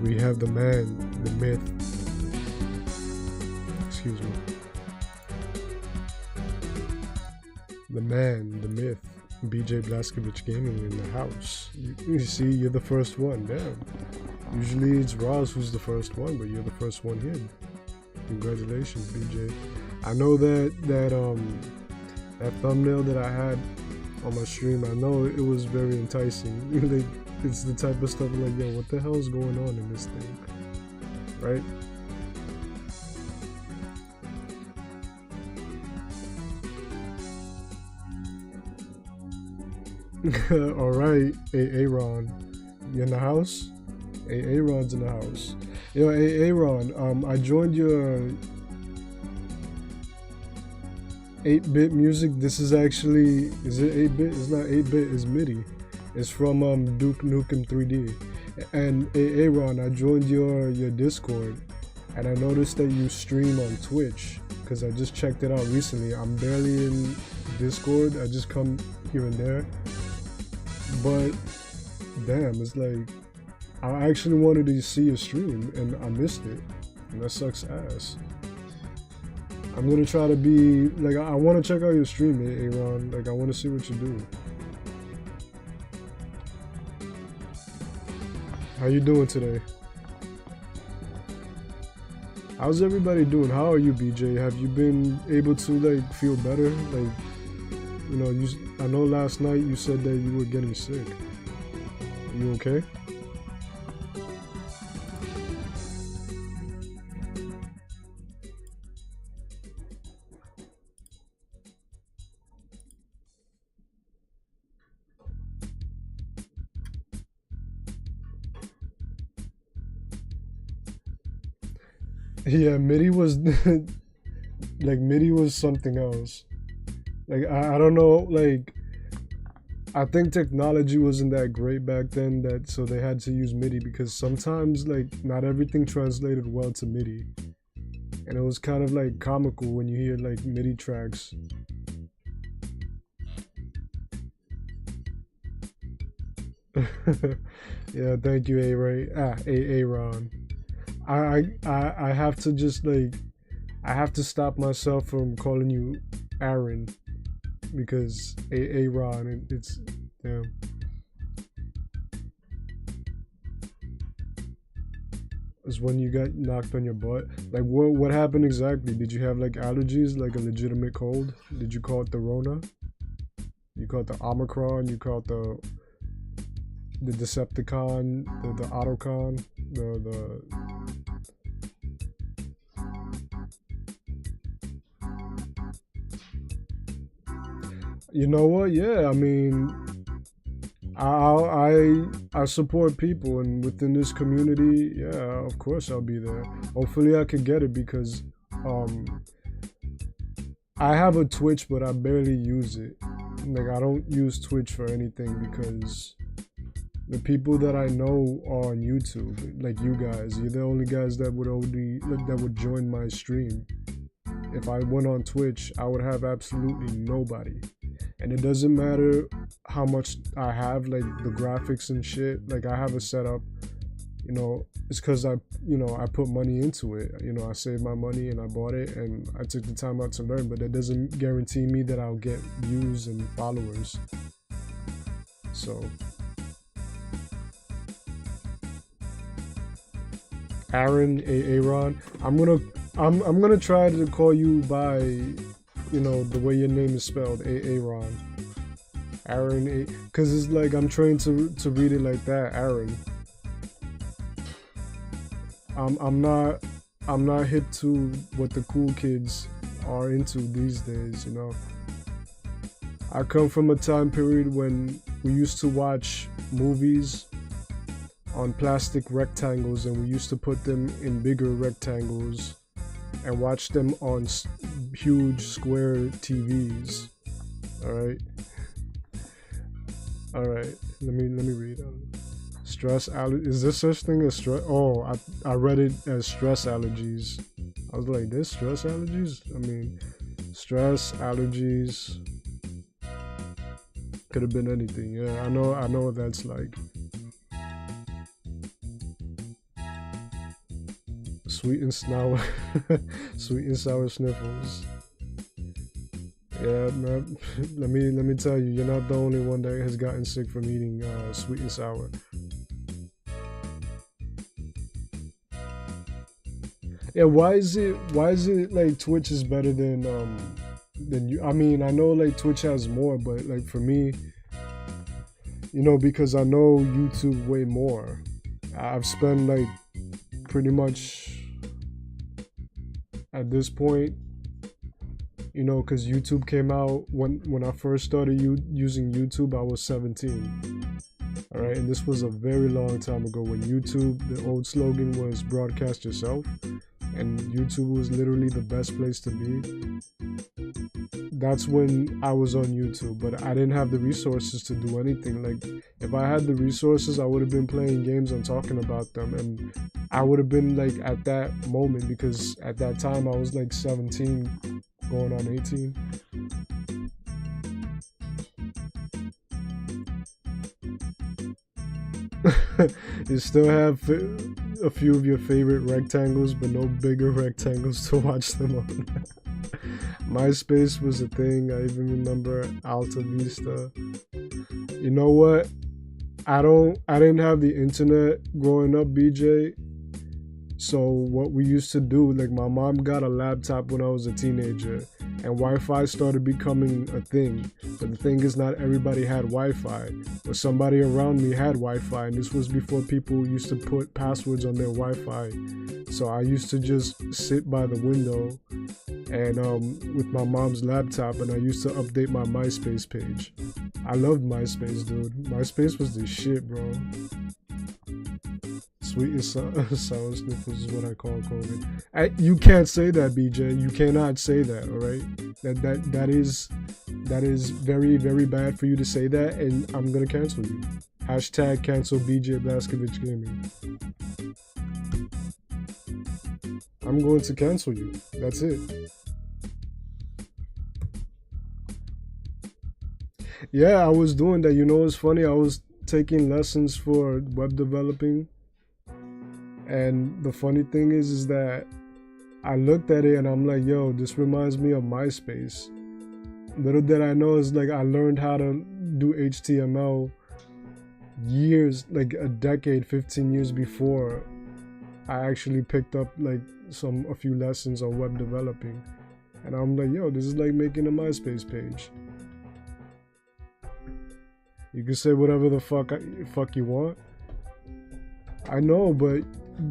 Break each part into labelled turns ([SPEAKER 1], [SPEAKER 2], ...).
[SPEAKER 1] We have the man, the myth. Excuse me. The man, the myth. BJ Blazkowicz Gaming in the house. You see, you're the first one. Damn. Usually it's Roz who's the first one, but you're the first one here. Congratulations, BJ. I know that thumbnail that I had on my stream, I know it was very enticing. Like, it's the type of stuff like, yo, what the hell is going on in this thing? Right? Alright, Aaron. You in the house? Aaron's in the house. Yo, Aaron, I joined your 8-bit music. This is actually, is it 8-bit? It's not 8-bit, it's MIDI. It's from Duke Nukem 3D. And Aaron, I joined your Discord, and I noticed that you stream on Twitch, because I just checked it out recently. I'm barely in Discord, I just come here and there. But damn, it's like, I actually wanted to see your stream, and I missed it. And that sucks ass. I'm gonna try to be, like, I want to check out your stream, Aaron. Like, I want to see what you do. How you doing today? How's everybody doing? How are you, BJ? Have you been able to, like, feel better? Like, you know, I know last night you said that you were getting sick. You okay? Yeah, MIDI was like MIDI was something else. Like I don't know, like I think technology wasn't that great back then, that so they had to use MIDI because sometimes like not everything translated well to MIDI. And it was kind of like comical when you hear like MIDI tracks. Yeah, thank you, Aaron. I have to just like I have to stop myself from calling you Aaron because Aaron, it's damn. It's when you got knocked on your butt. Like what happened exactly? Did you have like allergies, like a legitimate cold? Did you call it the Rona? You call it the Omicron? You call it the Decepticon, the Autocon, the You know what? Yeah, I mean, I support people, and within this community, yeah, of course I'll be there. Hopefully, I can get it because um, I have a Twitch, but I barely use it. Like I don't use Twitch for anything because the people that I know are on YouTube, like you guys. You're the only guys that would join my stream. If I went on Twitch, I would have absolutely nobody. And it doesn't matter how much I have, like the graphics and shit. Like I have a setup, you know, it's because I put money into it. You know, I saved my money and I bought it and I took the time out to learn, but that doesn't guarantee me that I'll get views and followers. So Aaron, I'm gonna try to call you by, you know, the way your name is spelled, Aaron. Aaron, because it's like I'm trained to read it like that, Aaron. I'm not hip to what the cool kids are into these days, you know. I come from a time period when we used to watch movies on plastic rectangles and we used to put them in bigger rectangles and watch them on huge square TVs. All right. Let me read. Stress allergy. Is there such thing as stress? Oh, I read it as stress allergies. I was like, there's stress allergies. I mean, stress allergies could have been anything. Yeah, I know what that's like. Sweet and sour, sweet and sour sniffles. Yeah, man. Let me tell you, you're not the only one that has gotten sick from eating sweet and sour. Yeah, why is it like Twitch is better than you? I mean, I know like Twitch has more, but like for me, because I know YouTube way more. I've spent like pretty much at this point, because YouTube came out when I first started using YouTube, I was 17. All right, and this was a very long time ago when YouTube, the old slogan was broadcast yourself, and YouTube was literally the best place to be. That's when I was on YouTube, but I didn't have the resources to do anything. Like, if I had the resources, I would have been playing games and talking about them, and I would have been like at that moment, because at that time I was like 17 going on 18. You still have a few of your favorite rectangles, but no bigger rectangles to watch them on. MySpace was a thing. I even remember Alta Vista. You know what? I didn't have the internet growing up, BJ. So what we used to do, like my mom got a laptop when I was a teenager, and Wi-Fi started becoming a thing. But the thing is, not everybody had Wi-Fi, but somebody around me had Wi-Fi, and this was before people used to put passwords on their Wi-Fi. So I used to just sit by the window and with my mom's laptop, and I used to update my MySpace page. I loved MySpace, dude. MySpace was the shit, bro. Sweet and sour sniffles is what I call COVID. You can't say that, BJ. You cannot say that. All right. That is very, very bad for you to say that, and I'm gonna cancel you. Hashtag cancel BJ Blazkowicz Gaming. I'm going to cancel you. That's it. Yeah, I was doing that. It's funny. I was taking lessons for web developing. And the funny thing is that I looked at it and I'm like, yo, this reminds me of MySpace. Little did I know is like I learned how to do HTML years, like a decade, 15 years before I actually picked up like a few lessons on web developing. And I'm like, yo, this is like making a MySpace page. You can say whatever the fuck you want. I know, but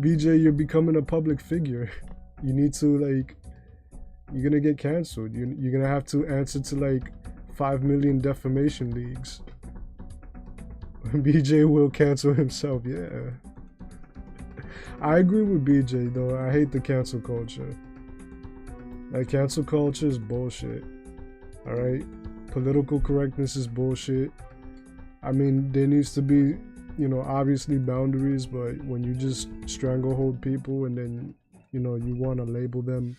[SPEAKER 1] BJ, you're becoming a public figure. You need to you're gonna get canceled. You're gonna have to answer to like 5 million defamation leagues. BJ will cancel himself, yeah. I agree with BJ though. I hate the cancel culture. Like, cancel culture is bullshit. Alright? Political correctness is bullshit. I mean, there needs to be, obviously boundaries, but when you just stranglehold people and then, you want to label them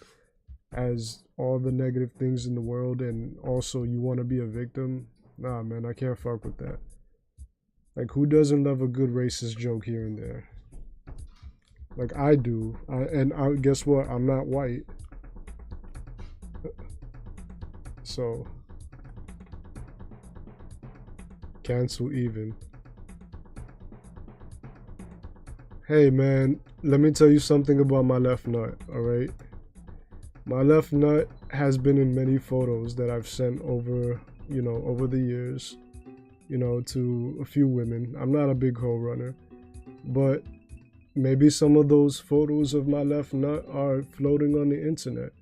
[SPEAKER 1] as all the negative things in the world, and also you want to be a victim, nah, man, I can't fuck with that. Like, who doesn't love a good racist joke here and there? Like, I do. Guess what? I'm not white. So, cancel even. Hey man, let me tell you something about my left nut, alright? My left nut has been in many photos that I've sent over the years, to a few women. I'm not a big hole runner, but maybe some of those photos of my left nut are floating on the internet.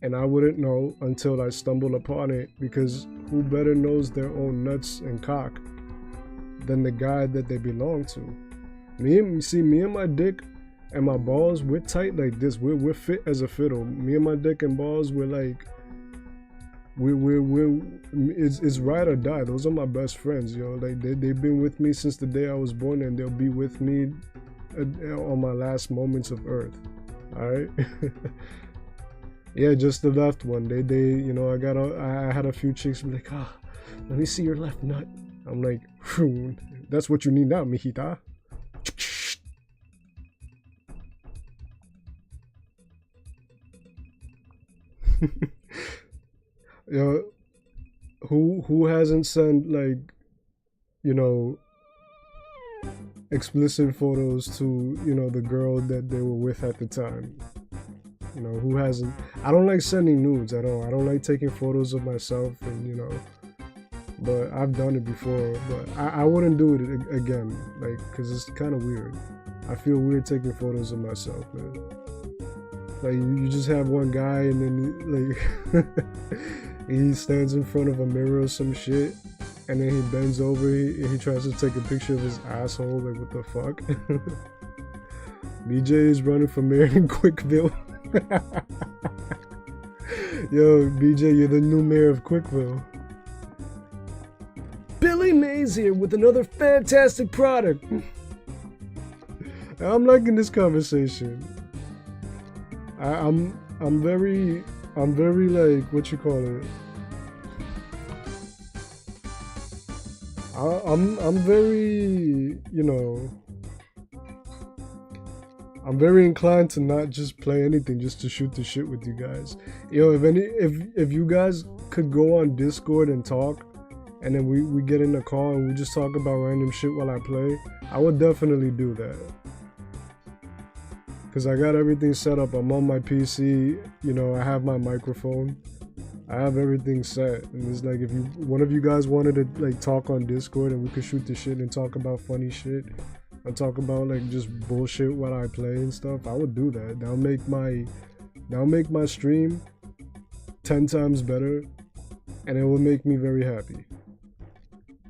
[SPEAKER 1] And I wouldn't know until I stumbled upon it, because who better knows their own nuts and cock than the guy that they belong to? Me and my dick and my balls, we're tight like this. We're fit as a fiddle. Me and my dick and balls, we're like, it's ride or die. Those are my best friends, yo. Like they've been with me since the day I was born, and they'll be with me on my last moments of earth. All right. Yeah, just the left one. They I had a few chicks be like, let me see your left nut. I'm like, that's what you need now, mijita. Yo, who hasn't sent like, you know, explicit photos to, you know, the girl that they were with at the time? You know, who hasn't? I don't like sending nudes at all. I don't like taking photos of myself, and you know, but I've done it before. But I wouldn't do it again, like, cause it's kind of weird. I feel weird taking photos of myself, man. Like you just have one guy, and then he stands in front of a mirror or some shit, and then he bends over and he tries to take a picture of his asshole. Like, what the fuck? BJ is running for mayor in Quickville. Yo, BJ, you're the new mayor of Quickville. Billy Mays here with another fantastic product. I'm liking this conversation. I'm very like, what you call it? I'm very, you know, I'm very inclined to not just play anything just to shoot the shit with you guys. Yo, if you guys could go on Discord and talk, and then we get in the call and we just talk about random shit while I play, I would definitely do that. Cause I got everything set up. I'm on my PC, you know, I have my microphone. I have everything set. And it's like, if one of you guys wanted to like talk on Discord and we could shoot the shit and talk about funny shit, and talk about like just bullshit while I play and stuff, I would do that. That'll make my stream 10 times better, and it will make me very happy.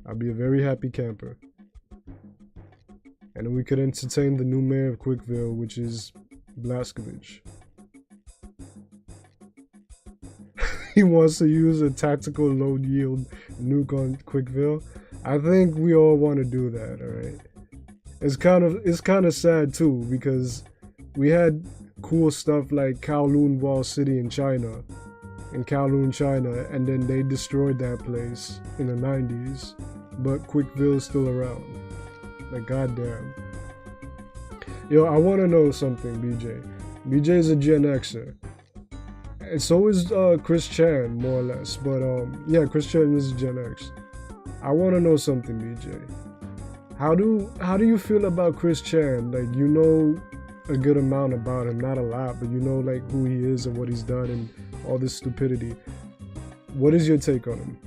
[SPEAKER 1] I'll be a very happy camper. And then we could entertain the new mayor of Quickville, which is Blaskovich. He wants to use a tactical low yield nuke on Quickville. I think we all want to do that, alright? It's kind of sad too, because we had cool stuff like Kowloon Wall City in China, and then they destroyed that place in the 90s, but Quickville's still around. Like, goddamn. Yo, I want to know something, BJ. BJ is a Gen Xer. And so is Chris Chan, more or less. But yeah, Chris Chan is Gen X. I want to know something, BJ. How do you feel about Chris Chan? Like, you know a good amount about him, not a lot, but you know like who he is and what he's done and all this stupidity. What is your take on him?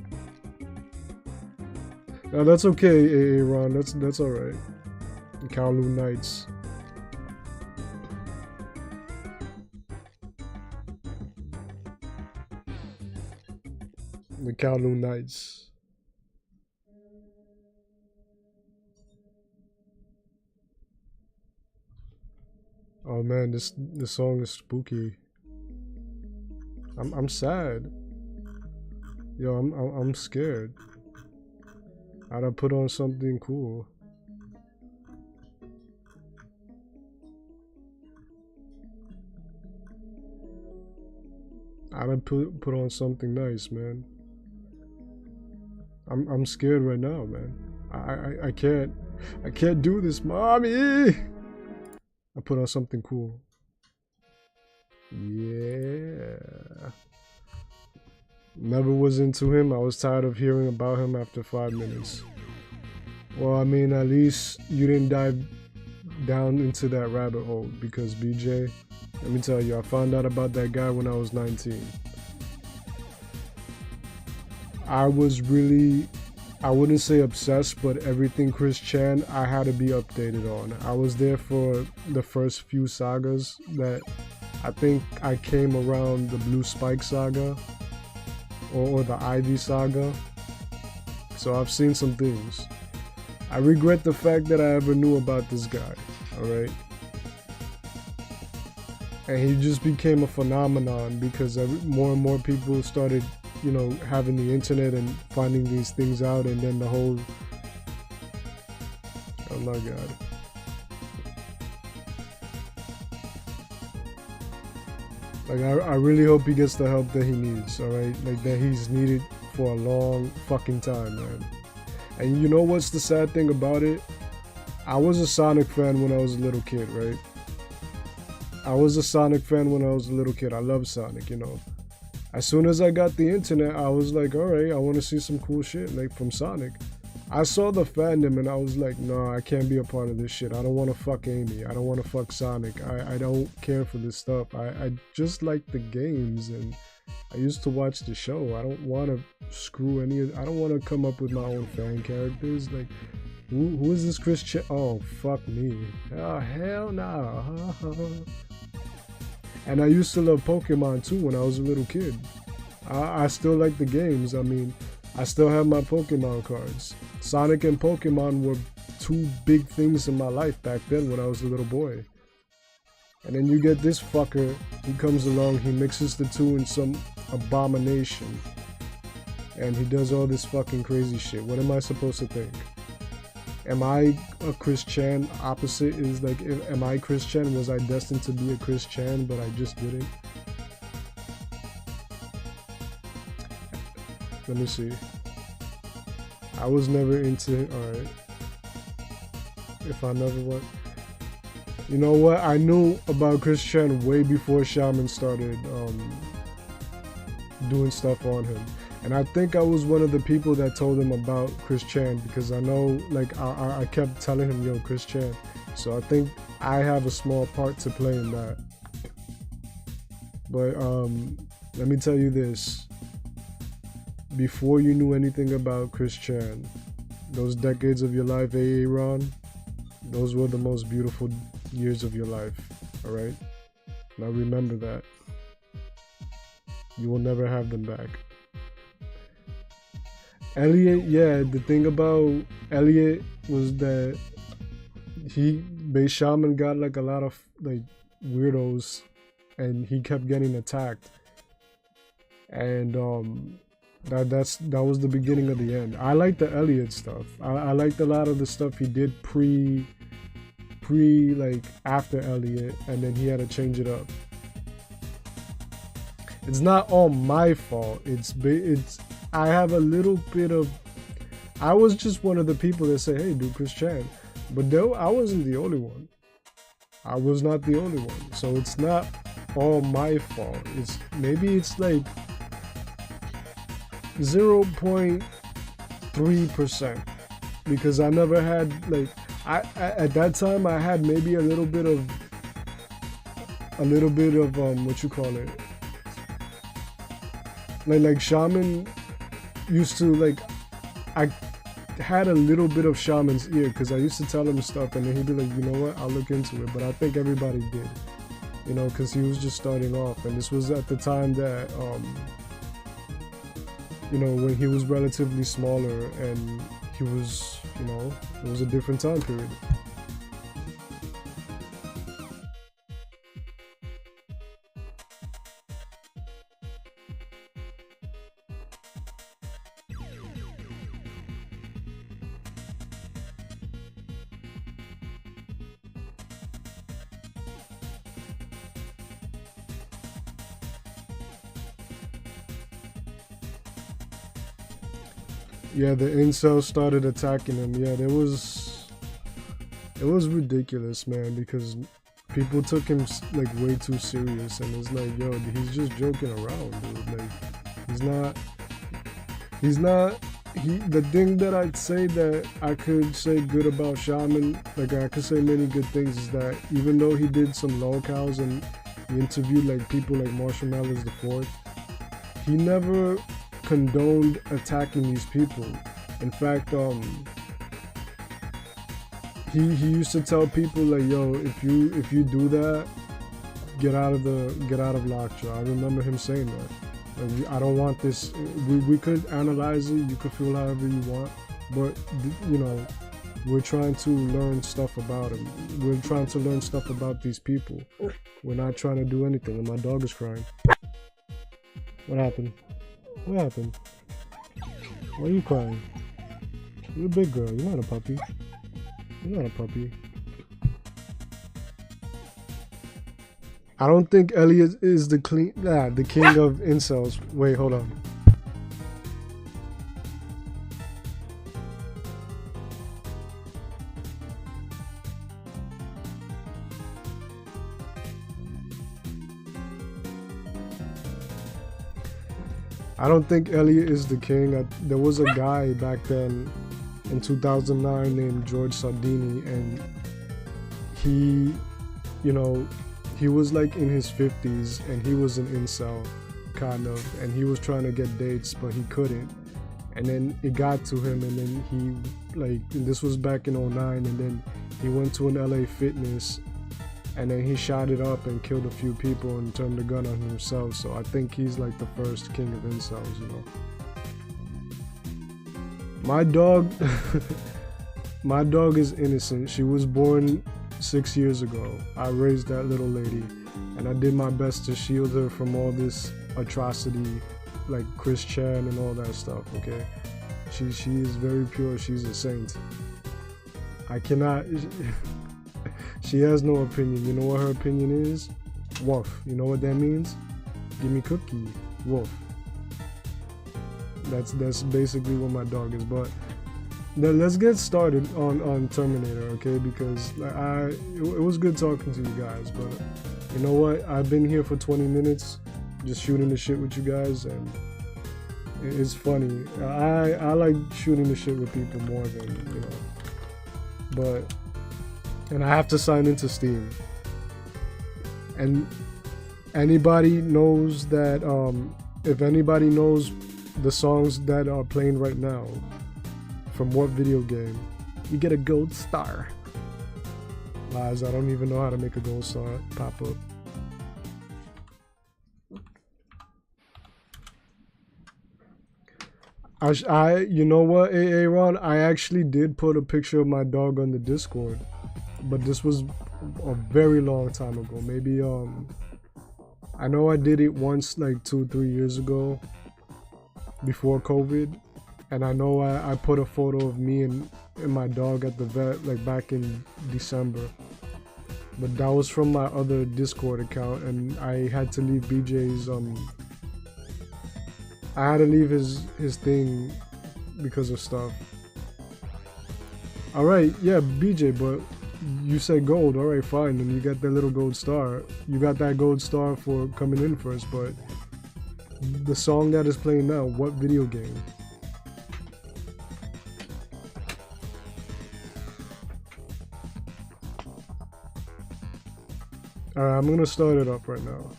[SPEAKER 1] Now that's okay, Ron. That's all right. The Kowloon Knights. The Kowloon Knights. Oh man, this song is spooky. I'm sad. Yo, I'm scared. I gotta put on something cool. I gotta put on something nice, man. I'm scared right now, man. I can't do this, mommy. I put on something cool. Yeah. Never was into him. I was tired of hearing about him after 5 minutes. Well, I mean, at least you didn't dive down into that rabbit hole, because BJ, let me tell you, I found out about that guy when I was 19. I was really, I wouldn't say obsessed, but everything Chris Chan I had to be updated on. I was there for the first few sagas that I think I came around the Blue Spike saga or the Ivy saga. So I've seen some things. I regret the fact that I ever knew about this guy, alright? And he just became a phenomenon because more and more people started, you know, having the internet and finding these things out, and then the whole, oh my god. Like, I really hope he gets the help that he needs, alright? Like, that he's needed for a long fucking time, man. And you know what's the sad thing about it? I was a Sonic fan when I was a little kid, right? I was a Sonic fan when I was a little kid. I love Sonic, you know. As soon as I got the internet, I was like, all right, I want to see some cool shit like from Sonic. I saw the fandom and I was like, no, I can't be a part of this shit. I don't want to fuck Amy. I don't want to fuck Sonic. I don't care for this stuff. I just like the games and I used to watch the show. I don't want to screw any of, I don't want to come up with my own fan characters. Like, who is this Chris Oh, fuck me. Oh, hell no. And I used to love Pokemon too when I was a little kid. I still like the games. I mean, I still have my Pokemon cards. Sonic and Pokemon were two big things in my life back then when I was a little boy. And then you get this fucker, he comes along, he mixes the two in some abomination. And he does all this fucking crazy shit. What am I supposed to think? Am I a Chris Chan? Opposite is like, am I Chris Chan? Was I destined to be a Chris Chan, but I just didn't? Let me see. I was never into, alright. If I never what? You know what? I knew about Chris Chan way before Shaman started doing stuff on him. And I think I was one of the people that told him about Chris Chan because I know, like, I kept telling him, yo, Chris Chan. So I think I have a small part to play in that. But let me tell you this. Before you knew anything about Chris Chan, those decades of your life, Aaron, those were the most beautiful years of your life, all right? Now remember that. You will never have them back. Elliot, yeah, the thing about Elliot was that Base Shaman got like a lot of like weirdos and he kept getting attacked. And that was the beginning of the end. I like the Elliot stuff. I liked a lot of the stuff he did pre like after Elliot, and then he had to change it up. It's not all my fault. It's I have a little bit of, I was just one of the people that say, hey, do Chris Chan. But though I wasn't the only one. I was not the only one. So it's not all my fault. Maybe it's like 0.3%, because I never had like, at that time I had maybe a little bit of what you call it, like Shaman used to, like, I had a little bit of Shaman's ear because I used to tell him stuff and then he'd be like, you know what, I'll look into it. But I think everybody did, you know, because he was just starting off, and this was at the time that you know, when he was relatively smaller and he was, you know, it was a different time period. Yeah, the incels started attacking him. Yeah, it was ridiculous, man, because people took him like way too serious, and it's like, yo, he's just joking around, dude. Like, the thing that I'd say that I could say good about Shaman, like I could say many good things, is that even though he did some lolcows and he interviewed like people like Marshall Mathers IV, he never condoned attacking these people. In fact, he used to tell people like, yo, if you do that, get out of Lockjaw. I remember him saying that. Like, I don't want this. We could analyze it. You could feel however you want, but you know, we're trying to learn stuff about him. We're trying to learn stuff about these people. We're not trying to do anything. And my dog is crying. What happened? What happened? Why are you crying? You're a big girl. You're not a puppy. You're not a puppy. I don't think Elliot is the king of incels. Wait, hold on. I don't think Elliot is the king. There was a guy back then in 2009 named George Sardini, and he, you know, he was like in his 50s and he was an incel, kind of, and he was trying to get dates, but he couldn't. And then it got to him, and then he, like, and this was back in 09, and then he went to an LA Fitness, and then he shot it up and killed a few people and turned the gun on himself. So I think he's like the first king of incels, you know. My dog, my dog is innocent. She was born 6 years ago. I raised that little lady, and I did my best to shield her from all this atrocity, like Chris Chan and all that stuff. Okay, she is very pure. She's a saint. I cannot. She has no opinion. You know what her opinion is? Woof. You know what that means? Give me cookie. Woof. That's basically what my dog is. But let's get started on Terminator, okay? Because it was good talking to you guys, but you know what? I've been here for 20 minutes just shooting the shit with you guys, and it's funny. I like shooting the shit with people more than, you know. But and I have to sign into Steam. And anybody knows that if anybody knows the songs that are playing right now from what video game, you get a gold star. Lies, I don't even know how to make a gold star pop up. You know what, Aaron? I actually did put a picture of my dog on the Discord, but this was a very long time ago. Maybe I know I did it once, like 2-3 years ago, before COVID, and I know I put a photo of me and my dog at the vet, like back in December. But that was from my other Discord account, and I had to leave BJ's I had to leave his thing because of stuff. Alright, yeah, BJ, but you said gold. Alright, fine, and you got that little gold star. You got that gold star for coming in first, but the song that is playing now, what video game? Alright, I'm gonna start it up right now.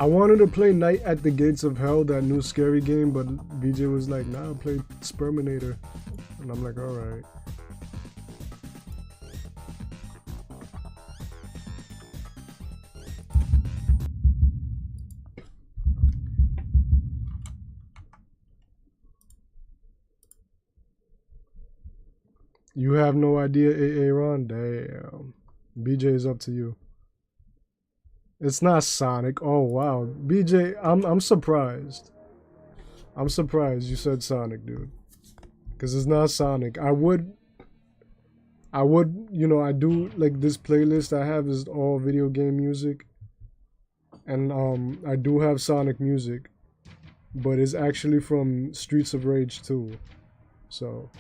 [SPEAKER 1] I wanted to play Night at the Gates of Hell, that new scary game, but BJ was like, nah, play Terminator. And I'm like, alright. You have no idea, Aaron? Damn. BJ is up to you. It's not Sonic. Oh wow, BJ, I'm surprised. I'm surprised you said Sonic, dude. Cause it's not Sonic. I would, you know, I do like this playlist I have is all video game music, and I do have Sonic music, but it's actually from Streets of Rage 2. So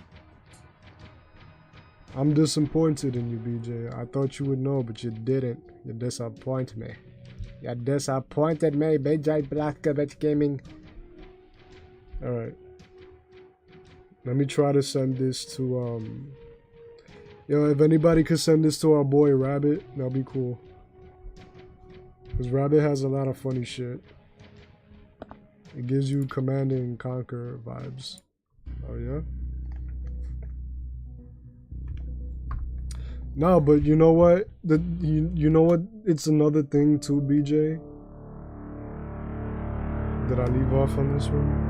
[SPEAKER 1] I'm disappointed in you, BJ. I thought you would know, but you didn't. You disappoint me. You disappointed me, BJ Blackovich Gaming. Alright. Let me try to send this to, yo, if anybody could send this to our boy Rabbit, that'll be cool. Because Rabbit has a lot of funny shit. It gives you Command and Conquer vibes. Oh, yeah? No, but you know what? You know what? It's another thing too, BJ. Did I leave off on this one?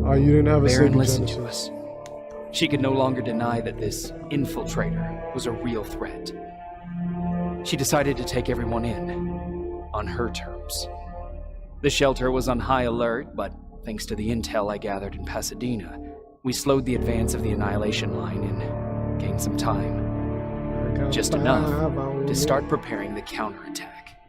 [SPEAKER 1] Oh, you didn't have a
[SPEAKER 2] Baron
[SPEAKER 1] Sega
[SPEAKER 2] listened
[SPEAKER 1] Genesis.
[SPEAKER 2] to us. She could no longer deny that this infiltrator was a real threat. She decided to take everyone in, on her terms. The shelter was on high alert, but thanks to the intel I gathered in Pasadena, we slowed the advance of the Annihilation Line and gained some time. Just enough to start preparing the counterattack.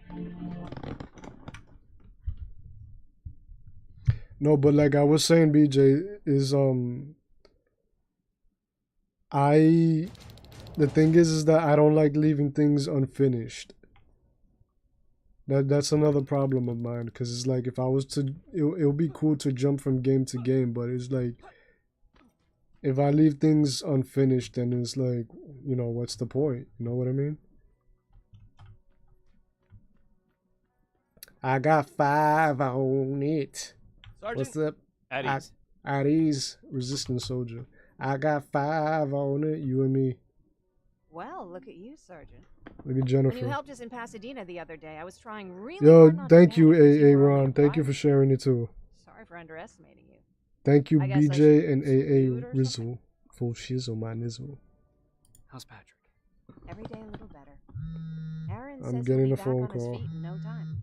[SPEAKER 1] No, but like I was saying, BJ, is the thing is that I don't like leaving things unfinished. That's another problem of mine because it's like if I was to, it would be cool to jump from game to game, but it's like if I leave things unfinished, then it's like, what's the point? You know what I mean? I got 5 on it.
[SPEAKER 3] Sergeant?
[SPEAKER 1] What's up?
[SPEAKER 2] At ease.
[SPEAKER 1] At ease, resistant soldier. I got 5 on it. You and me.
[SPEAKER 4] Well, look at you, Sergeant.
[SPEAKER 1] Look at
[SPEAKER 4] When
[SPEAKER 1] Jennifer.
[SPEAKER 4] you helped us in Pasadena the other day, I was trying really
[SPEAKER 1] Yo,
[SPEAKER 4] hard not to
[SPEAKER 1] thank you,
[SPEAKER 4] panic 'cause
[SPEAKER 1] AA
[SPEAKER 4] were only
[SPEAKER 1] Ron. Thank you for
[SPEAKER 4] private.
[SPEAKER 1] sharing it too.
[SPEAKER 4] Sorry for underestimating you.
[SPEAKER 1] Thank you,
[SPEAKER 4] I guess I
[SPEAKER 1] BJ
[SPEAKER 4] should
[SPEAKER 1] and
[SPEAKER 4] salute
[SPEAKER 1] AA
[SPEAKER 4] or
[SPEAKER 1] Rizzle.
[SPEAKER 4] something.
[SPEAKER 1] Full shizzle, my nizzle.
[SPEAKER 2] How's Patrick?
[SPEAKER 4] Every day a little better. Aaron
[SPEAKER 1] I'm
[SPEAKER 4] says
[SPEAKER 1] getting
[SPEAKER 4] he'll
[SPEAKER 1] a
[SPEAKER 4] be back
[SPEAKER 1] phone
[SPEAKER 4] on his
[SPEAKER 1] call.
[SPEAKER 4] feet in no time.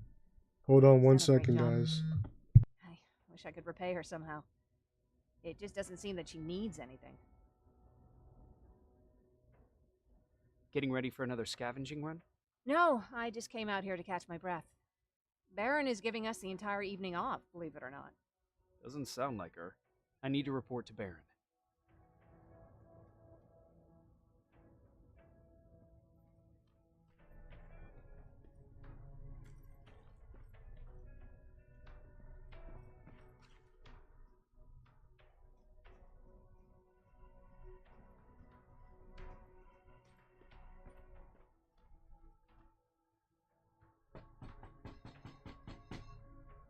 [SPEAKER 1] Hold on one
[SPEAKER 4] She's done a great
[SPEAKER 1] second,
[SPEAKER 4] job.
[SPEAKER 1] guys.
[SPEAKER 4] I wish I could repay her somehow. It just doesn't seem that she needs anything.
[SPEAKER 2] Getting ready for another scavenging run?
[SPEAKER 4] No, I just came out here to catch my breath. Baron is giving us the entire evening off, believe it or not.
[SPEAKER 2] Doesn't sound like her. I need to report to Baron.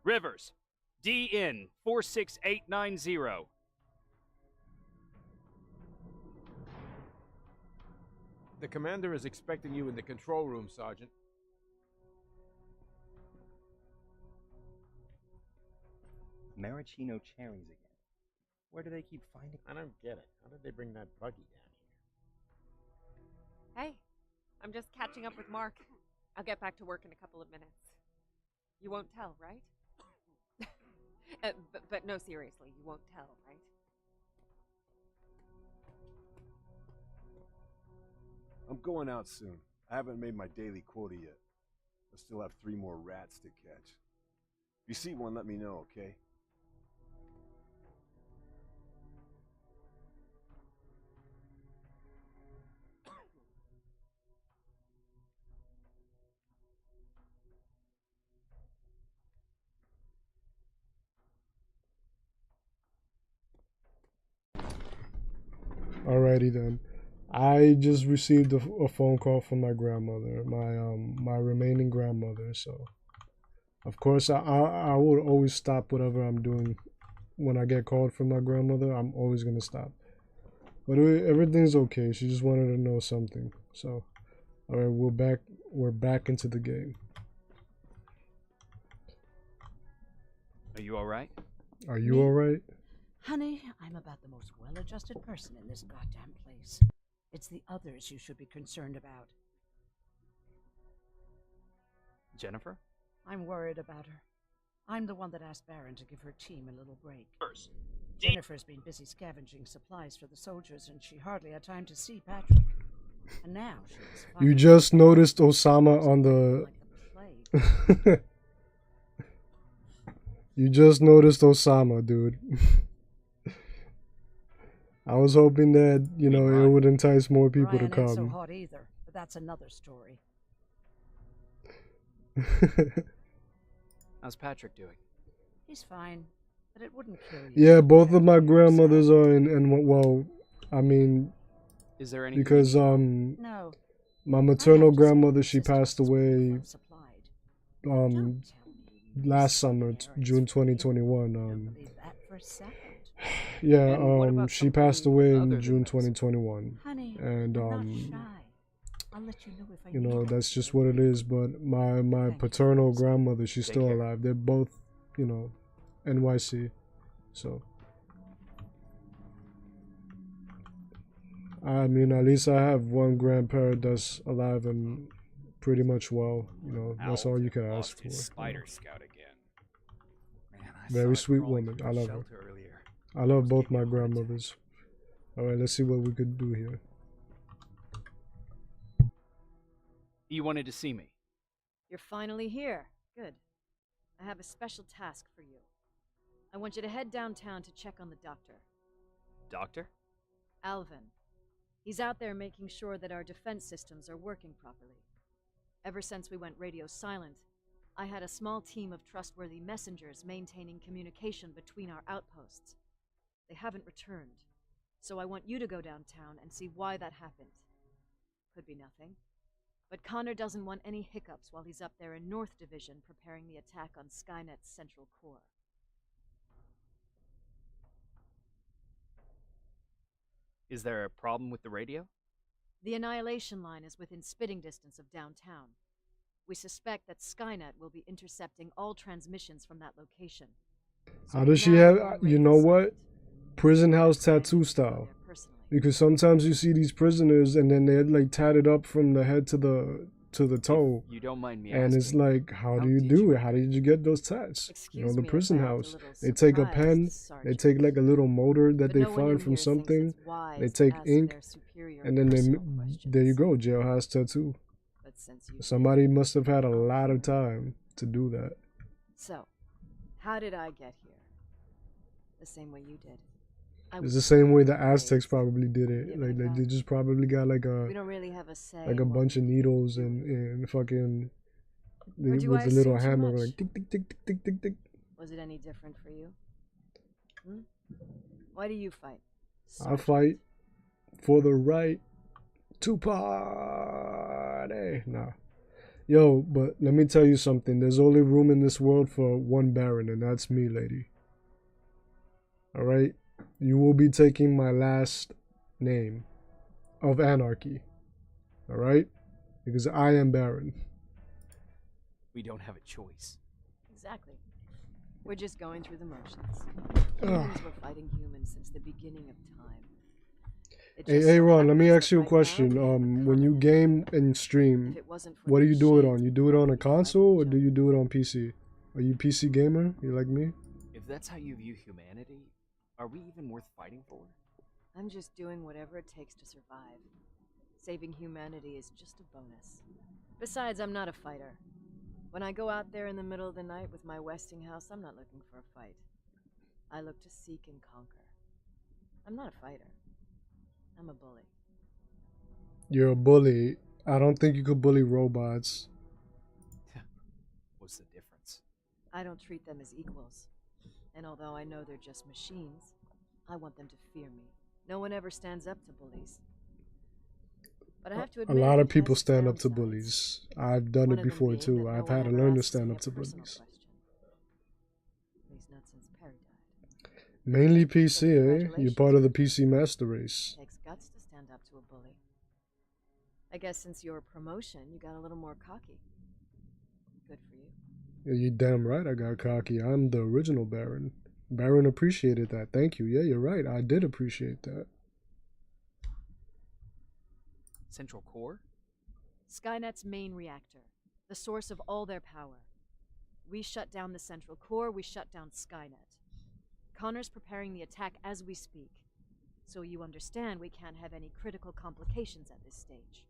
[SPEAKER 2] Rivers, DN 46890.
[SPEAKER 3] The commander is expecting you in the control room, Sergeant.
[SPEAKER 5] Maraschino cherries again. Where do they keep finding?
[SPEAKER 6] I don't get it. How did they bring that buggy down here?
[SPEAKER 7] Hey, I'm just catching up with Mark. I'll get back to work in a couple of minutes. You won't tell, right? But no, seriously, you won't tell, right?
[SPEAKER 8] I'm going out soon. I haven't made my daily quota yet. I still have 3 more rats to catch. If you see one, let me know, okay?
[SPEAKER 1] Alrighty then. I just received a phone call from my grandmother, my remaining grandmother. So, of course, I will always stop whatever I'm doing when I get called from my grandmother. I'm always gonna stop. But everything's okay. She just wanted to know something. So, all right, we're back into the game.
[SPEAKER 2] Are you alright?
[SPEAKER 1] Are you
[SPEAKER 9] Me?
[SPEAKER 1] all right?
[SPEAKER 9] Honey, I'm about the most well-adjusted person in this goddamn place. It's the others you should be concerned about.
[SPEAKER 2] Jennifer?
[SPEAKER 9] I'm worried about her. I'm the one that asked Baron to give her team a little break. Jennifer's been busy scavenging supplies for the soldiers, and she hardly had time to see Patrick. And now she's
[SPEAKER 1] You just noticed Osama on the...
[SPEAKER 9] like a plague.
[SPEAKER 1] You just noticed Osama, dude. I was hoping that, it would entice more people
[SPEAKER 9] Brian
[SPEAKER 1] to
[SPEAKER 9] ain't so
[SPEAKER 1] come.
[SPEAKER 9] hot either, but that's another story.
[SPEAKER 2] How's Patrick doing?
[SPEAKER 9] He's fine, but it wouldn't kill you.
[SPEAKER 1] Yeah,
[SPEAKER 9] to
[SPEAKER 1] both of
[SPEAKER 9] check
[SPEAKER 1] my
[SPEAKER 9] on
[SPEAKER 1] grandmothers
[SPEAKER 9] yourself.
[SPEAKER 1] are in well, I mean,
[SPEAKER 2] Is there anything?
[SPEAKER 1] because
[SPEAKER 9] No.
[SPEAKER 1] my maternal
[SPEAKER 9] I have to say,
[SPEAKER 1] grandmother, she
[SPEAKER 9] sister
[SPEAKER 1] passed
[SPEAKER 9] was
[SPEAKER 1] away
[SPEAKER 9] well supplied.
[SPEAKER 1] um
[SPEAKER 9] Don't tell me you
[SPEAKER 1] last
[SPEAKER 9] miss
[SPEAKER 1] summer,
[SPEAKER 9] parents
[SPEAKER 1] June
[SPEAKER 9] for real.
[SPEAKER 1] 2021.
[SPEAKER 9] Don't believe that for a second.
[SPEAKER 1] Yeah,
[SPEAKER 2] And what about
[SPEAKER 1] she passed
[SPEAKER 2] something
[SPEAKER 1] away
[SPEAKER 2] other
[SPEAKER 1] in
[SPEAKER 2] than
[SPEAKER 1] June
[SPEAKER 2] this?
[SPEAKER 1] 2021.
[SPEAKER 9] Honey,
[SPEAKER 1] And
[SPEAKER 9] I'm not shy. I'll let you know if I
[SPEAKER 1] you
[SPEAKER 9] need
[SPEAKER 1] know, that's
[SPEAKER 9] anything.
[SPEAKER 1] just what it is. But my
[SPEAKER 9] Thank you,
[SPEAKER 1] paternal
[SPEAKER 9] Rosie.
[SPEAKER 1] grandmother, she's
[SPEAKER 2] Take
[SPEAKER 1] still
[SPEAKER 2] care.
[SPEAKER 1] alive. They're both, NYC. So I mean, at least I have one grandparent that's alive and pretty much well. That's all you can ask for.
[SPEAKER 10] Spider Scout again. Man, I
[SPEAKER 1] Very
[SPEAKER 10] saw it
[SPEAKER 1] sweet
[SPEAKER 10] crawling
[SPEAKER 1] woman.
[SPEAKER 10] through
[SPEAKER 1] I
[SPEAKER 10] our
[SPEAKER 1] love her.
[SPEAKER 10] shelter earlier.
[SPEAKER 1] I love both
[SPEAKER 10] Almost gave me
[SPEAKER 1] my
[SPEAKER 10] a heart attack.
[SPEAKER 1] grandmothers. All right, let's see what we could do here.
[SPEAKER 2] You wanted to see me.
[SPEAKER 4] You're finally here. Good. I have a special task for you. I want you to head downtown to check on the doctor.
[SPEAKER 2] Doctor?
[SPEAKER 4] Alvin. He's out there making sure that our defense systems are working properly. Ever since we went radio silent, I had a small team of trustworthy messengers maintaining communication between our outposts. They haven't returned, so I want you to go downtown and see why that happened. Could be nothing, but Connor doesn't want any hiccups while he's up there in North Division preparing the attack on Skynet's central core.
[SPEAKER 2] Is there a problem with the radio?
[SPEAKER 4] The Annihilation line is within spitting distance of downtown. We suspect that Skynet will be intercepting all transmissions from that location. So
[SPEAKER 1] How does she have, you know what? Prison house tattoo style. Because sometimes you see these prisoners and then they're like tatted up from the head to the toe.
[SPEAKER 2] If you don't mind me
[SPEAKER 1] and
[SPEAKER 2] asking,
[SPEAKER 1] it's like, how do you do it? How did you get those tats? You know, the prison house. They take a pen, they take like a little motor that they find from something, they take ink, and then there you go, jailhouse tattoo. Somebody must have had a lot of time to do that.
[SPEAKER 4] So, how did I get here? The same way you did.
[SPEAKER 1] It's the same way the Aztecs probably did it. Like they just probably got like
[SPEAKER 4] we don't really have a say
[SPEAKER 1] like a bunch of needles and fucking with a little hammer like tick tick tick tick tick tick tick.
[SPEAKER 4] Was it any different for you? Why do you fight?
[SPEAKER 1] I fight for the right to party. Nah. Yo, but let me tell you something. There's only room in this world for one Baron, and that's me, lady. Alright? You will be taking my last name of Anarchy. Alright? Because I am Baron.
[SPEAKER 2] we don't have a choice.
[SPEAKER 4] Exactly. We're just going through the motions. Humans were fighting humans since the beginning of time.
[SPEAKER 1] Hey Ron, let me ask you a question. When you game and stream, what do you do it on? You do it on a console or do you do it on PC? Are you PC gamer? You like me?
[SPEAKER 2] If that's how you view humanity, are we even worth fighting for?
[SPEAKER 4] I'm just doing whatever it takes to survive. Saving humanity is just a bonus. Besides, I'm not a fighter. When I go out there in the middle of the night with my Westinghouse, I'm not looking for a fight. I look to seek and conquer. I'm not a fighter. I'm a bully.
[SPEAKER 1] You're a bully. I don't think you could bully robots.
[SPEAKER 2] What's the difference?
[SPEAKER 4] I don't treat them as equals. And although I know they're just machines, I want them to fear me. No one ever stands up to bullies. But I have to admit,
[SPEAKER 1] a lot of people stand up to bullies. I've done it before too. I've had to learn to stand up to bullies.
[SPEAKER 4] At least not since Perry died.
[SPEAKER 1] Mainly PC, eh? You're part of the PC master race.
[SPEAKER 4] Takes guts to stand up to a bully. I guess since your promotion, you got a little more cocky. Good for you.
[SPEAKER 1] Yeah, you damn right I got cocky. I'm the original Baron. Baron appreciated that. Thank you. Yeah, you're right. I did appreciate that.
[SPEAKER 2] Central Core?
[SPEAKER 4] Skynet's main reactor. The source of all their power. We shut down the Central Core, we shut down Skynet. Connor's preparing the attack as we speak. So you understand we can't have any critical complications at this stage.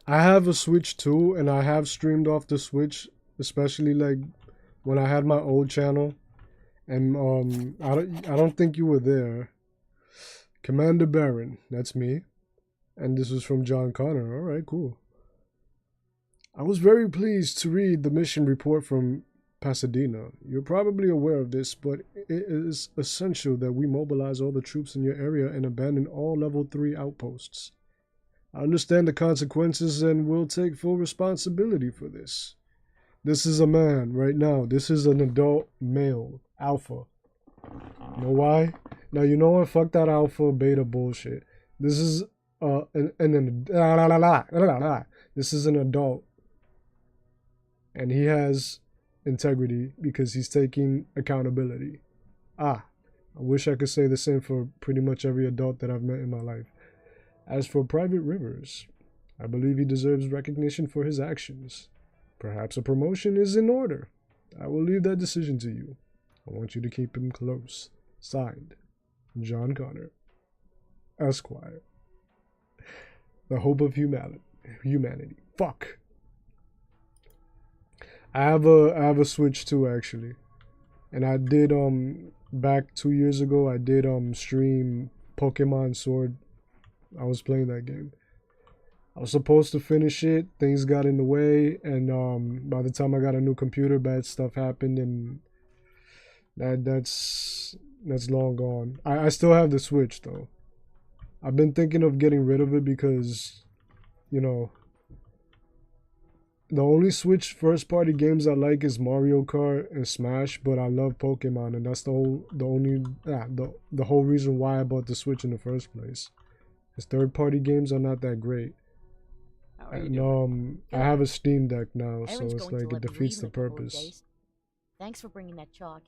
[SPEAKER 1] I have a Switch too, and I have streamed off the Switch, especially like when I had my old channel. And I don't think you were there. Commander Baron, that's me. And this was from John Connor. Alright, cool. I was very pleased to read the mission report from Pasadena. You're probably aware of this, but it is essential that we mobilize all the troops in your area and abandon all level 3 outposts. I understand the consequences and will take full responsibility for this. This is a man right now. This is an adult male. Alpha. You know why? Now you know what? Fuck that alpha beta bullshit. This is this is an adult. And he has integrity because he's taking accountability. I wish I could say the same for pretty much every adult that I've met in my life. As for Private Rivers, I believe he deserves recognition for his actions. Perhaps a promotion is in order. I will leave that decision to you. I want you to keep him close. Signed, John Connor, Esquire. The hope of humanity. Fuck. I have a Switch too, actually. And I did back 2 years ago I did stream Pokemon Sword. I was playing that game. I was supposed to finish it. Things got in the way, and by the time I got a new computer, bad stuff happened, and that's long gone. I still have the Switch though. I've been thinking of getting rid of it because, you know, the only Switch first party games I like is Mario Kart and Smash, but I love Pokemon, and that's the whole reason why I bought the Switch in the first place. Because third party games are not that great.
[SPEAKER 2] How are you
[SPEAKER 1] And
[SPEAKER 2] doing?
[SPEAKER 1] I have a Steam Deck now, so
[SPEAKER 11] Aaron's
[SPEAKER 1] it's
[SPEAKER 11] going to
[SPEAKER 1] like it
[SPEAKER 11] let me
[SPEAKER 1] defeats
[SPEAKER 11] leave
[SPEAKER 1] the
[SPEAKER 11] in a couple of
[SPEAKER 1] purpose.
[SPEAKER 11] days. Thanks for bringing that chalk.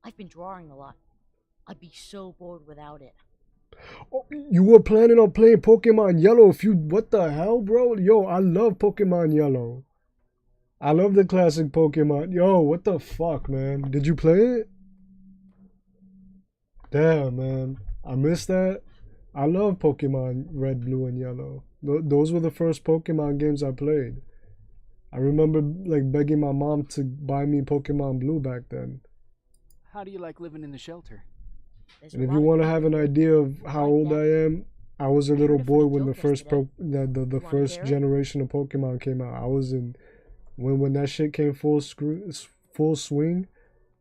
[SPEAKER 11] I've been drawing a lot. I'd be so bored without it.
[SPEAKER 1] Oh, you were planning on playing Pokemon Yellow what the hell, bro? Yo, I love Pokemon Yellow. I love the classic Pokemon. Yo, what the fuck, man? Did you play it? Damn, man. I missed that. I love Pokemon Red, Blue, and Yellow. Those were the first Pokemon games I played. I remember like begging my mom to buy me Pokemon Blue back then.
[SPEAKER 2] How do you like living in the shelter?
[SPEAKER 1] And if you want to have an idea of how old I am, I was a little boy when the first the first generation of Pokemon came out. I was in when that shit came full swing.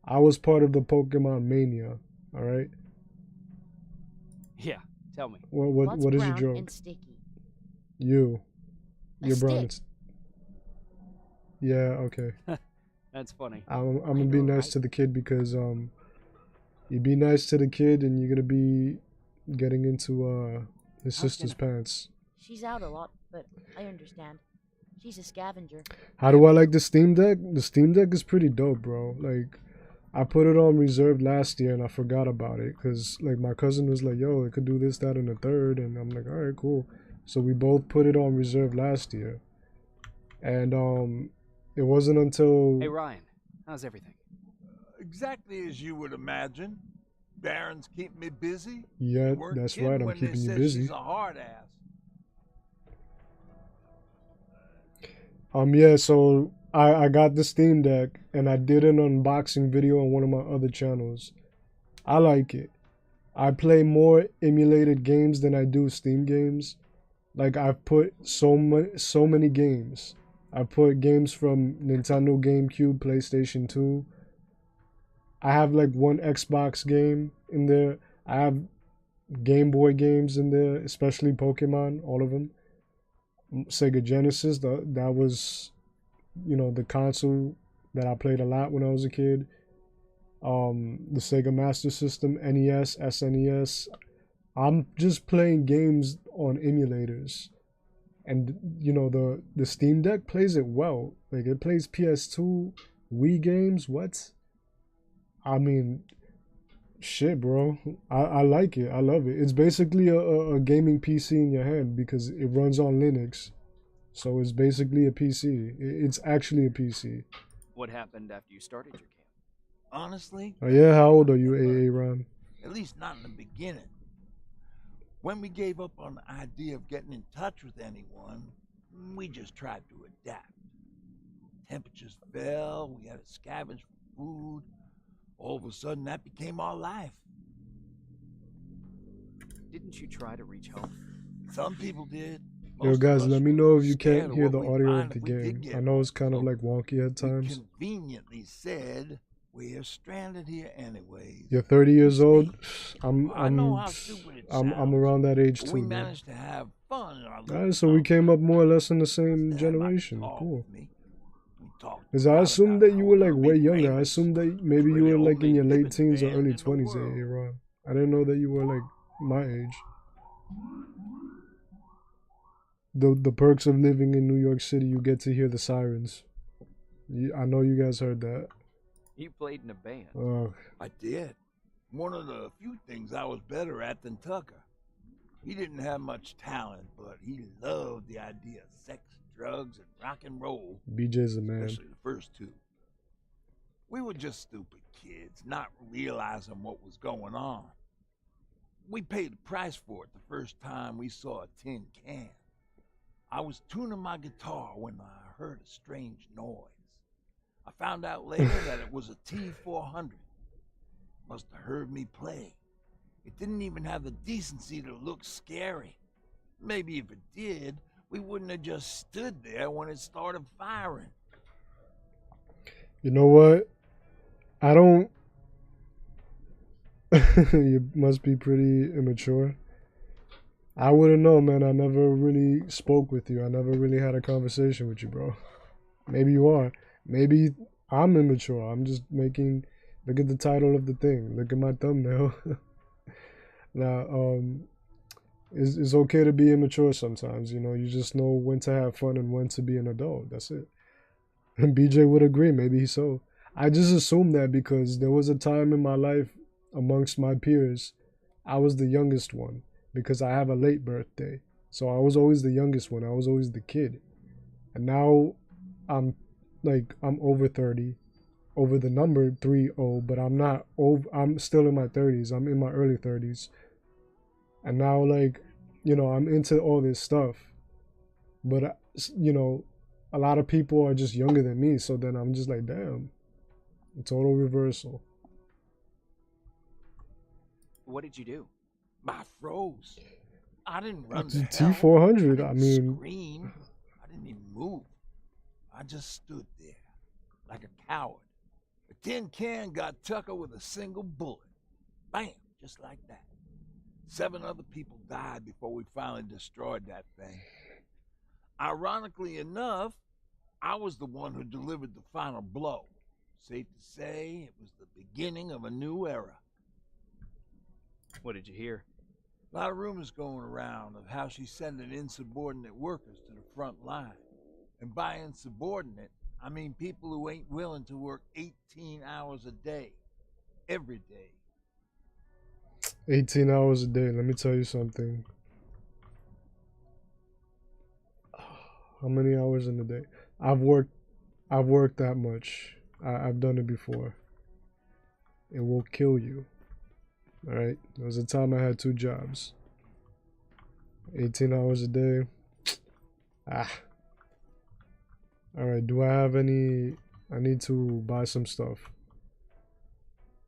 [SPEAKER 1] I was part of the Pokemon mania. All right.
[SPEAKER 2] Yeah, tell me.
[SPEAKER 1] What is your joke?
[SPEAKER 11] And sticky?
[SPEAKER 1] You're brown.
[SPEAKER 11] Stick.
[SPEAKER 1] Yeah. Okay.
[SPEAKER 2] That's funny.
[SPEAKER 1] I'm gonna be nice to the kid because you be nice to the kid and you're gonna be getting into his sister's pants.
[SPEAKER 11] She's out a lot, but I understand. She's a scavenger.
[SPEAKER 1] How do I like the Steam Deck? The Steam Deck is pretty dope, bro. Like, I put it on reserve last year and I forgot about it because like my cousin was like, yo, it could do this, that, and the third, and I'm like, all right, cool. So we both put it on reserve last year, and it wasn't until
[SPEAKER 2] Hey Ryan, how's everything?
[SPEAKER 12] Exactly as you would imagine. Baron's keeping me busy.
[SPEAKER 1] Yeah, that's right. I'm keeping you busy.
[SPEAKER 12] She's a hard ass.
[SPEAKER 1] Yeah, so I got the Steam Deck and I did an unboxing video on one of my other channels. I like it. I play more emulated games than I do Steam games. Like I've put so many games. I put games from Nintendo, GameCube, PlayStation 2. I have like one Xbox game in there. I have Game Boy games in there, especially Pokemon, all of them. Sega Genesis, that was, you know, the console that I played a lot when I was a kid. The Sega Master System, NES, SNES. I'm just playing games on emulators. And, you know, the Steam Deck plays it well. Like, it plays PS2, Wii games, what? I mean, shit, bro. I like it. I love it. It's basically a gaming PC in your hand because it runs on Linux. So it's basically a PC. It's actually a PC.
[SPEAKER 2] What happened after you started your camp?
[SPEAKER 12] Honestly?
[SPEAKER 1] Oh, yeah? How old are you, AA Ron?
[SPEAKER 12] At least not in the beginning. When we gave up on the idea of getting in touch with anyone, we just tried to adapt. Temperatures fell, we had to scavenge for food. All of a sudden, that became our life.
[SPEAKER 2] Didn't you try to reach home?
[SPEAKER 12] Some people did.
[SPEAKER 1] Yo, guys, let me know if you can't hear the audio of the game. I know it's kind of like wonky at times.
[SPEAKER 12] We conveniently said we're stranded here anyways.
[SPEAKER 1] You're 30 years old. I'm
[SPEAKER 12] I'm
[SPEAKER 1] around that age too.
[SPEAKER 12] We
[SPEAKER 1] Man.
[SPEAKER 12] managed to have fun.
[SPEAKER 1] Alright, so we came up more or less in the same generation. Cool. Because I assumed that you were like way younger. I assumed that maybe you were like in your late teens or early 20s, Ron. I didn't know that you were like my age. The perks of living in New York City, you get to hear the sirens. I know you guys heard that.
[SPEAKER 2] You played in a band.
[SPEAKER 12] I did. One of the few things I was better at than Tucker. He didn't have much talent, but he loved the idea of sex, drugs, and rock and roll.
[SPEAKER 1] BJ's a man.
[SPEAKER 12] Especially the first two. We were just stupid kids, not realizing what was going on. We paid the price for it the first time we saw a tin can. I was tuning my guitar when I heard a strange noise. I found out later that it was a T-400. Must have heard me play. It didn't even have the decency to look scary. Maybe if it did, We wouldn't have just stood there when it started firing.
[SPEAKER 1] You know what? I don't... You must be pretty immature. I wouldn't know, man. I never really spoke with you. I never really had a conversation with you, bro. Maybe you are. Maybe I'm immature. I'm just making... Look at the title of the thing. Look at my thumbnail. Now, it's okay to be immature sometimes. You know, you just know when to have fun and when to be an adult. That's it. And BJ would agree. Maybe so. I just assumed that because there was a time in my life amongst my peers, I was the youngest one because I have a late birthday. So I was always the youngest one. I was always the kid. And now I'm over 30, over the number 30, but I'm not over. I'm still in my 30s. I'm in my early 30s. And now, like, you know, I'm into all this stuff. But, you know, a lot of people are just younger than me. So then I'm just like, damn, a total reversal.
[SPEAKER 2] What did you do?
[SPEAKER 12] I froze. I didn't run
[SPEAKER 1] It's
[SPEAKER 12] to hell.
[SPEAKER 1] T400.
[SPEAKER 12] I
[SPEAKER 1] I
[SPEAKER 12] didn't
[SPEAKER 1] mean,
[SPEAKER 12] scream. I didn't even move. I just stood there like a coward. A tin can got Tucker with a single bullet. Bam, just like that. 7 other people died before we finally destroyed that thing. Ironically enough, I was the one who delivered the final blow. Safe to say, it was the beginning of a new era.
[SPEAKER 2] What did you hear?
[SPEAKER 12] A lot of rumors going around of how she's sending insubordinate workers to the front line. And by insubordinate, I mean people who ain't willing to work 18 hours a day, every day.
[SPEAKER 1] 18 hours a day. Let me tell you something. How many hours in a day? I've worked that much. I've done it before. It will kill you. All right. There was a time I had 2 jobs. 18 hours a day. All right. Do I have any? I need to buy some stuff.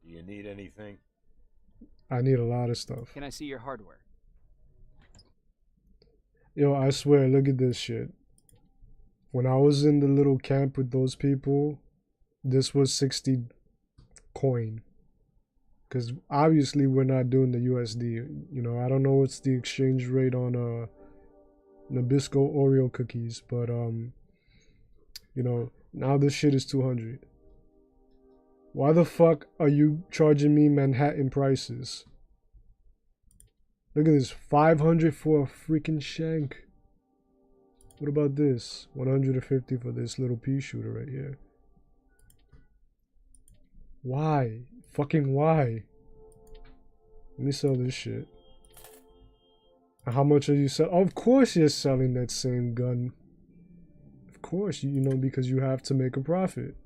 [SPEAKER 6] Do you need anything?
[SPEAKER 1] I need a lot of stuff.
[SPEAKER 2] Can I see your hardware?
[SPEAKER 1] Yo, I swear, look at this shit. When I was in the little camp with those people, this was 60 coin. Because obviously we're not doing the USD. You know, I don't know what's the exchange rate on Nabisco Oreo cookies, but you know, now this shit is 200. Why the fuck are you charging me Manhattan prices? Look at this, 500 for a freaking shank. What about this? 150 for this little pea shooter right here. Why? Fucking why? Let me sell this shit. How much are you selling? Of course you're selling that same gun. Of course, you know, because you have to make a profit.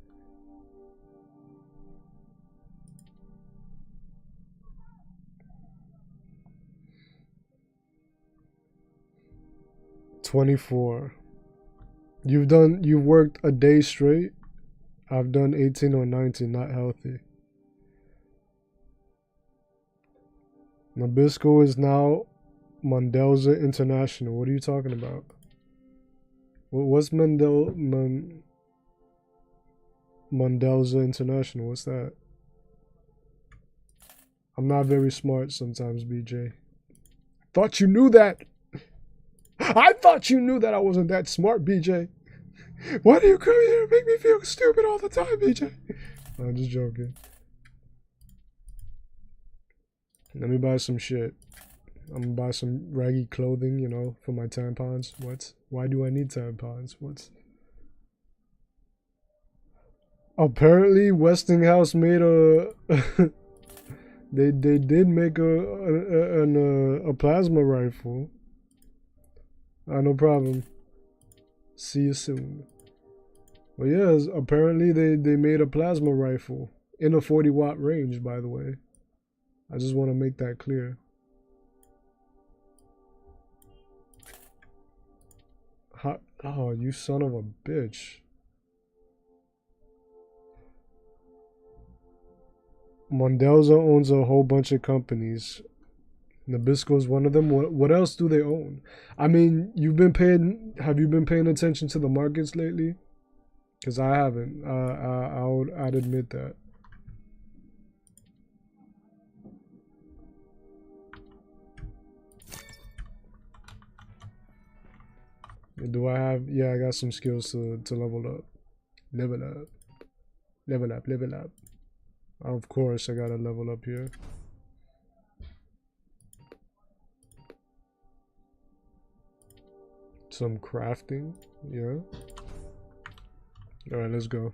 [SPEAKER 1] $24. You've worked a day straight. I've done 18 or 19, not healthy. Nabisco is now Mondelza International. What are you talking about? What's Mondelza International? What's that? I'm not very smart sometimes, BJ. Thought you knew that. I thought you knew that I wasn't that smart, BJ. Why do you come here and make me feel stupid all the time, BJ? I'm just joking. Let me buy some shit. I'm gonna buy some raggy clothing, you know, for my tampons. What? Why do I need tampons? What? Apparently, Westinghouse made a. they did make a plasma rifle. No problem. See you soon. Well, yes, apparently they made a plasma rifle in a 40-watt range, by the way. I just want to make that clear. Oh, you son of a bitch. Mondelza owns a whole bunch of companies. Nabisco's one of them. What else do they own? I mean, have you been paying attention to the markets lately? Because I haven't. I'd admit that. Do I have? Yeah, I got some skills to level up. Level up. Level up, level up. Of course, I gotta level up here. Some crafting, yeah. Alright, let's go.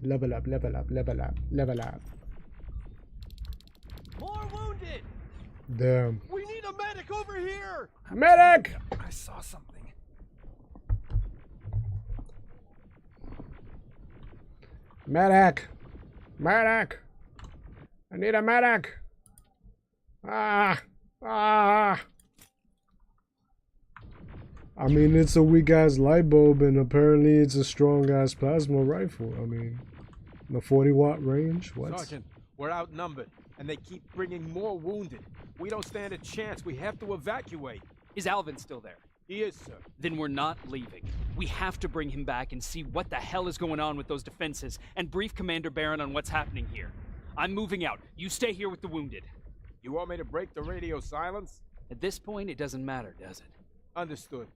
[SPEAKER 1] Level up, level up, level up, level up.
[SPEAKER 3] More wounded!
[SPEAKER 1] Damn.
[SPEAKER 3] We need a medic over here!
[SPEAKER 1] Medic!
[SPEAKER 10] I saw something.
[SPEAKER 1] Medic! Medic! I need a medic! Ah! Ah! I mean, it's a weak ass light bulb, and apparently it's a strong ass plasma rifle. I mean, the 40-watt range? What?
[SPEAKER 3] Sergeant, we're outnumbered, and they keep bringing more wounded. We don't stand a chance. We have to evacuate.
[SPEAKER 2] Is Alvin still there?
[SPEAKER 3] He is, sir.
[SPEAKER 2] Then we're not leaving. We have to bring him back and see what the hell is going on with those defenses and brief Commander Barron on what's happening here. I'm moving out. You stay here with the wounded.
[SPEAKER 3] You want me to break the radio silence?
[SPEAKER 2] At this point, it doesn't matter, does it?
[SPEAKER 3] Understood.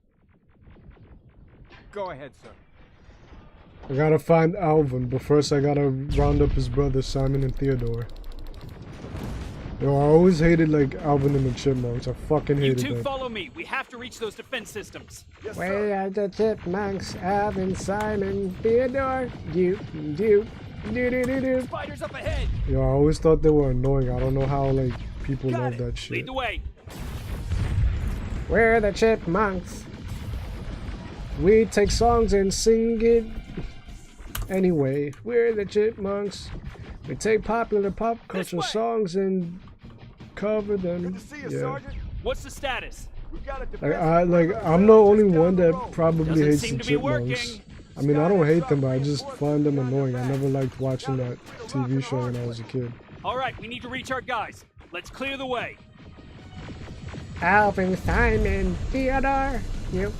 [SPEAKER 3] Go ahead, sir.
[SPEAKER 1] I gotta find Alvin, but first I gotta round up his brothers, Simon and Theodore. Yo, I always hated, like, Alvin and the Chipmunks. I fucking hated them.
[SPEAKER 2] You two follow me. We have to reach those defense systems.
[SPEAKER 3] Yes,
[SPEAKER 1] We
[SPEAKER 3] sir.
[SPEAKER 1] are the Chipmunks, Alvin, Simon, Theodore, do.
[SPEAKER 2] Spiders up ahead.
[SPEAKER 1] Yo, I always thought they were annoying. I don't know how, like, people love that shit.
[SPEAKER 2] Lead the way.
[SPEAKER 1] We're the Chipmunks. We take songs and sing it. Anyway, we're the Chipmunks. We take popular pop culture songs and cover them.
[SPEAKER 3] Good to see you,
[SPEAKER 1] Yeah.
[SPEAKER 3] Sergeant.
[SPEAKER 2] What's the status?
[SPEAKER 3] We got a
[SPEAKER 1] I'm the only one that probably
[SPEAKER 2] Doesn't
[SPEAKER 1] hates
[SPEAKER 2] seem
[SPEAKER 1] the
[SPEAKER 2] to be
[SPEAKER 1] Chipmunks.
[SPEAKER 2] working.
[SPEAKER 1] I mean, I don't hate them, but I just find them annoying. I never liked watching that TV show when I was a kid.
[SPEAKER 2] All right, we need to reach our guys. Let's clear the way.
[SPEAKER 1] Alvin, Simon, Theodore. Yep.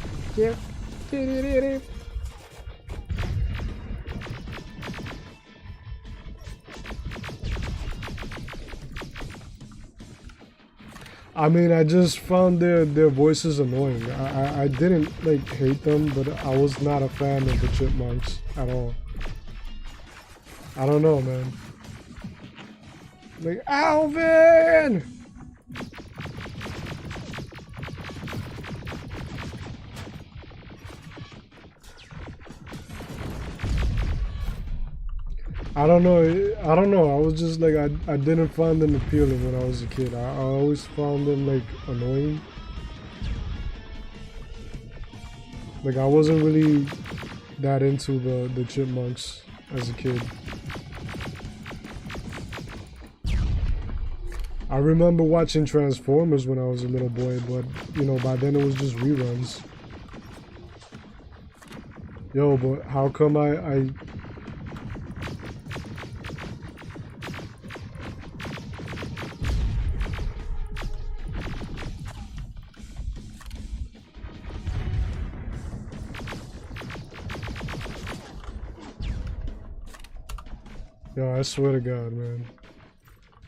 [SPEAKER 1] I mean, I just found their voices annoying. I didn't, like, hate them, but I was not a fan of the Chipmunks at all. I don't know, man. Like, Alvin! I don't know. I was just like, I didn't find them appealing when I was a kid. I always found them, like, annoying. Like, I wasn't really that into the Chipmunks as a kid. I remember watching Transformers when I was a little boy, but, you know, by then it was just reruns. Yo, but how come I Yo, I swear to God, man.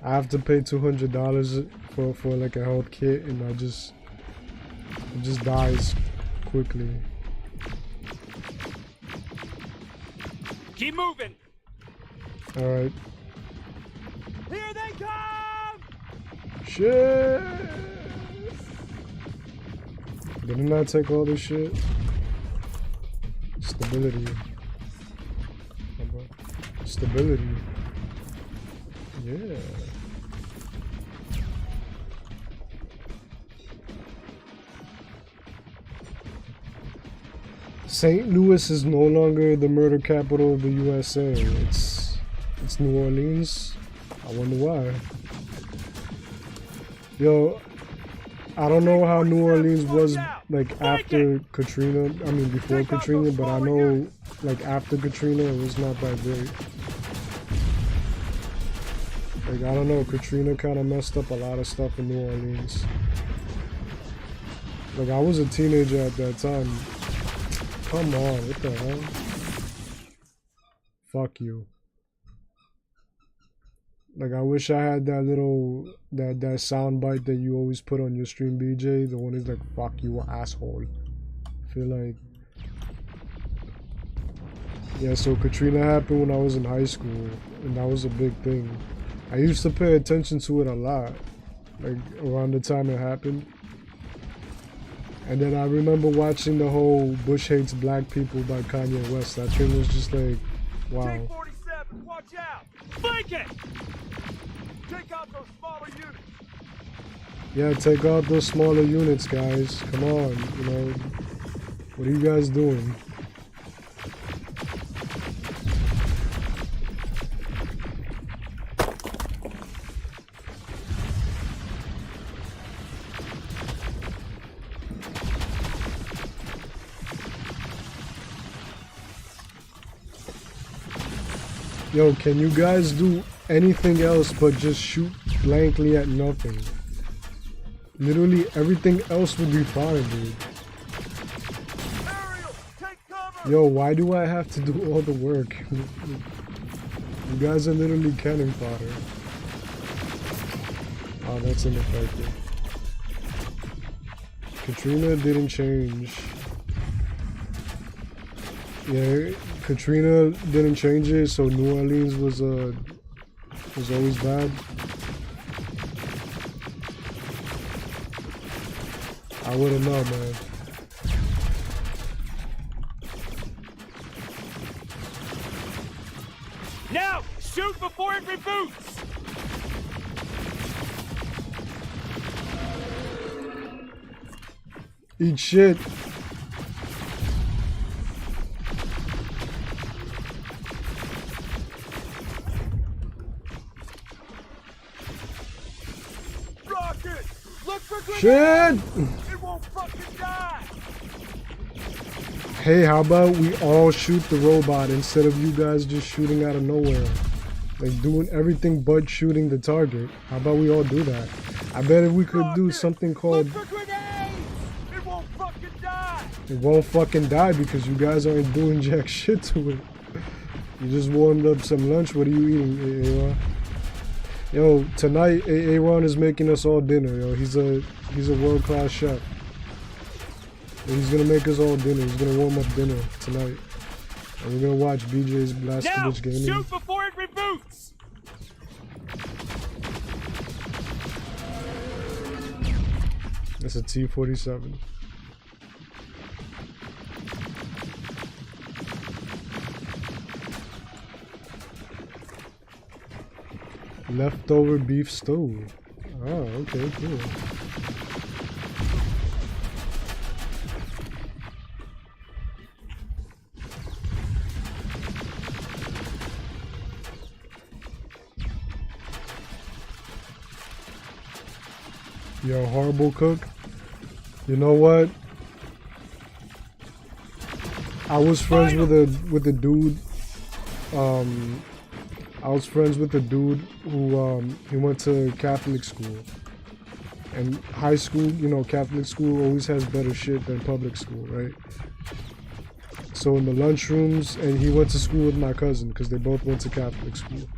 [SPEAKER 1] I have to pay $200 for like a health kit, and it just dies quickly.
[SPEAKER 2] Keep moving.
[SPEAKER 1] All right.
[SPEAKER 3] Here they come!
[SPEAKER 1] Shit. Didn't I take all this shit? Stability. Stability. Yeah. St. Louis is no longer the murder capital of the USA. It's New Orleans. I wonder why. Yo, I don't know how New Orleans was like after Katrina. I mean before Katrina, but I know like after Katrina it was not that great. Like I don't know, Katrina kind of messed up a lot of stuff in New Orleans. Like I was a teenager at that time. Come on, what the hell? Fuck you. Like I wish I had that little that sound bite that you always put on your stream, BJ. The one is like "fuck you, asshole." I feel like yeah. So Katrina happened when I was in high school, and that was a big thing. I used to pay attention to it a lot, like around the time it happened. And then I remember watching the whole "Bush Hates Black People" by Kanye West. That thing was just like, wow.
[SPEAKER 3] T-47, watch out! Flank it! Take out those smaller units.
[SPEAKER 1] Yeah, take out those smaller units, guys. Come on, you know. What are you guys doing? Yo, can you guys do anything else but just shoot blankly at nothing? Literally everything else would be fine, dude. Yo, why do I have to do all the work? You guys are literally cannon fodder. Oh, that's ineffective. Katrina didn't change. Yeah, Katrina didn't change it, so New Orleans was always bad. I wouldn't know, man.
[SPEAKER 3] Now, shoot before it reboots!
[SPEAKER 1] Eat shit.
[SPEAKER 3] Rocket! Look for
[SPEAKER 1] Shit!
[SPEAKER 3] It won't fucking die!
[SPEAKER 1] Hey, how about we all shoot the robot instead of you guys just shooting out of nowhere? Like doing everything but shooting the target. How about we all do that? I bet if we could do something called...
[SPEAKER 3] It won't fucking die!
[SPEAKER 1] It won't fucking die because you guys aren't doing jack shit to it. You just warmed up some lunch. What are you eating, Aaron? Yo, tonight Aaron is making us all dinner. Yo, he's a world-class chef. He's gonna make us all dinner. He's gonna warm up dinner tonight, and we're gonna watch BJ's Blaskovich Gaming.
[SPEAKER 3] Shoot before it reboots!
[SPEAKER 1] That's a T-47. Leftover beef stew. Oh, okay, cool. You're a horrible cook. You know what? I was friends with a dude. I was friends with a dude who he went to Catholic school. And high school, you know, Catholic school always has better shit than public school, right? So in the lunchrooms, and he went to school with my cousin because they both went to Catholic school.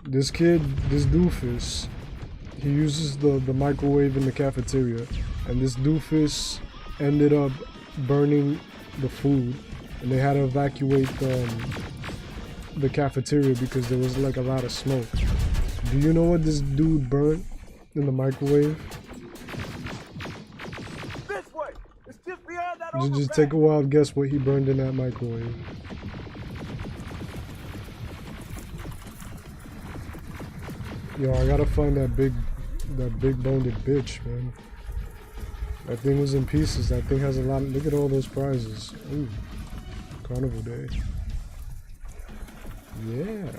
[SPEAKER 1] This kid, this doofus, he uses the microwave in the cafeteria, and this doofus ended up burning the food, and they had to evacuate the cafeteria because there was like a lot of smoke. Do you know what this dude burnt in the microwave?
[SPEAKER 3] This way! It's just beyond that
[SPEAKER 1] Just take a wild guess what he burned in that microwave. Yo, I gotta find that big boned bitch, man. That thing was in pieces. That thing has a lot. Look at all those prizes. Ooh, Carnival Day. Yeah.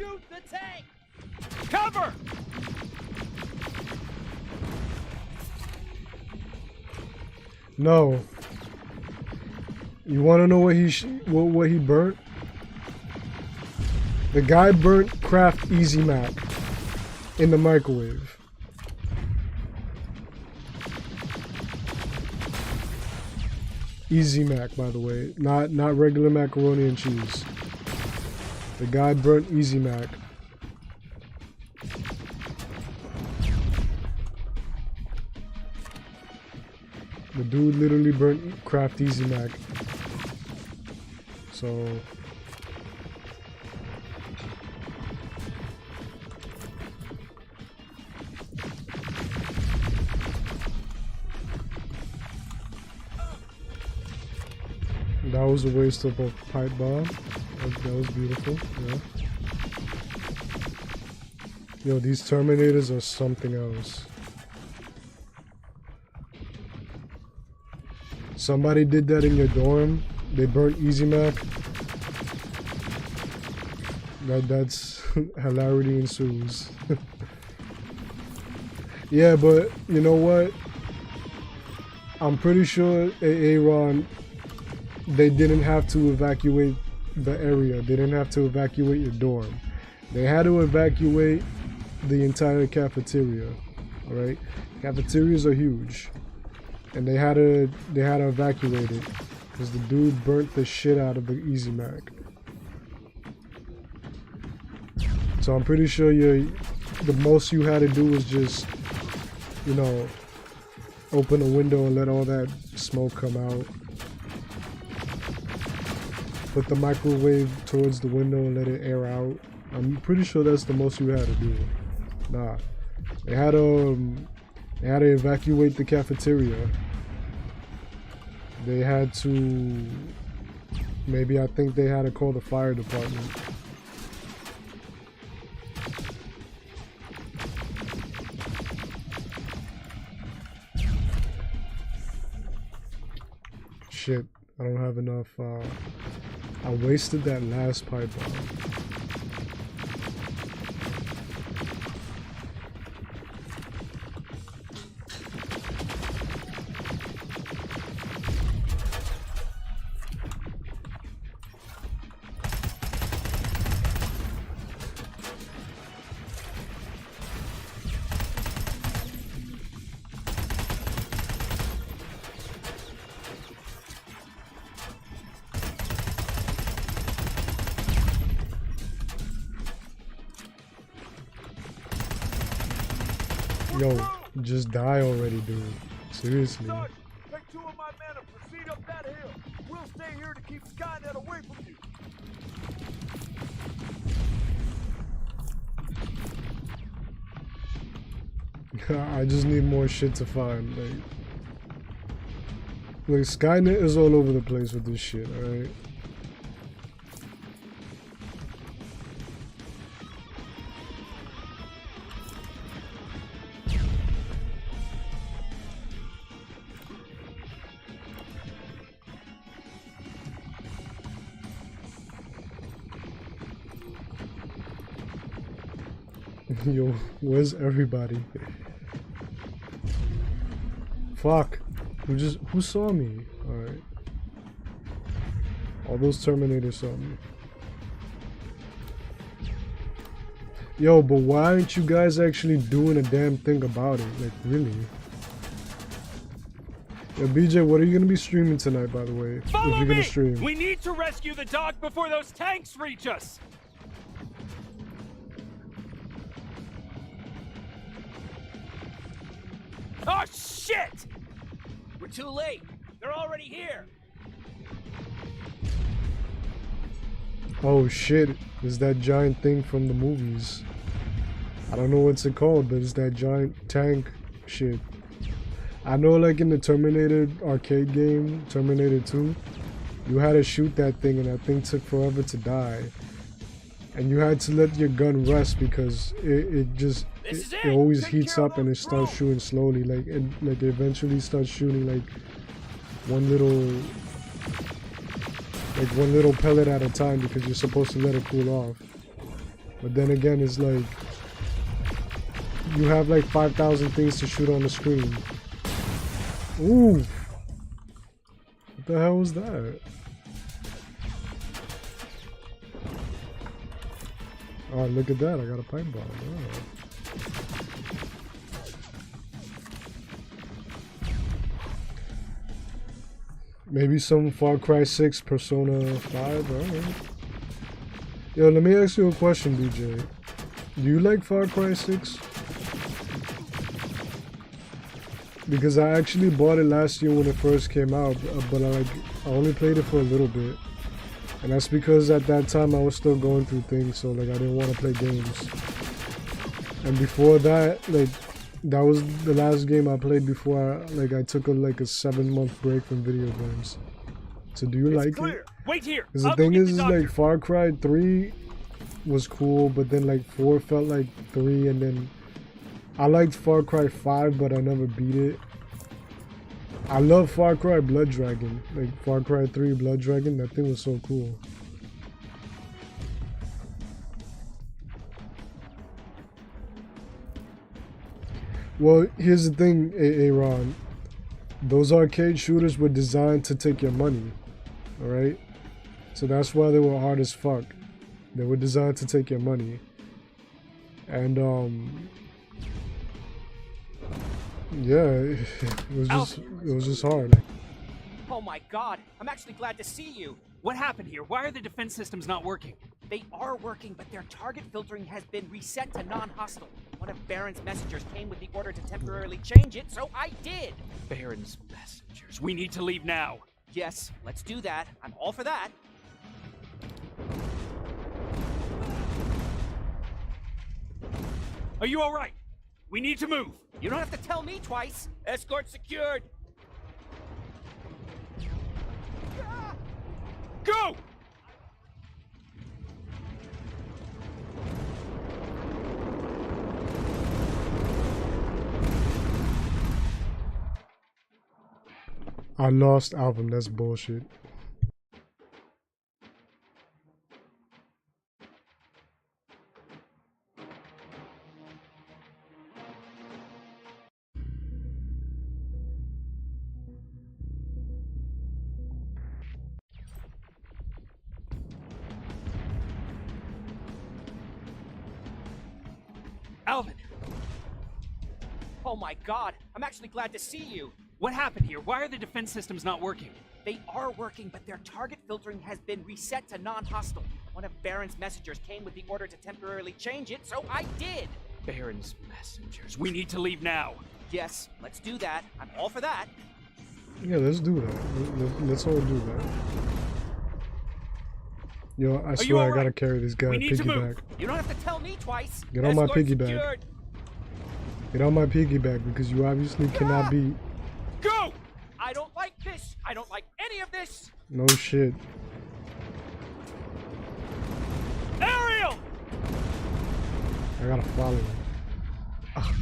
[SPEAKER 3] shoot the tank!
[SPEAKER 2] Cover!
[SPEAKER 1] No. You want to know what what he burnt? The guy burnt Kraft Easy Mac in the microwave. Easy Mac, by the way, not regular macaroni and cheese. The guy burnt Easy Mac. The dude literally burnt Kraft Easy Mac. So that was a waste of a pipe bomb. That was beautiful, yeah. Yo, these Terminators are something else. Somebody did that in your dorm. They burnt Easy Mac. That's hilarity ensues. Yeah, but you know what? I'm pretty sure Aaron, they didn't have to evacuate the area. They didn't have to evacuate your dorm. They had to evacuate the entire cafeteria. All right, cafeterias are huge, and they had to evacuate it because the dude burnt the shit out of the Easy Mac. So I'm pretty sure the most you had to do was just, you know, open a window and let all that smoke come out. Put the microwave towards the window and let it air out. I'm pretty sure that's the most you had to do. Nah, they had to evacuate the cafeteria. They had to, maybe I think they had to call the fire department. Shit, I don't have enough. I wasted that last pipe bomb. Yo, just die already, dude. Seriously.
[SPEAKER 12] Sergeant, take 2 of my men and proceed up that hill. We'll stay here to keep Skynet away from you.
[SPEAKER 1] I just need more shit to find. Like Skynet is all over the place with this shit, alright? Yo, where's everybody? Fuck. Who saw me? Alright. All those Terminators saw me. Yo, but why aren't you guys actually doing a damn thing about it? Like, really? Yo, BJ, what are you gonna be streaming tonight, by the way?
[SPEAKER 2] Follow
[SPEAKER 1] if you're gonna stream.
[SPEAKER 2] We need to rescue the dog before those tanks reach us! Oh, shit!
[SPEAKER 3] We're too late. They're already here.
[SPEAKER 1] Oh shit, it's that giant thing from the movies. I don't know what's it called, but it's that giant tank shit. I know, like in the Terminator arcade game, Terminator 2, you had to shoot that thing and that thing took forever to die. And you had to let your gun rest because it always heats up and it starts shooting slowly. Like it eventually starts shooting like one little pellet at a time because you're supposed to let it cool off. But then again, it's like you have like 5,000 things to shoot on the screen. Ooh! What the hell was that? Oh, look at that! I got a pipe bomb. Oh. Maybe some Far Cry 6, Persona 5, alright. Yo, let me ask you a question, BJ. Do you like Far Cry 6? Because I actually bought it last year when it first came out, but I only played it for a little bit. And that's because at that time I was still going through things, so like I didn't want to play games. And before that, like, that was the last game I played before I took a 7-month break from video games. So do you like it?
[SPEAKER 13] Wait here.
[SPEAKER 1] Because the thing is like Far Cry 3 was cool, but then like 4 felt like 3, and then I liked Far Cry 5, but I never beat it. I love Far Cry Blood Dragon. Like Far Cry 3 Blood Dragon, that thing was so cool. Well, here's the thing, Aaron. Those arcade shooters were designed to take your money, alright? So that's why they were hard as fuck. They were designed to take your money. And, yeah, it was just hard.
[SPEAKER 13] Oh my god, I'm actually glad to see you. What happened here? Why are the defense systems not working? They are working, but their target filtering has been reset to non-hostile. One of Baron's messengers came with the order to temporarily change it, so I did.
[SPEAKER 2] Baron's messengers. We need to leave now.
[SPEAKER 13] Yes, let's do that. I'm all for that.
[SPEAKER 2] Are you all right? We need to move.
[SPEAKER 13] You don't have to tell me twice. Escort secured.
[SPEAKER 2] Go!
[SPEAKER 1] I lost album, that's bullshit.
[SPEAKER 2] Alvin!
[SPEAKER 13] Oh my god, I'm actually glad to see you.
[SPEAKER 2] What happened here? Why are the defense systems not working?
[SPEAKER 13] They are working, but their target filtering has been reset to non-hostile. One of Baron's messengers came with the order to temporarily change it, so I did.
[SPEAKER 2] Baron's messengers. We need to leave now.
[SPEAKER 13] Yes, let's do that. I'm all for that.
[SPEAKER 1] Yeah, let's do that. Let's all do that. Yo, I swear I gotta carry this guy piggyback.
[SPEAKER 13] You don't have to tell me twice.
[SPEAKER 1] Get on my piggyback. Get on my piggyback because you obviously cannot beat.
[SPEAKER 13] Go! I don't like this. I don't like any of this.
[SPEAKER 1] No shit.
[SPEAKER 13] Ariel!
[SPEAKER 1] I gotta follow him. Ugh.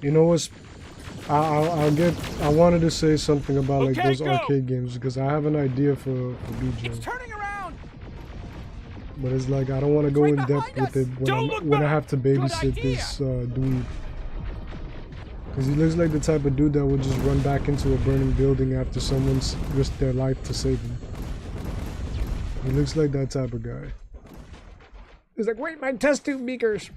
[SPEAKER 1] You know what's? I wanted to say something about like those arcade games because I have an idea for BJ.
[SPEAKER 13] It's turning around.
[SPEAKER 1] But it's like I don't want to go in depth with it when I have to babysit this dude. Because he looks like the type of dude that would just run back into a burning building after someone's risked their life to save him. He looks like that type of guy. He's like, wait, my test tube beakers.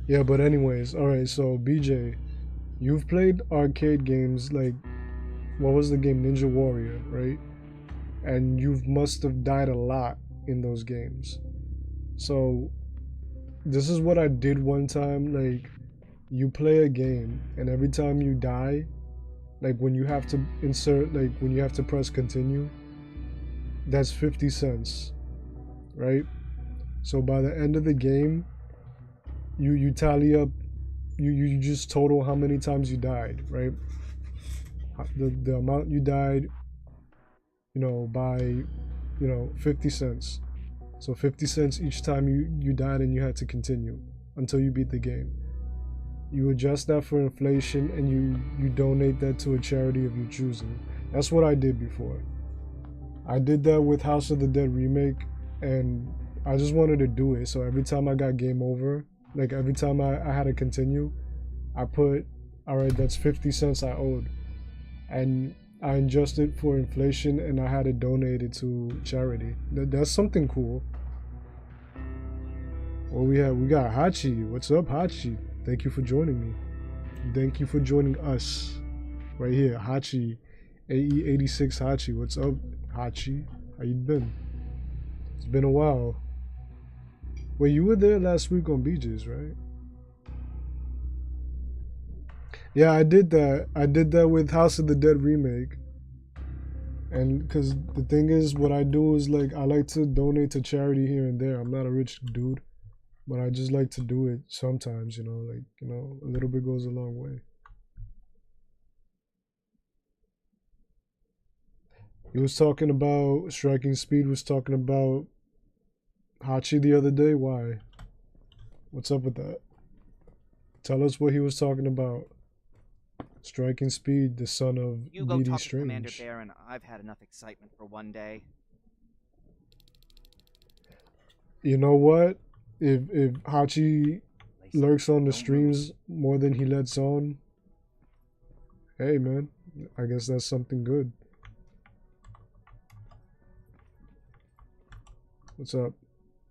[SPEAKER 1] Yeah, but anyways, alright, so BJ, you've played arcade games like, what was the game? Ninja Warrior, right? And you must have died a lot in those games. So, this is what I did one time, like, you play a game, and every time you die, like when you have to insert, like when you have to press continue, that's 50 cents, right? So by the end of the game, you tally up, you just total how many times you died, right? The amount you died, you know, by, you know, 50 cents. So 50 cents each time you died and you had to continue until you beat the game. you adjust that for inflation, and you donate that to a charity of your choosing. That's what I did before. I did that with House of the Dead remake, and I just wanted to do it. So every time I got game over, like every time I had to continue, I put, all right, that's 50 cents I owed, and I adjusted for inflation, and I had to donate it to charity. That's something cool. Well, we got Hachi. What's up, Hachi? Thank you for joining me. Thank you for joining us right here, Hachi. AE86 Hachi. What's up, Hachi? How you been? It's been a while. Wait, you were there last week on BJ's, right? Yeah, I did that. I did that with House of the Dead remake. And because the thing is, what I do is like, I like to donate to charity here and there. I'm not a rich dude, but I just like to do it sometimes, you know, like, you know, a little bit goes a long way. He was talking about, Striking Speed was talking about Hachi the other day. Why? What's up with that? Tell us what he was talking about. Striking Speed, the son of
[SPEAKER 13] You go
[SPEAKER 1] BD
[SPEAKER 13] talk to Commander
[SPEAKER 1] Strange.
[SPEAKER 13] Baron. I've had enough excitement for one day.
[SPEAKER 1] You know what? If Hachi lurks on the streams more than he lets on, hey man, I guess that's something good. What's up?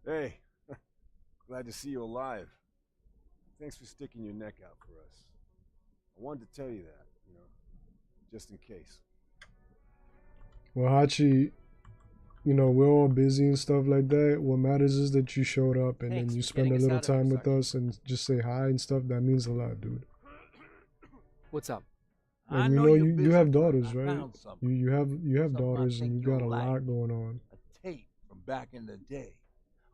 [SPEAKER 8] Hey, glad to see you alive. Thanks for sticking your neck out for us. I wanted to tell you that, you know, just in case.
[SPEAKER 1] Well, Hachi, you know, we're all busy and stuff like that. What matters is that you showed up and then you spend a little time with us and just say hi and stuff. That means a lot, dude.
[SPEAKER 2] What's up?
[SPEAKER 1] Like, we know you have daughters, right? You have daughters and you got a lot going on.
[SPEAKER 12] A tape from back in the day.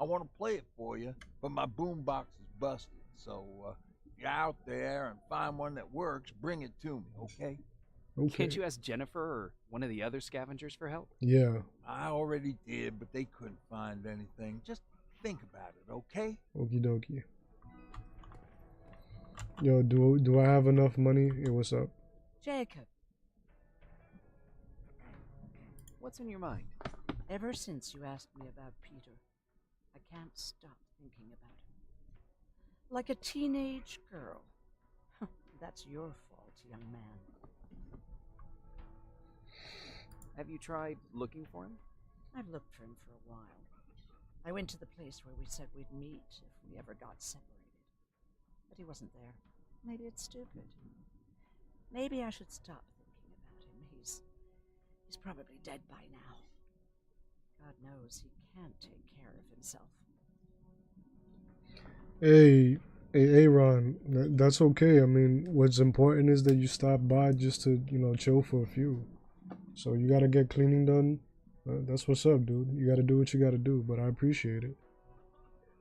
[SPEAKER 12] I want to play it for you, but my boombox is busted. So if you're out there and find one that works, bring it to me, okay?
[SPEAKER 1] Okay.
[SPEAKER 2] Can't you ask Jennifer or one of the other scavengers for help?
[SPEAKER 1] Yeah.
[SPEAKER 12] I already did, but they couldn't find anything. Just think about it, okay?
[SPEAKER 1] Okie dokie. Yo, do I have enough money? Hey, what's up?
[SPEAKER 9] Jacob.
[SPEAKER 2] What's on your mind?
[SPEAKER 9] Ever since you asked me about Peter, I can't stop thinking about him. Like a teenage girl. That's your fault, young man.
[SPEAKER 2] Have you tried looking for him?
[SPEAKER 9] I've looked for him for a while. I went to the place where we said we'd meet if we ever got separated. But he wasn't there. Maybe it's stupid. Maybe I should stop thinking about him. He's probably dead by now. God knows he can't take care of himself.
[SPEAKER 1] Hey, Aaron, that's okay. I mean, what's important is that you stop by just to, you know, chill for a few. So you gotta get cleaning done. That's what's up, dude. You gotta do what you gotta do, but I appreciate it.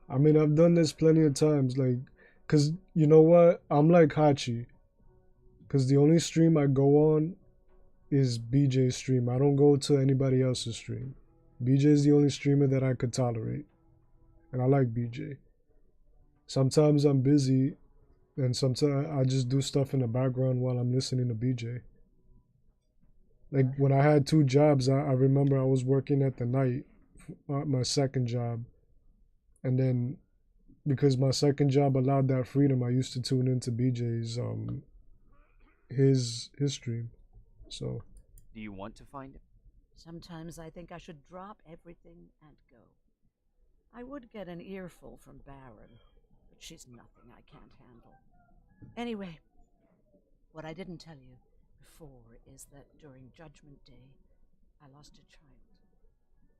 [SPEAKER 1] I mean, I've done this plenty of times, like, cause you know what? I'm like Hachi. Cause the only stream I go on is BJ's stream. I don't go to anybody else's stream. BJ is the only streamer that I could tolerate. And I like BJ. Sometimes I'm busy, and sometimes I just do stuff in the background while I'm listening to BJ. Like when I had 2 jobs, I remember I was working at the night, my second job. And then because my second job allowed that freedom, I used to tune into BJ's his stream. So
[SPEAKER 2] do you want to find him?
[SPEAKER 9] Sometimes I think I should drop everything and go. I would get an earful from Baron, but she's nothing I can't handle. Anyway, what I didn't tell you before is that during Judgment Day, I lost a child.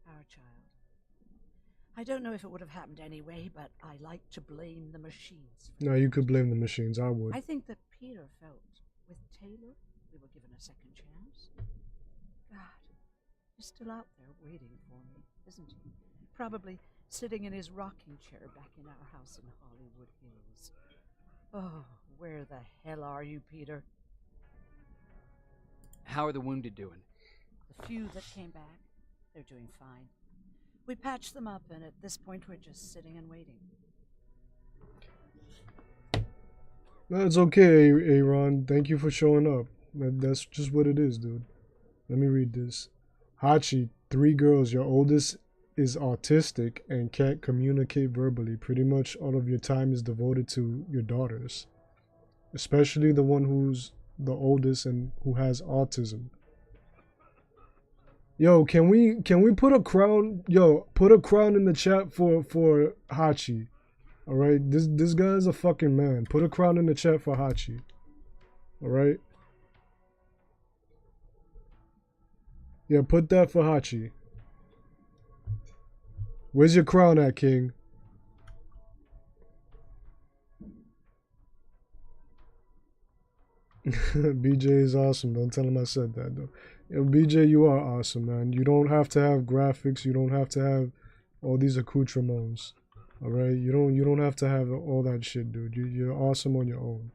[SPEAKER 9] Our child. I don't know if it would have happened anyway, but I like to blame the machines.
[SPEAKER 1] no, you could blame the machines. I would.
[SPEAKER 9] I think that Peter felt with Taylor we were given a second chance. God, he's still out there waiting for me, isn't he? Probably sitting in his rocking chair back in our house in Hollywood Hills. Oh, where the hell are you, Peter?
[SPEAKER 2] How are the wounded doing?
[SPEAKER 9] The few that came back, they're doing fine. We patched them up, and at this point we're just sitting and waiting.
[SPEAKER 1] No, it's okay, Aaron. Thank you for showing up. That's just what it is, dude. Let me read this. Hachi, 3 girls. Your oldest is autistic and can't communicate verbally. Pretty much all of your time is devoted to your daughters, especially the one who's the oldest and who has autism. Yo, can we put a crown? Yo, put a crown in the chat for Hachi. All right, this guy is a fucking man. Put a crown in the chat for Hachi. All right. Yeah, put that for Hachi. Where's your crown at, King? BJ is awesome. Don't tell him I said that, though. Yo, BJ, you are awesome, man. You don't have to have graphics. You don't have to have all these accoutrements. All right, you don't have to have all that shit, dude. You're awesome on your own.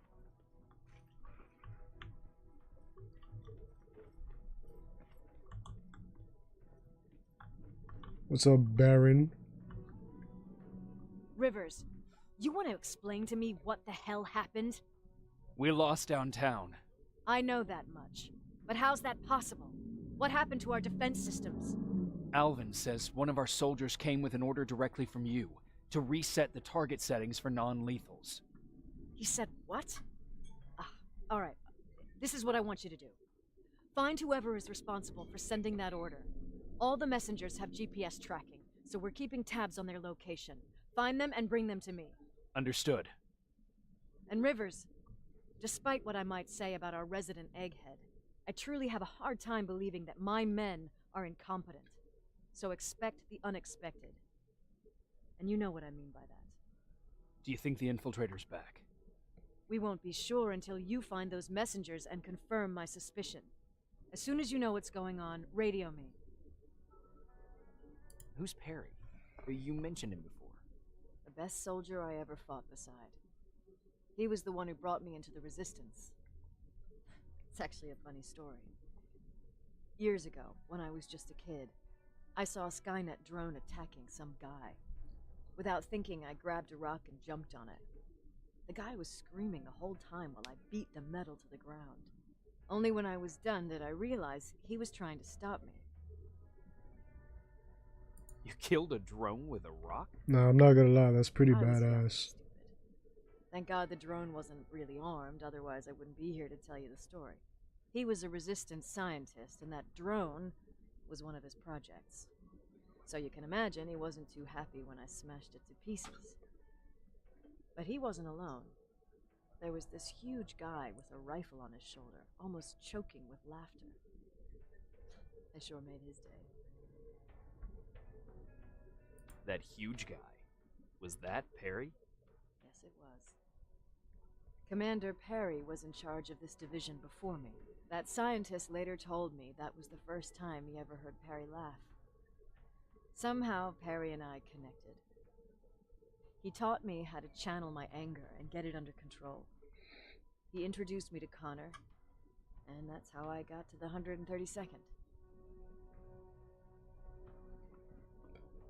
[SPEAKER 1] What's up, Baron?
[SPEAKER 4] Rivers, you want to explain to me what the hell happened?
[SPEAKER 2] We lost downtown.
[SPEAKER 4] I know that much. But how's that possible? What happened to our defense systems?
[SPEAKER 2] Alvin says one of our soldiers came with an order directly from you to reset the target settings for non-lethals.
[SPEAKER 4] He said what? Alright. This is what I want you to do. Find whoever is responsible for sending that order. All the messengers have GPS tracking, so we're keeping tabs on their location. Find them and bring them to me.
[SPEAKER 2] Understood.
[SPEAKER 4] And Rivers, despite what I might say about our resident egghead, I truly have a hard time believing that my men are incompetent. So expect the unexpected. And you know what I mean by that.
[SPEAKER 2] Do you think the infiltrator's back?
[SPEAKER 4] We won't be sure until you find those messengers and confirm my suspicion. As soon as you know what's going on, radio me.
[SPEAKER 13] Who's Perry? You mentioned him before.
[SPEAKER 4] The best soldier I ever fought beside. He was the one who brought me into the Resistance. It's actually a funny story. Years ago, when I was just a kid, I saw a Skynet drone attacking some guy. Without thinking, I grabbed a rock and jumped on it. The guy was screaming the whole time while I beat the metal to the ground. Only when I was done did I realize he was trying to stop me.
[SPEAKER 13] You killed a drone with a rock?
[SPEAKER 1] No, I'm not gonna lie, that's pretty badass.
[SPEAKER 4] Thank God the drone wasn't really armed, otherwise I wouldn't be here to tell you the story. He was a resistance scientist, and that drone was one of his projects. So you can imagine he wasn't too happy when I smashed it to pieces. But he wasn't alone. There was this huge guy with a rifle on his shoulder, almost choking with laughter. I sure made his day.
[SPEAKER 13] That huge guy. Was that Perry?
[SPEAKER 4] Yes, it was. Commander Perry was in charge of this division before me. That scientist later told me that was the first time he ever heard Perry laugh. Somehow, Perry and I connected. He taught me how to channel my anger and get it under control. He introduced me to Connor, and that's how I got to the 132nd.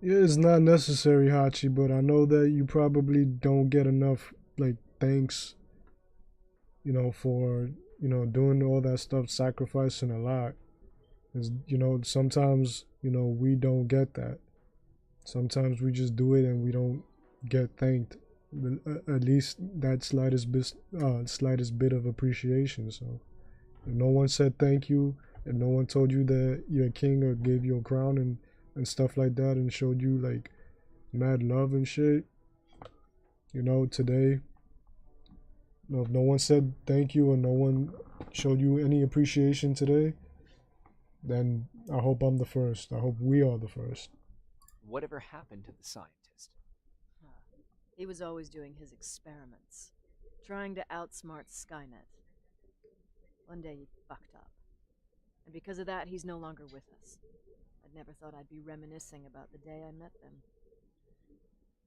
[SPEAKER 1] Yeah, it's not necessary, Hachi, but I know that you probably don't get enough, like, thanks, you know, for, you know, doing all that stuff, sacrificing a lot. Because, you know, sometimes, you know, we don't get that. Sometimes we just do it and we don't get thanked. At least that slightest bit of appreciation. So if no one said thank you, if no one told you that you're a king or gave you a crown and stuff like that and showed you like mad love and shit, you know, today, you know, if no one said thank you or no one showed you any appreciation today, then I hope I'm the first. I hope we are the first.
[SPEAKER 13] Whatever happened to the scientist?
[SPEAKER 4] He was always doing his experiments, trying to outsmart Skynet. One day he fucked up, and because of that, he's no longer with us. I'd never thought I'd be reminiscing about the day I met them.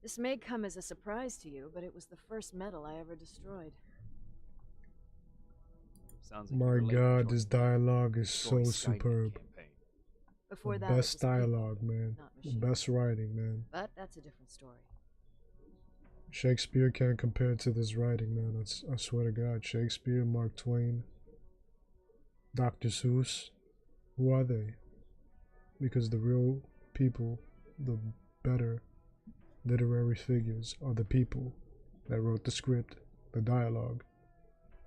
[SPEAKER 4] This may come as a surprise to you, but it was the first metal I ever destroyed.
[SPEAKER 13] Sounds like
[SPEAKER 1] My God, this dialogue is so superb.
[SPEAKER 4] Before
[SPEAKER 1] The
[SPEAKER 4] that,
[SPEAKER 1] best dialogue, man. The best writing, man.
[SPEAKER 4] But that's a different story.
[SPEAKER 1] Shakespeare can't compare to this writing, man. I swear to God. Shakespeare, Mark Twain, Dr. Seuss. Who are they? Because the real people, the better literary figures, are the people that wrote the script, the dialogue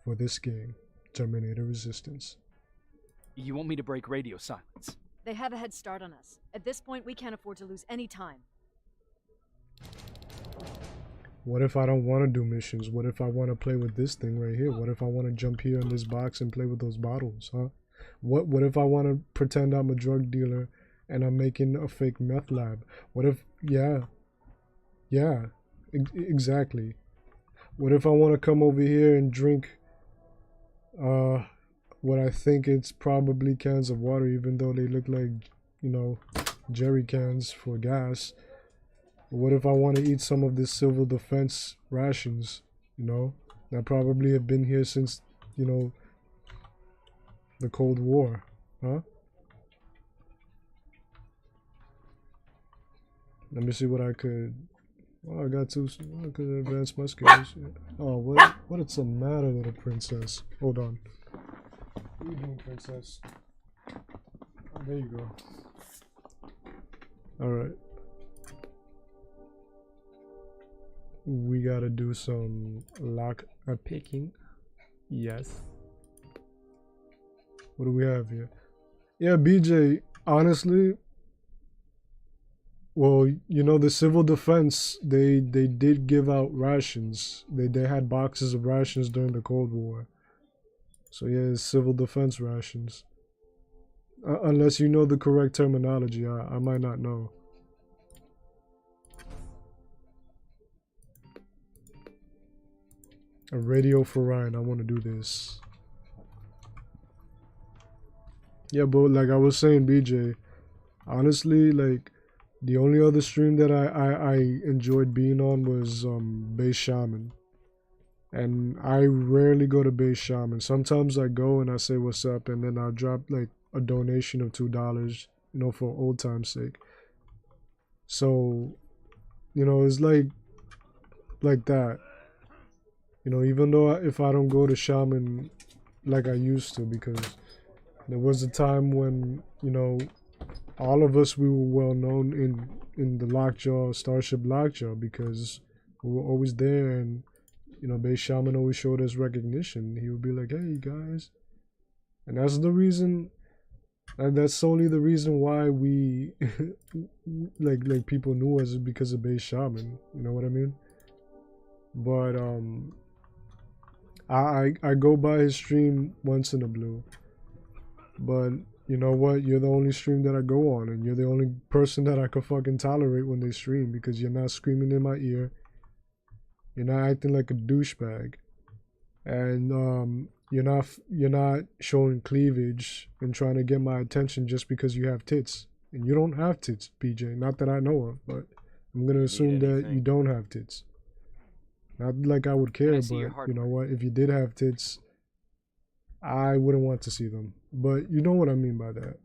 [SPEAKER 1] for this game, Terminator Resistance.
[SPEAKER 2] You want me to break radio silence?
[SPEAKER 4] They have a head start on us. At this point, we can't afford to lose any time.
[SPEAKER 1] What if I don't want to do missions? What if I want to play with this thing right here? What if I want to jump here in this box and play with those bottles, huh? What if I want to pretend I'm a drug dealer and I'm making a fake meth lab? What if, yeah, exactly. What if I want to come over here and drink what I think it's probably cans of water, even though they look like, you know, jerry cans for gas? What if I want to eat some of this civil defense rations, you know, that probably have been here since, you know, the Cold War, huh? Let me see what I could. Oh, I could advance my skills. Oh, what's the matter, little princess? Hold on. What are you doing, princess? Oh, there you go. Alright. We gotta do some lock picking. Yes. What do we have here? Yeah, BJ, honestly, well, you know, the civil defense, they did give out rations. They had boxes of rations during the Cold War. So yeah, it's civil defense rations. Unless you know the correct terminology, I might not know. A radio for Ryan, I want to do this. Yeah, but like I was saying, BJ, honestly, like the only other stream that I enjoyed being on was Base Shaman. And I rarely go to Base Shaman. Sometimes I go and I say what's up, and then I'll drop like a donation of $2, you know, for old time's sake. So, you know, it's like that. You know, even though if I don't go to Shaman like I used to, because there was a time when, you know, all of us, we were well known in the Lockjaw, Starship Lockjaw, because we were always there, and, you know, Base Shaman always showed us recognition. He would be like, hey, guys. And that's the reason, and that's solely the reason why we, like people knew us, is because of Base Shaman. You know what I mean? But, I go by his stream once in a blue, but you know what? You're the only stream that I go on, and you're the only person that I could fucking tolerate when they stream, because you're not screaming in my ear, you're not acting like a douchebag, and you're not showing cleavage and trying to get my attention just because you have tits, and you don't have tits, BJ. Not that I know of, but I'm gonna assume that you don't have tits. Not like I would care, but you know what? If you did have tits, I wouldn't want to see them. But you know what I mean by that.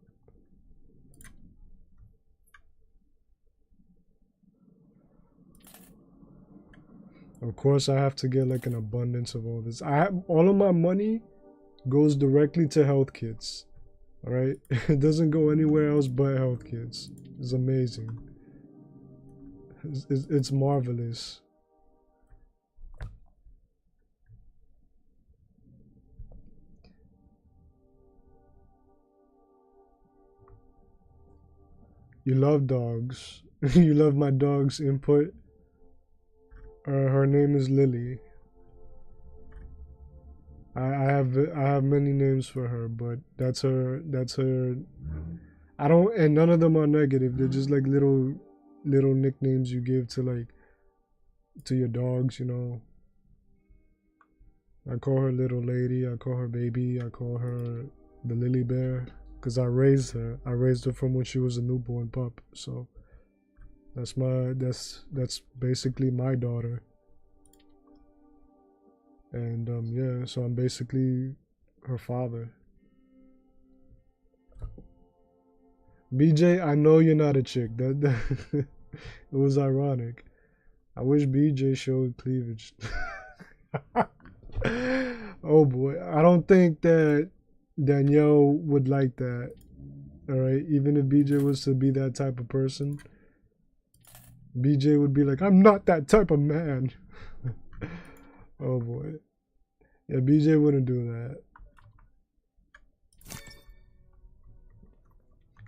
[SPEAKER 1] Of course, I have to get like an abundance of all this. All of my money goes directly to health kits. All right, it doesn't go anywhere else but health kits. It's amazing. It's marvelous. You love dogs. You love my dog's input. Her name is Lily. I have many names for her, but that's her. I don't, and none of them are negative. They're just like little nicknames you give to your dogs. You know. I call her little lady. I call her baby. I call her the Lily Bear. Because I raised her. I raised her from when she was a newborn pup. So that's basically my daughter. And yeah, so I'm basically her father. BJ, I know you're not a chick. That it was ironic. I wish BJ showed cleavage. Oh boy, I don't think that Danielle would like that. All right, even if BJ was to be that type of person, BJ would be like, "I'm not that type of man." Oh boy, yeah, BJ wouldn't do that.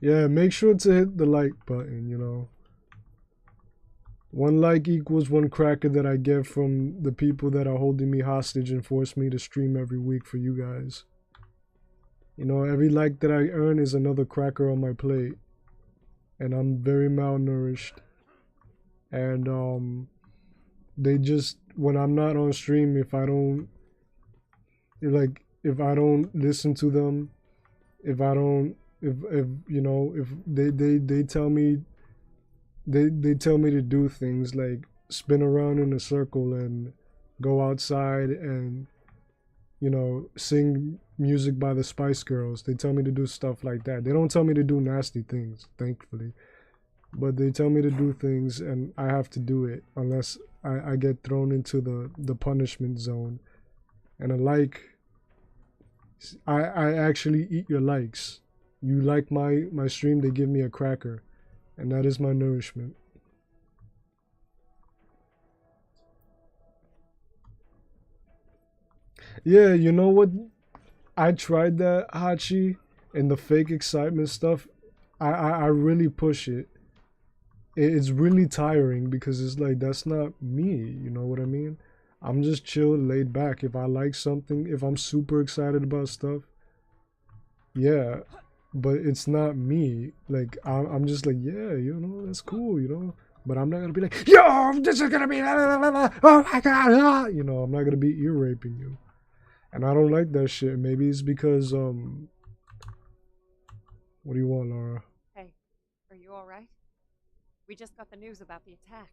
[SPEAKER 1] Yeah, make sure to hit the like button, you know. 1 like equals 1 cracker that I get from the people that are holding me hostage and force me to stream every week for you guys. You know, every like that I earn is another cracker on my plate. And I'm very malnourished. And they just, when I'm not on stream, if I don't listen to them, if you know, if they tell me, they tell me to do things like spin around in a circle and go outside and, you know, sing music by the Spice Girls. They tell me to do stuff like that. They don't tell me to do nasty things, thankfully. But they tell me to do things and I have to do it unless I get thrown into the punishment zone. And a like, I actually eat your likes. You like my stream, they give me a cracker. And that is my nourishment. Yeah, you know what? I tried that, Hachi, and the fake excitement stuff. I really push it. It's really tiring because it's like, that's not me, you know what I mean? I'm just chill, laid back. If I like something, if I'm super excited about stuff, yeah, but it's not me. Like, I'm just like, yeah, you know, that's cool, you know? But I'm not gonna be like, yo, this is gonna be, oh my god, you know, I'm not gonna be ear raping you. And I don't like that shit. Maybe it's because, what do you want, Laura?
[SPEAKER 7] Hey, are you alright? We just got the news about the attack.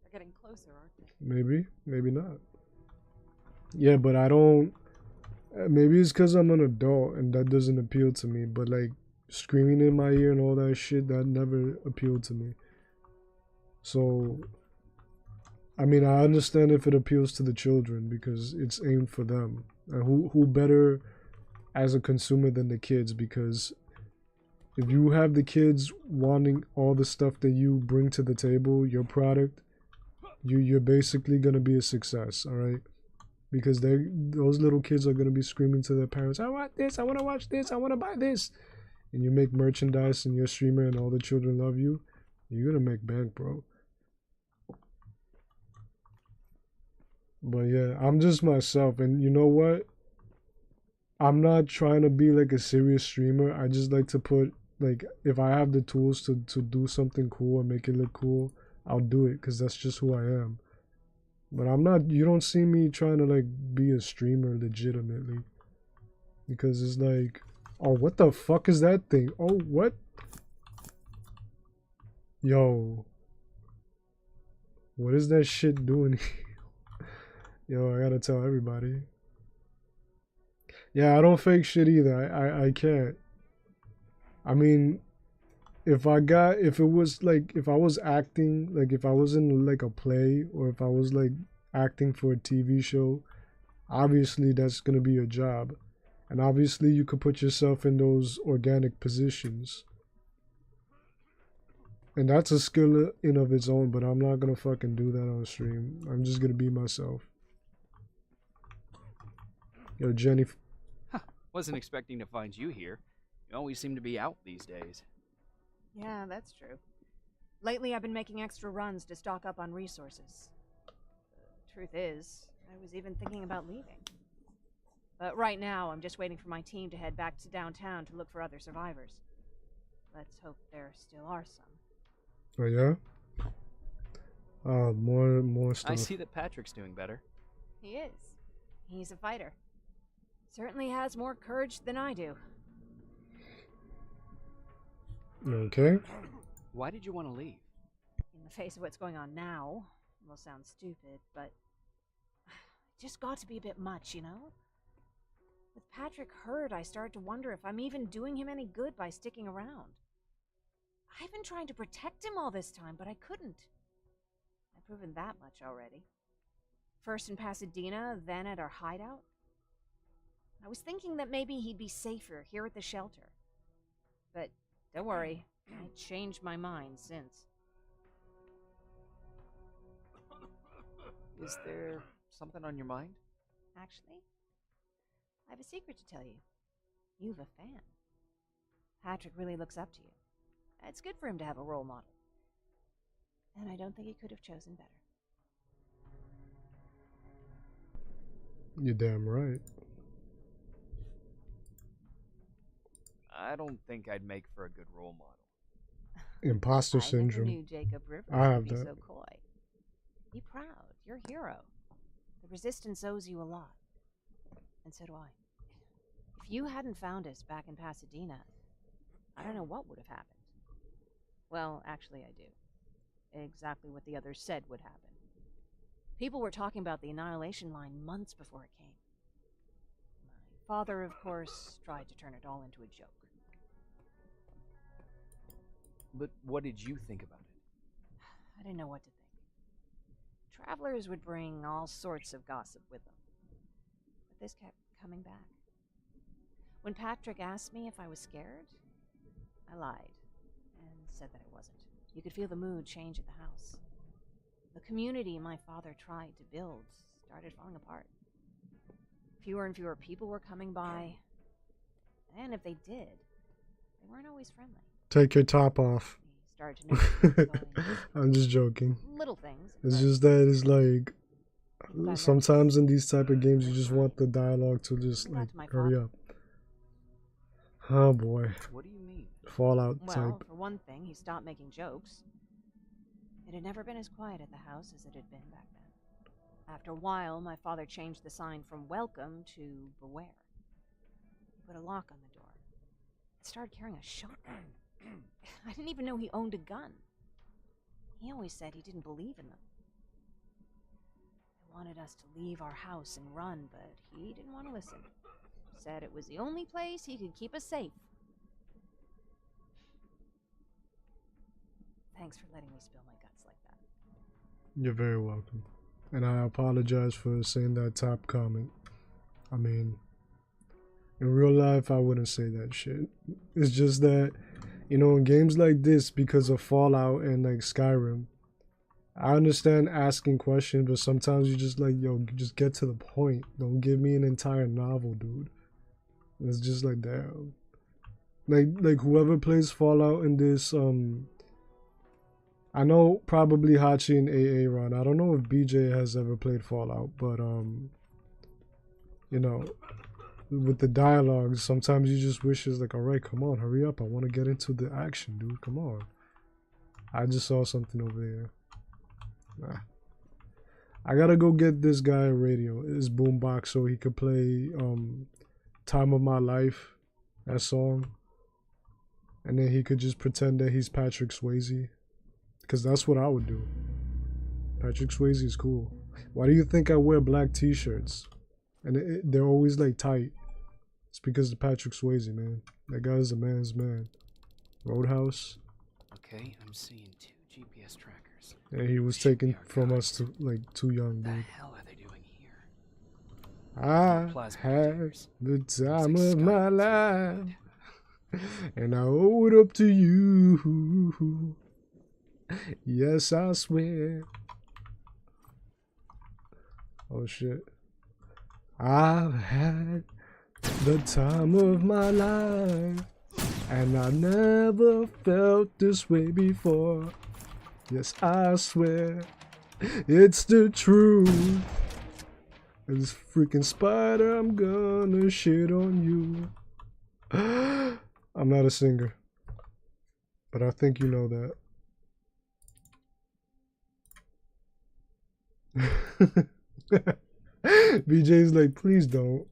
[SPEAKER 7] They're getting closer, aren't they?
[SPEAKER 1] Maybe, maybe not. Yeah, but I don't, maybe it's because I'm an adult and that doesn't appeal to me, but like screaming in my ear and all that shit, that never appealed to me. So, I mean, I understand if it appeals to the children because it's aimed for them. And who better as a consumer than the kids? Because if you have the kids wanting all the stuff that you bring to the table, your product, you're basically gonna be a success, all right? Because those little kids are gonna be screaming to their parents, "I want this! I want to watch this! I want to buy this!" And you make merchandise and you're a streamer and all the children love you, you're gonna make bank, bro. But yeah, I'm just myself, and you know what? I'm not trying to be like a serious streamer. I just like to put, like, if I have the tools to do something cool and make it look cool, I'll do it because that's just who I am. But I'm not, you don't see me trying to like be a streamer legitimately. Because it's like, oh, what the fuck is that thing? Oh, what? Yo. What is that shit doing here? Yo, I gotta tell everybody. Yeah, I don't fake shit either. I can't. I mean, if it was like, if I was acting, like if I was in like a play or if I was like acting for a TV show, obviously that's gonna be your job. And obviously you could put yourself in those organic positions. And that's a skill in of its own, but I'm not gonna fucking do that on stream. I'm just gonna be myself. Yo, Jenny.
[SPEAKER 2] Huh, wasn't expecting to find you here. You always seem to be out these days.
[SPEAKER 4] Yeah, that's true. Lately, I've been making extra runs to stock up on resources. The truth is, I was even thinking about leaving. But right now, I'm just waiting for my team to head back to downtown to look for other survivors. Let's hope there still are some.
[SPEAKER 1] Oh yeah? More stuff.
[SPEAKER 2] I see that Patrick's doing better.
[SPEAKER 4] He is. He's a fighter. Certainly has more courage than I do.
[SPEAKER 1] Okay.
[SPEAKER 2] Why did you want to leave?
[SPEAKER 4] In the face of what's going on now, it will sound stupid, but it just got to be a bit much, you know? With Patrick hurt, I started to wonder if I'm even doing him any good by sticking around. I've been trying to protect him all this time, but I couldn't. I
[SPEAKER 7] proven that much already. First in Pasadena, then at our hideout. I was thinking that maybe he'd be safer here at the shelter. But don't worry, I changed my mind since.
[SPEAKER 13] Is there something on your mind?
[SPEAKER 7] Actually, I have a secret to tell you. You've a fan. Patrick really looks up to you. It's good for him to have a role model. And I don't think he could have chosen better.
[SPEAKER 1] You're damn right.
[SPEAKER 2] I don't think I'd make for a good role model.
[SPEAKER 1] Imposter syndrome.
[SPEAKER 7] I never knew Jacob Rivers
[SPEAKER 1] I have
[SPEAKER 7] would be
[SPEAKER 1] that.
[SPEAKER 7] so coy. Be proud. You're a hero. The Resistance owes you a lot. And so do I. If you hadn't found us back in Pasadena, I don't know what would have happened. Well, actually I do. Exactly what the others said would happen. People were talking about the Annihilation Line months before it came. My father, of course, tried to turn it all into a joke.
[SPEAKER 2] But what did you think about it?
[SPEAKER 7] I didn't know what to think. Travelers would bring all sorts of gossip with them. But this kept coming back. When Patrick asked me if I was scared, I lied and said that I wasn't. You could feel the mood change at the house. The community my father tried to build started falling apart. Fewer and fewer people were coming by, and if they did, they weren't always friendly.
[SPEAKER 1] Take your top off.
[SPEAKER 7] Started to notice what was going on.
[SPEAKER 1] I'm just joking.
[SPEAKER 7] Little things.
[SPEAKER 1] It's just that it's like sometimes in these type of games you just want the dialogue to just like hurry up. Oh boy.
[SPEAKER 2] What do you mean?
[SPEAKER 1] Fallout
[SPEAKER 7] Well,
[SPEAKER 1] type.
[SPEAKER 7] for one thing, he stopped making jokes. It had never been as quiet at the house as it had been back then. After a while, my father changed the sign from welcome to beware. He put a lock on the door. He started carrying a shotgun. I didn't even know he owned a gun. He always said he didn't believe in them. He wanted us to leave our house and run, but he didn't want to listen. Said it was the only place he could keep us safe. Thanks for letting me spill my guts like that.
[SPEAKER 1] You're very welcome. And I apologize for saying that top comment. I mean, in real life, I wouldn't say that shit. It's just that, you know, in games like this, because of Fallout and like Skyrim, I understand asking questions, but sometimes you just like, yo, just get to the point. Don't give me an entire novel, dude. It's just like, damn. Like whoever plays Fallout in this, I know probably Hachi and AA run. I don't know if BJ has ever played Fallout, but you know, with the dialogue, sometimes you just wish it's like, all right, come on, hurry up. I want to get into the action, dude. Come on. I just saw something over there. Nah. I gotta go get this guy a radio, his boombox, so he could play Time of My Life, that song. And then he could just pretend that he's Patrick Swayze. Because that's what I would do. Patrick Swayze is cool. Why do you think I wear black t-shirts? And they're always like tight. It's because of Patrick Swayze, man. That guy's a man's man. Roadhouse.
[SPEAKER 2] Okay, I'm seeing 2 GPS trackers.
[SPEAKER 1] And he was taken from us to like too young, dude.
[SPEAKER 2] What the hell are they doing here?
[SPEAKER 1] I had the time of my life. And I owe it up to you. Yes, I swear. Oh shit. I've had the time of my life, and I never felt this way before. Yes, I swear, it's the truth. And this freaking spider, I'm gonna shit on you. I'm not a singer, but I think you know that. BJ's like, please don't.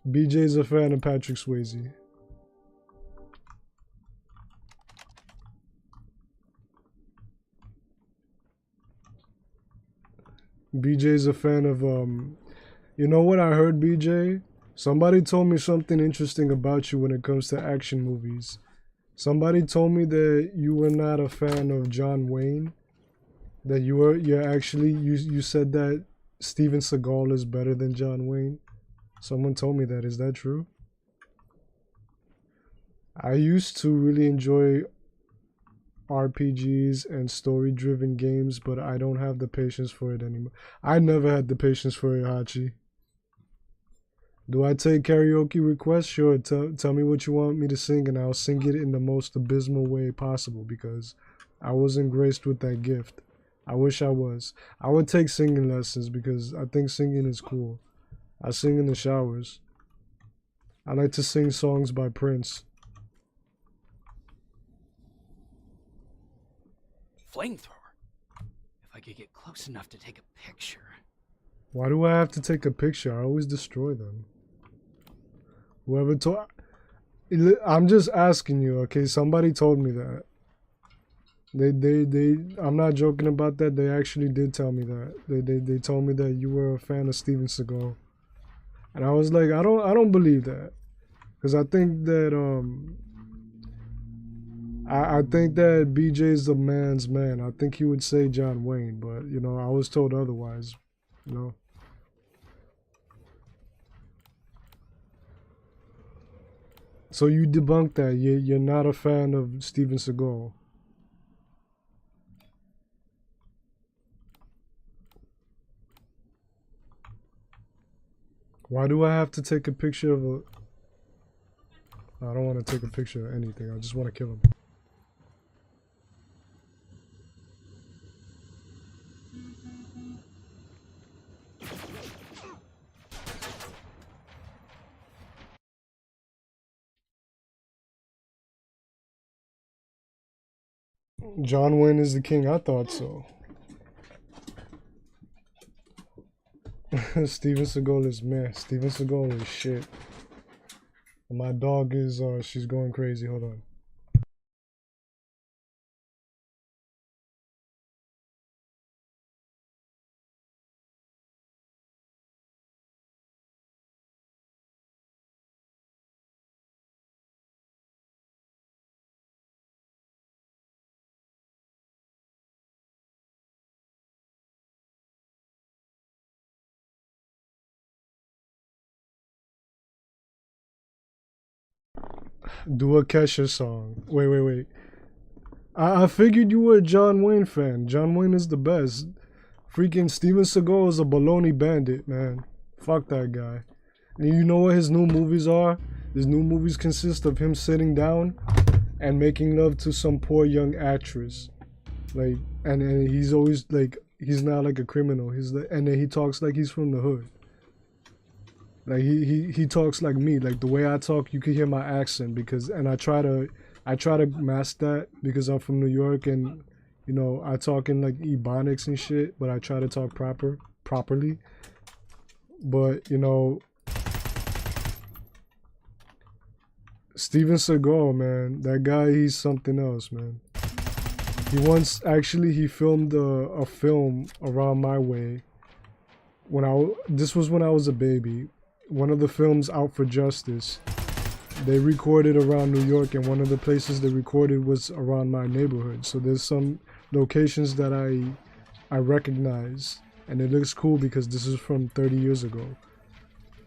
[SPEAKER 1] BJ's a fan of Patrick Swayze. BJ's a fan of you know what I heard, BJ? Somebody told me something interesting about you when it comes to action movies. Somebody told me that you were not a fan of John Wayne, That you're actually you said that Steven Seagal is better than John Wayne. Someone told me that. Is that true? I used to really enjoy RPGs and story-driven games, but I don't have the patience for it anymore. I never had the patience for it, Hachi. Do I take karaoke requests? Sure. Tell me what you want me to sing, and I'll sing it in the most abysmal way possible, because I wasn't graced with that gift. I wish I was. I would take singing lessons because I think singing is cool. I sing in the showers. I like to sing songs by Prince.
[SPEAKER 2] Flamethrower. If I could get close enough to take a picture.
[SPEAKER 1] Why do I have to take a picture? I always destroy them. Whoever told... I'm just asking you, okay? Somebody told me that. I'm not joking about that. They actually did tell me that. They told me that you were a fan of Steven Seagal. And I was like, I don't believe that. Because I think that I think that BJ's the man's man. I think he would say John Wayne, but you know, I was told otherwise, you know. So you debunked that. You're not a fan of Steven Seagal. Why do I have to take a picture of a... I don't want to take a picture of anything. I just want to kill him. John Wayne is the king. I thought so. Steven Seagal is meh. Steven Seagal is shit. My dog is, she's going crazy. Hold on. Do a Kesha song. Wait. I figured you were a John Wayne fan. John Wayne is the best. Freaking Steven Seagal is a baloney bandit, man. Fuck that guy. And you know what his new movies are? His new movies consist of him sitting down and making love to some poor young actress. Like, and he's always like, he's not like a criminal. He's like, and then he talks like he's from the hood. Like he talks like me. Like the way I talk, you can hear my accent because, and I try to mask that because I'm from New York and, you know, I talk in like Ebonics and shit, but I try to talk properly. But, you know, Steven Seagal, man, that guy, he's something else, man. He filmed a film around my way this was when I was a baby. One of the films, Out for Justice, they recorded around New York, and one of the places they recorded was around my neighborhood. So there's some locations that I recognize, and it looks cool because this is from 30 years ago.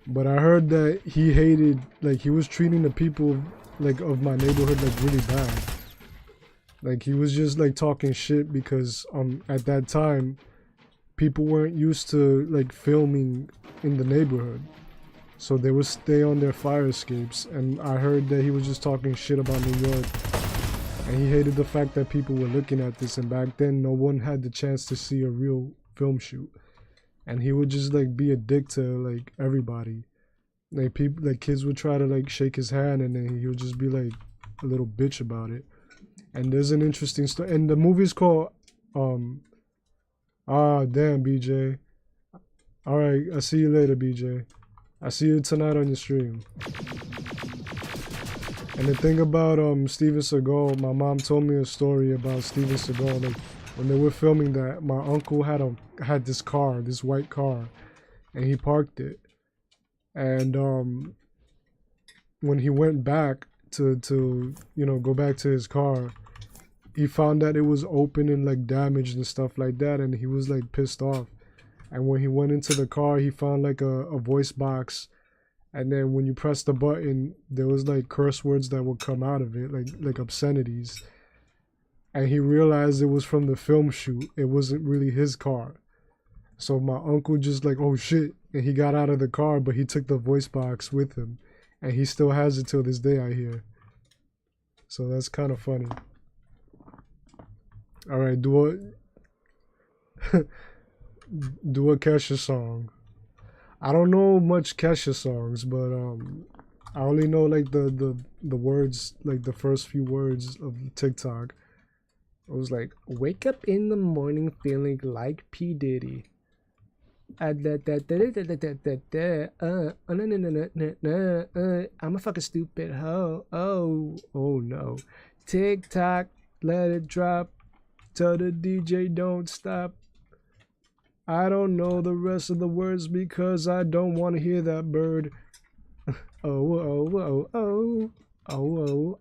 [SPEAKER 1] But I heard that he hated, like he was treating the people like of my neighborhood like really bad. Like he was just like talking shit because at that time people weren't used to like filming in the neighborhood. So they would stay on their fire escapes, and I heard that he was just talking shit about New York. And he hated the fact that people were looking at this, and back then no one had the chance to see a real film shoot. And he would just like be a dick to like everybody. Like people, like kids would try to like shake his hand, and then he would just be like a little bitch about it. And there's an interesting story, and the movie's called damn, BJ. All right, I'll see you later, BJ. I see you tonight on your stream. And the thing about Steven Seagal, my mom told me a story about Steven Seagal. Like when they were filming that, my uncle had this car, this white car, and he parked it. And when he went back to you know, go back to his car, he found that it was open and like damaged and stuff like that, and he was like pissed off. And when he went into the car, he found like a voice box, and then when you press the button, there was like curse words that would come out of it, like obscenities. And he realized it was from the film shoot. It wasn't really his car. So my uncle just like, oh shit, and he got out of the car, but he took the voice box with him, and he still has it till this day, I hear. So that's kind of funny. All right, do a Kesha song. I don't know much Kesha songs, but I only know like the words, like the first few words of TikTok. It was like, wake up in the morning feeling like P. Diddy. I'm a fucking stupid hoe. Oh no. TikTok, let it drop. Tell the DJ don't stop. I don't know the rest of the words because I don't want to hear that bird. Oh,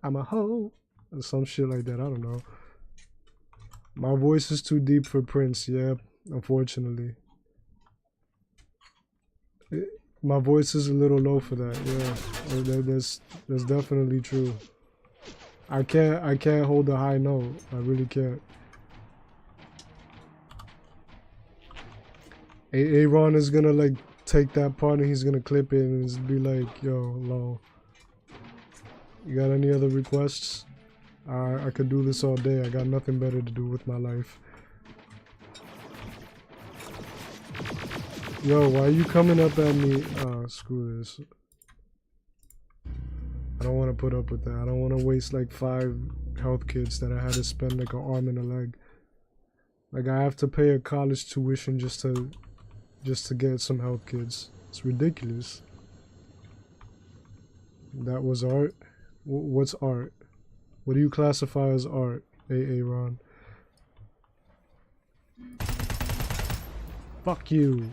[SPEAKER 1] I'm a hoe. Or some shit like that, I don't know. My voice is too deep for Prince, yeah, unfortunately. My voice is a little low for that, yeah. That's definitely true. I can't hold a high note. I really can't. Aaron is gonna like take that part and he's gonna clip it and just be like, yo, lol. You got any other requests? I could do this all day. I got nothing better to do with my life. Yo, why are you coming up at me? Screw this. I don't want to put up with that. I don't want to waste like 5 health kits that I had to spend like an arm and a leg. Like I have to pay a college tuition just to get some health kits. It's ridiculous. That was art? What's art? What do you classify as art, Ron? Fuck you.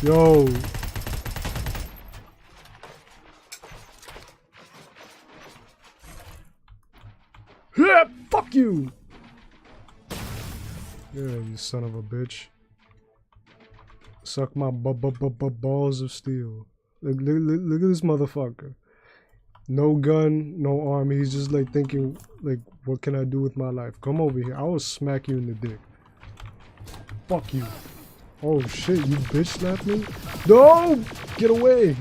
[SPEAKER 1] Yo. Yeah, fuck you. Yeah, you son of a bitch. Suck my balls of steel. Look at this motherfucker. No gun, no arm. He's just like thinking, like, what can I do with my life? Come over here. I will smack you in the dick. Fuck you. Oh shit, you bitch slapped me? No! Get away!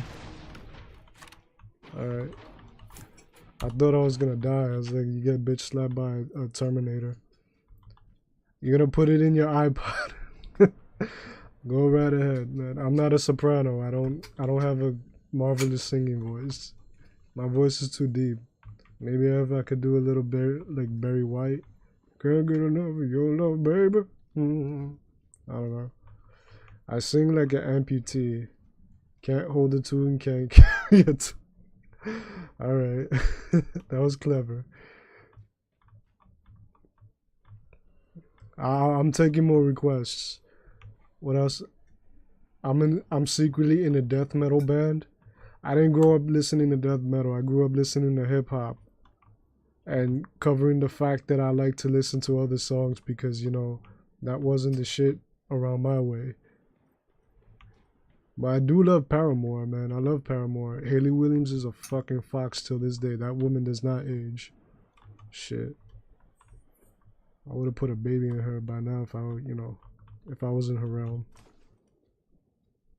[SPEAKER 1] Alright. I thought I was gonna die. I was like, you get bitch slapped by a Terminator. You're gonna put it in your iPod. Go right ahead, man. I'm not a soprano. I don't have a marvelous singing voice. My voice is too deep. Maybe if I could do a little bit like Barry White. Can't get enough of your love, baby. I don't know. I sing like an amputee. Can't hold a tune, can't carry a tune. Alright. That was clever. I'm taking more requests. What else? I'm secretly in a death metal band. I didn't grow up listening to death metal. I grew up listening to hip hop and covering the fact that I like to listen to other songs because, you know, that wasn't the shit around my way. But I do love Paramore, man. I love Paramore. Hayley Williams is a fucking fox till this day. That woman does not age. Shit. I would have put a baby in her by now if I, you know, if I was in her realm.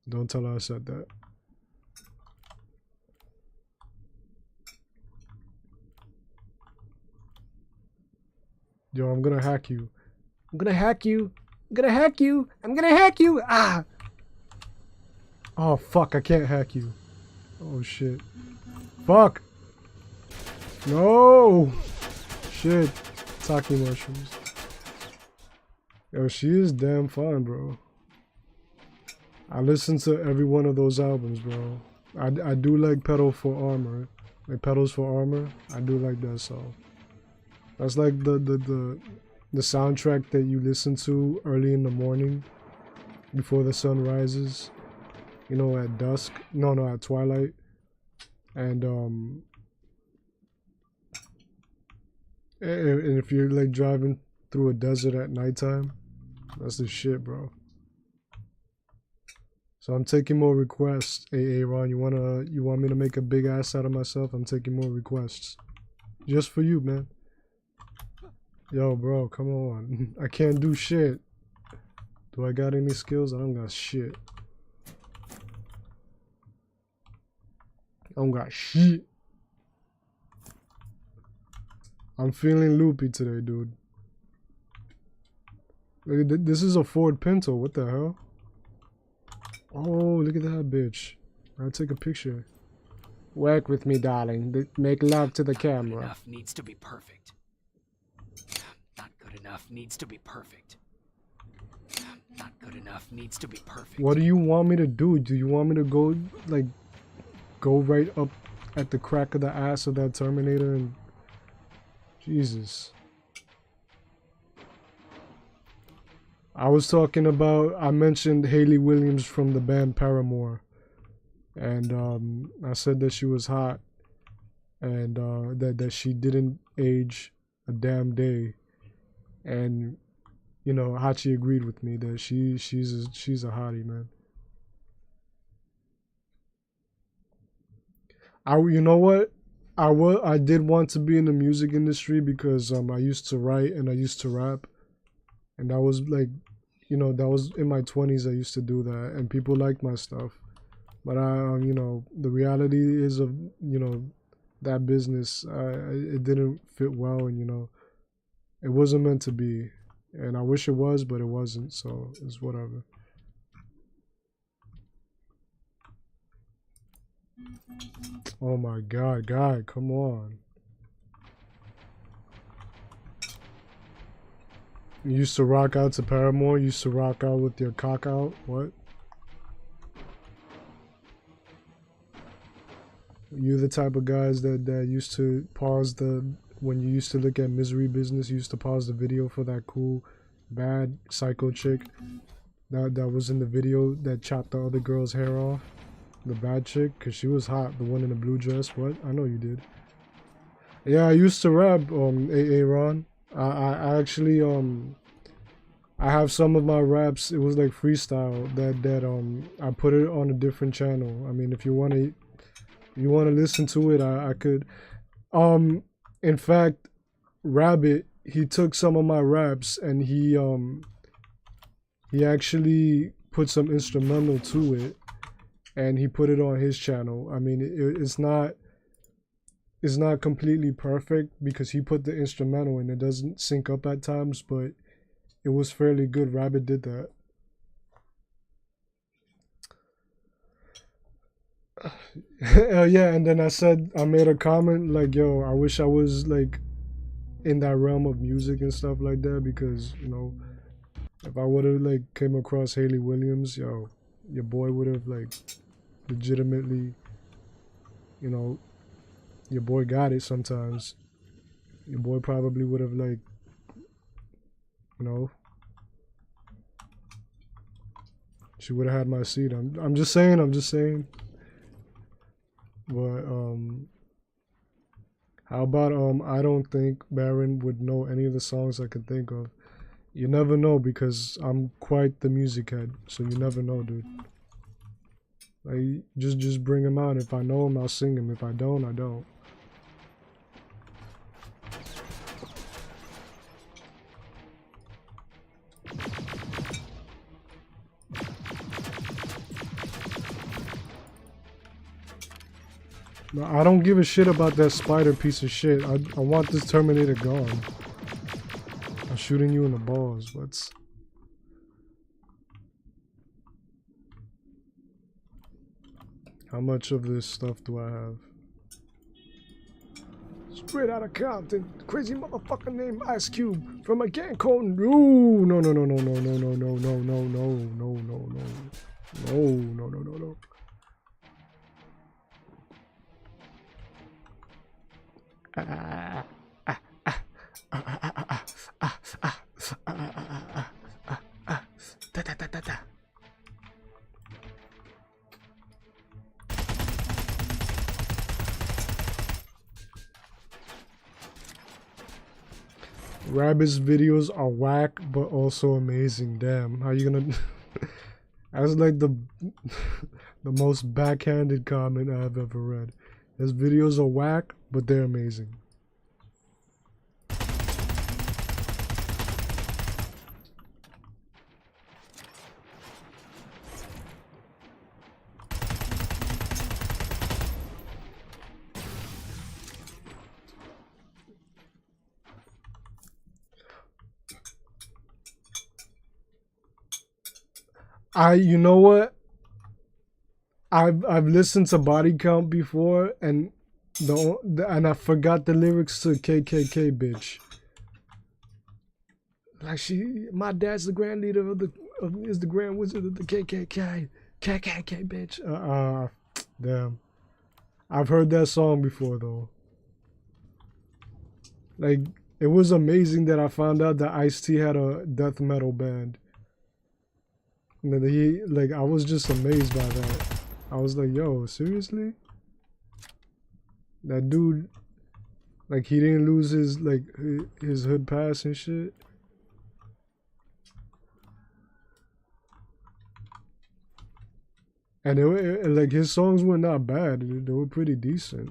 [SPEAKER 1] Don't tell her I said that. Yo, I'm gonna hack you. I'm gonna hack you. I'm gonna hack you. I'm gonna hack you. Ah! Oh, fuck. I can't hack you. Oh, shit. Fuck! No! Shit. Taki mushrooms. Yo, she is damn fine, bro. I listen to every one of those albums, bro. I do like Pedal for Armor. Like Pedals for Armor. I do like that song. That's like the soundtrack that you listen to early in the morning before the sun rises. You know, at dusk. No, at twilight. And and if you're like driving through a desert at nighttime, that's the shit, bro. So I'm taking more requests. Hey, Ron, you want me to make a big ass out of myself? I'm taking more requests. Just for you, man. Yo, bro, come on. I can't do shit. Do I got any skills? I don't got shit. I don't got shit. I'm feeling loopy today, dude. This is a Ford Pinto. What the hell? Oh, look at that bitch. I'll take a picture. Work with me, darling. Make love to the camera.
[SPEAKER 2] Good enough needs to be perfect. Not good enough needs to be perfect. Not good enough needs to be perfect.
[SPEAKER 1] What do you want me to do? Do you want me to go, like, go right up at the crack of the ass of that Terminator and... Jesus. I was talking about, I mentioned Hayley Williams from the band Paramore. And I said that she was hot. And that she didn't age a damn day. And, you know, Hachi agreed with me that she's a hottie, man. You know what? I did want to be in the music industry because I used to write and I used to rap, and that was like, you know, that was in my 20s. I used to do that, and people liked my stuff. But you know, the reality is of, you know, that business, it didn't fit well, and you know, it wasn't meant to be, and I wish it was, but it wasn't. So it's whatever. Oh my god, guy, come on. You used to rock out to Paramore? You used to rock out with your cock out? What? You the type of guys that used to pause when you used to look at Misery Business, you used to pause the video for that cool, bad psycho chick that was in the video that chopped the other girl's hair off? The bad chick, because she was hot, the one in the blue dress. What? I know you did. Yeah, I used to rap, Ron. I actually, I have some of my raps, it was like freestyle, that I put it on a different channel. I mean, if you want to listen to it, I could. In fact, Rabbit, he took some of my raps and he actually put some instrumental to it. And he put it on his channel. I mean, it's not completely perfect because he put the instrumental and it doesn't sync up at times, but it was fairly good. Rabbit did that. Yeah, and then I made a comment like, yo, I wish I was like in that realm of music and stuff like that, because, you know, if I would have like came across Hayley Williams, yo, your boy would have like legitimately, you know, your boy got it sometimes. Your boy probably would have like, you know, she would have had my seat. I'm just saying. But how about I don't think Baron would know any of the songs I could think of. You never know, because I'm quite the music head, so you never know, dude. Like, just bring him out. If I know him, I'll sing him. If I don't, I don't. No, I don't give a shit about that spider piece of shit. I want this Terminator gone. I'm shooting you in the balls, but... How much of this stuff do I have? Straight out of Compton, crazy motherfucker named Ice Cube from a gang called no. Rabbit's videos are whack, but also amazing. Damn, how you gonna? That's like the the most backhanded comment I've ever read. His videos are whack, but they're amazing. You know what? I've listened to Body Count before, and and I forgot the lyrics to KKK bitch. Like my dad's the grand leader is the grand wizard of the KKK, KKK bitch. Damn. I've heard that song before though. Like it was amazing that I found out that Ice-T had a death metal band. And then I was just amazed by that. I was like, yo, seriously? That dude, like, he didn't lose his hood pass and shit. And like his songs were not bad. They were pretty decent.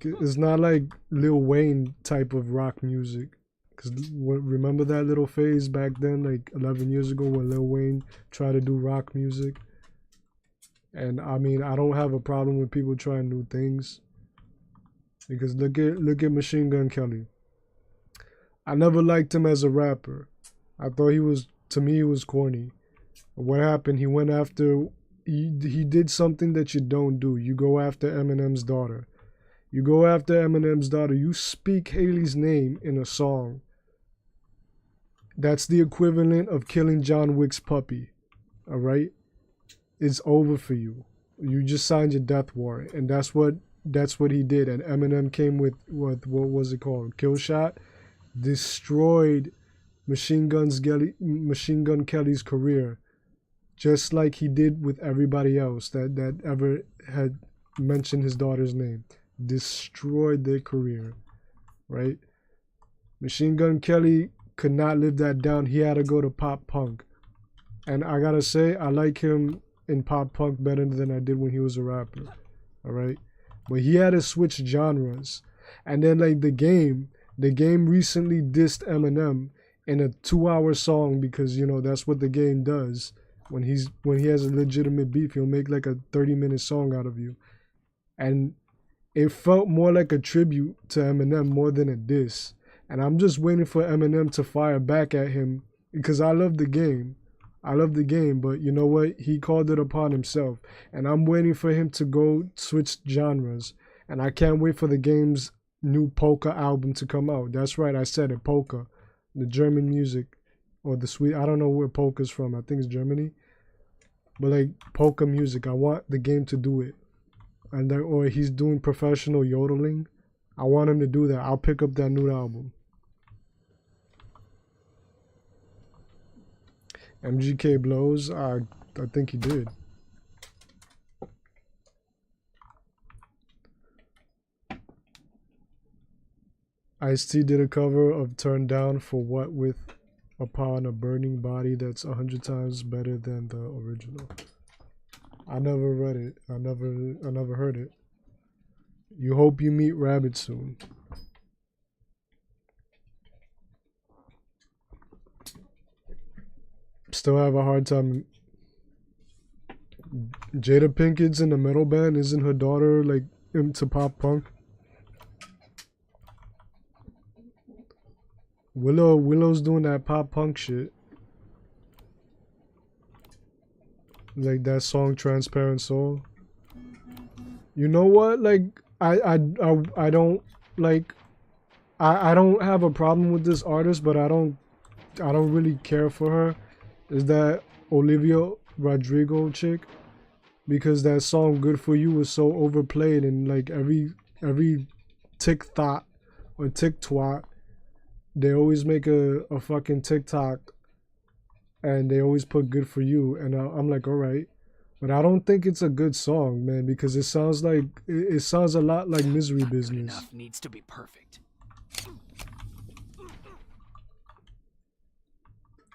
[SPEAKER 1] It's not like Lil Wayne type of rock music. Cause remember that little phase back then, like 11 years ago, when Lil Wayne tried to do rock music. And I mean, I don't have a problem with people trying new things. Because look at Machine Gun Kelly. I never liked him as a rapper. I thought to me he was corny. What happened? He went after, he did something that you don't do. You go after Eminem's daughter. You go after Eminem's daughter. You speak Haley's name in a song. That's the equivalent of killing John Wick's puppy. All right? It's over for you. You just signed your death warrant, and that's what he did. And Eminem came with what was it called? Kill Shot, destroyed Machine Gun Kelly's career, just like he did with everybody else that ever had mentioned his daughter's name. Destroyed their career, right? Machine Gun Kelly could not live that down. He had to go to pop punk, and I gotta say, I like him in pop punk better than I did when he was a rapper. All right, but he had to switch genres, and then like the game recently dissed Eminem in a 2-hour song because that's what the game does. When he has a legitimate beef, he'll make like a 30-minute song out of you, and it felt more like a tribute to Eminem more than a diss. And I'm just waiting for Eminem to fire back at him because I love the game. But you know what? He called it upon himself. And I'm waiting for him to go switch genres. And I can't wait for the game's new polka album to come out. That's right, I said it, polka. The German music. Or the sweet, I don't know where polka's from. I think it's Germany. But like polka music, I want the game to do it. Or he's doing professional yodeling. I want him to do that. I'll pick up that new album. MGK blows. I think he did. Ice-T did a cover of Turn Down for What with Upon a Burning Body that's 100 times better than the original. I never read it. I never heard it. You hope you meet Rabbit soon. Still have a hard time. Jada Pinkett's in the metal band. Isn't her daughter like into pop punk? Willow's doing that pop punk shit. Like that song Transparent Soul. You know what? Like I don't like I don't have a problem with this artist, but I don't really care for her. Is that Olivia Rodrigo chick? Because that song Good For You was so overplayed, and like every TikTok or TikTok, they always make a fucking TikTok and they always put Good For You, and I'm like, all right, but I don't think it's a good song, man, because it sounds a lot like Misery Business.
[SPEAKER 2] Enough needs to be perfect.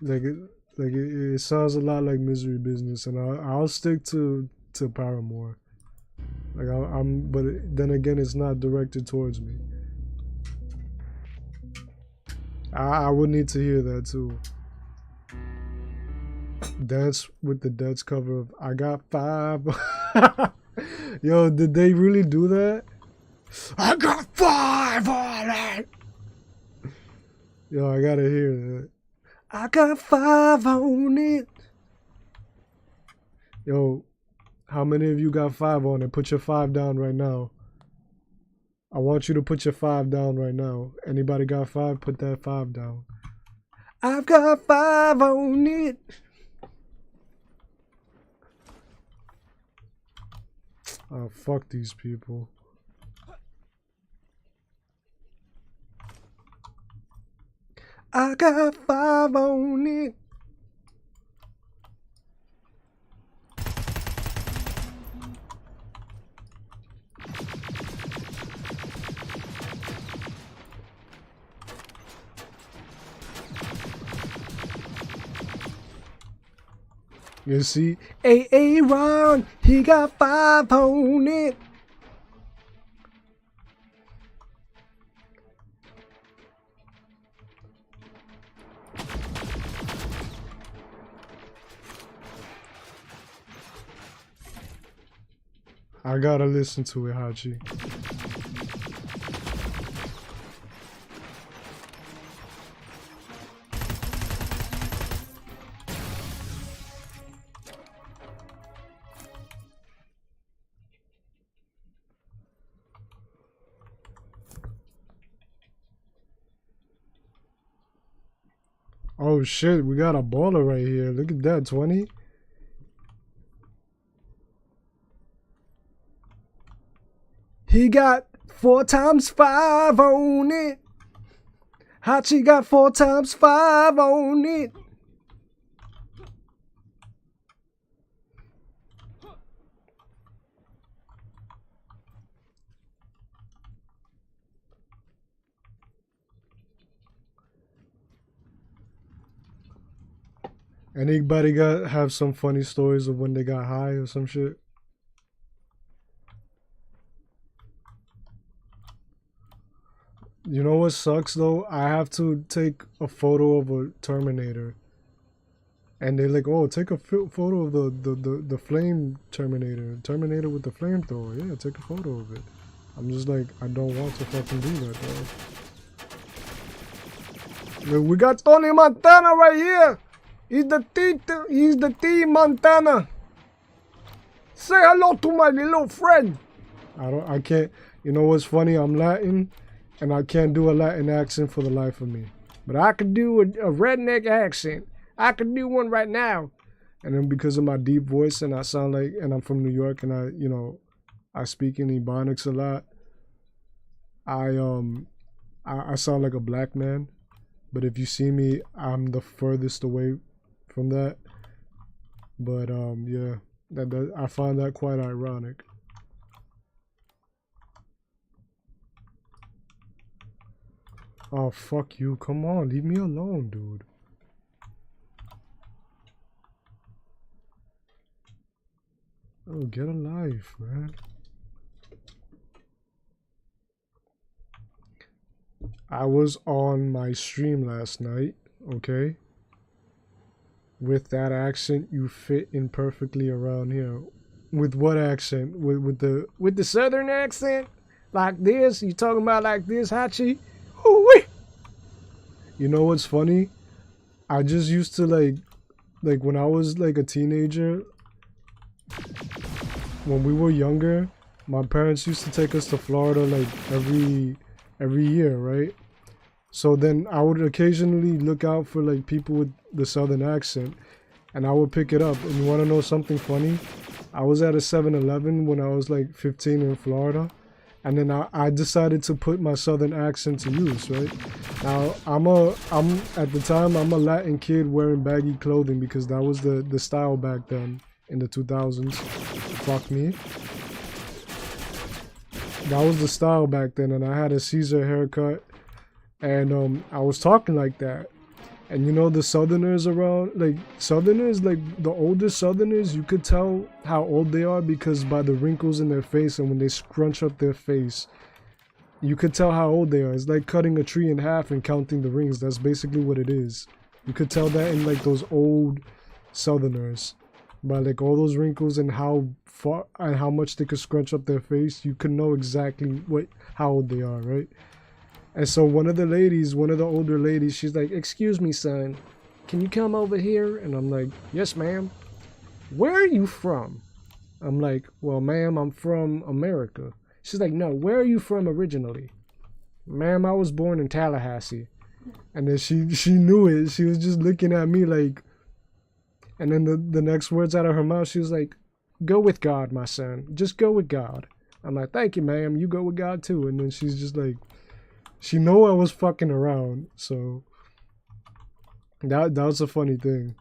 [SPEAKER 1] it sounds a lot like Misery Business, and I'll stick to Paramore. Like but then again, it's not directed towards me. I would need to hear that too. Dance with the Dead's cover of I Got 5. Yo, did they really do that? I got 5 on it. Yo, I gotta hear that. I got 5 on it. Yo, how many of you got 5 on it? Put your 5 down right now. I want you to put your 5 down right now. Anybody got 5? Put that 5 down. I've got 5 on it. Oh, fuck these people. I got 5 on it. You see, Ron, he got 5 on it. I gotta listen to it, Hachi. Oh shit, we got a baller right here. Look at that, 20. He got 4 times 5 on it. Hachi got 4 times 5 on it. Anybody have some funny stories of when they got high or some shit? You know what sucks though? I have to take a photo of a Terminator. And they're like, oh, take a photo of the flame Terminator. Terminator with the flamethrower. Yeah, take a photo of it. I'm just like, I don't want to fucking do that though. Look, we got Tony Montana right here. He's the T Montana. Say hello to my little friend. I can't, you know what's funny? I'm Latin and I can't do a Latin accent for the life of me. But I can do a redneck accent. I can do one right now. And then because of my deep voice and I sound like, and I'm from New York and I speak in Ebonics a lot. I sound like a black man. But if you see me, I'm the furthest away from that. But yeah, I find that quite ironic. Oh, fuck you. Come on, leave me alone, dude. Oh, get a life, man. I was on my stream last night, okay? With that accent, you fit in perfectly around here. With what accent? With the southern accent? Like this? You talking about like this, Hachi? Ooh-wee! You know what's funny? I just used to like when I was like a teenager, when we were younger, my parents used to take us to Florida like every year, right? So then I would occasionally look out for like people with the southern accent and I would pick it up. And you want to know something funny? I was at a 7-Eleven when I was like 15 in Florida. And then I decided to put my southern accent to use, right? Now, I'm at the time, I'm a Latin kid wearing baggy clothing because that was the style back then in the 2000s. Fuck me. That was the style back then, and I had a Caesar haircut, and I was talking like that. And you know the Southerners around, like Southerners, like the older Southerners, you could tell how old they are because by the wrinkles in their face and when they scrunch up their face, you could tell how old they are. It's like cutting a tree in half and counting the rings. That's basically what it is. You could tell that in like those old Southerners. By like all those wrinkles and how far and how much they could scrunch up their face, you could know exactly how old they are, right? And so one of the ladies, one of the older ladies, she's like, "Excuse me, son, can you come over here?" And I'm like, "Yes, ma'am." "Where are you from?" I'm like, "Well, ma'am, I'm from America." She's like, "No, where are you from originally?" "Ma'am, I was born in Tallahassee." And then she knew it. She was just looking at me like, and then the next words out of her mouth, she was like, "Go with God, my son. Just go with God." I'm like, "Thank you, ma'am. You go with God too." And then she's just like, she know I was fucking around, so that was a funny thing.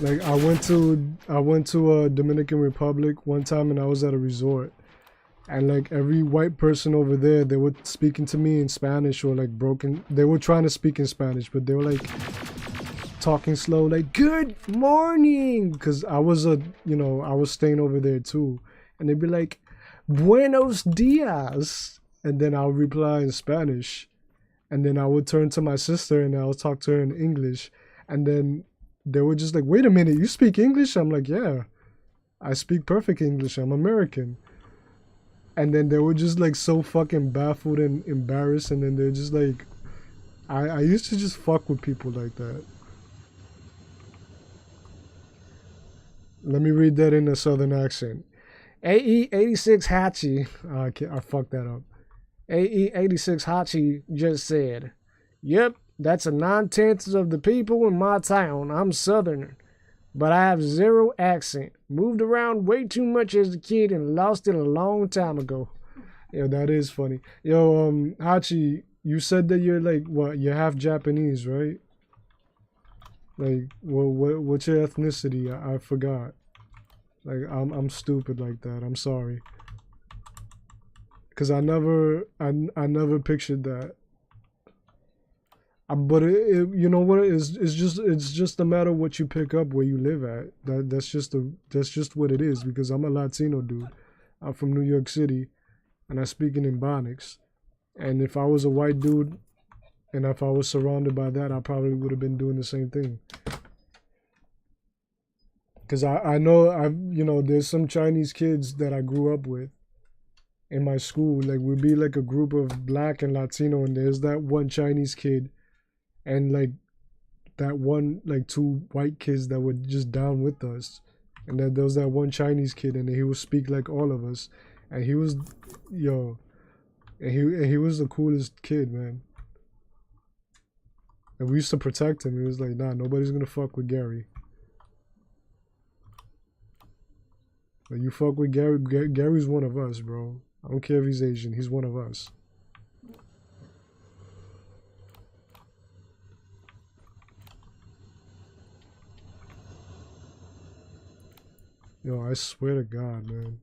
[SPEAKER 1] Like I went to a Dominican Republic one time and I was at a resort, and like every white person over there, they were speaking to me in Spanish or like broken. They were trying to speak in Spanish, but they were like talking slow, like "Good morning," because I was I was staying over there too, and they'd be like "Buenos dias," and then I'll reply in Spanish, and then I would turn to my sister and I'll talk to her in English, and then they were just like, "Wait a minute, you speak English?" I'm like, "Yeah, I speak perfect English. I'm American." And then they were just like so fucking baffled and embarrassed, and then they're just like, I used to just fuck with people like that. Let me read that in a southern accent. AE86 Hachi, I fucked that up. AE86 Hachi just said, "Yep, that's a 9/10 of the people in my town. I'm southern, but I have zero accent. Moved around way too much as a kid and lost it a long time ago." Yo, that is funny. Yo, Hachi, you said that you're like, what, you're half Japanese, right? Like, what's your ethnicity? I forgot. Like, I'm stupid like that. I'm sorry. Cause I never pictured that. But you know what? It's just a matter of what you pick up where you live at. That's just what it is. Because I'm a Latino dude. I'm from New York City, and I speak in Ebonics. And if I was a white dude, and if I was surrounded by that, I probably would have been doing the same thing. Because I know there's some Chinese kids that I grew up with in my school. Like, we'd be like a group of black and Latino, and there's that one Chinese kid and like that one, like two white kids that were just down with us. And then there was that one Chinese kid, and he would speak like all of us. And he was, and he was the coolest kid, man. And we used to protect him. He was like, "Nah, nobody's gonna fuck with Gary. Like, you fuck with Gary, Gary's one of us, bro. I don't care if he's Asian, he's one of us." Yo, I swear to God, man.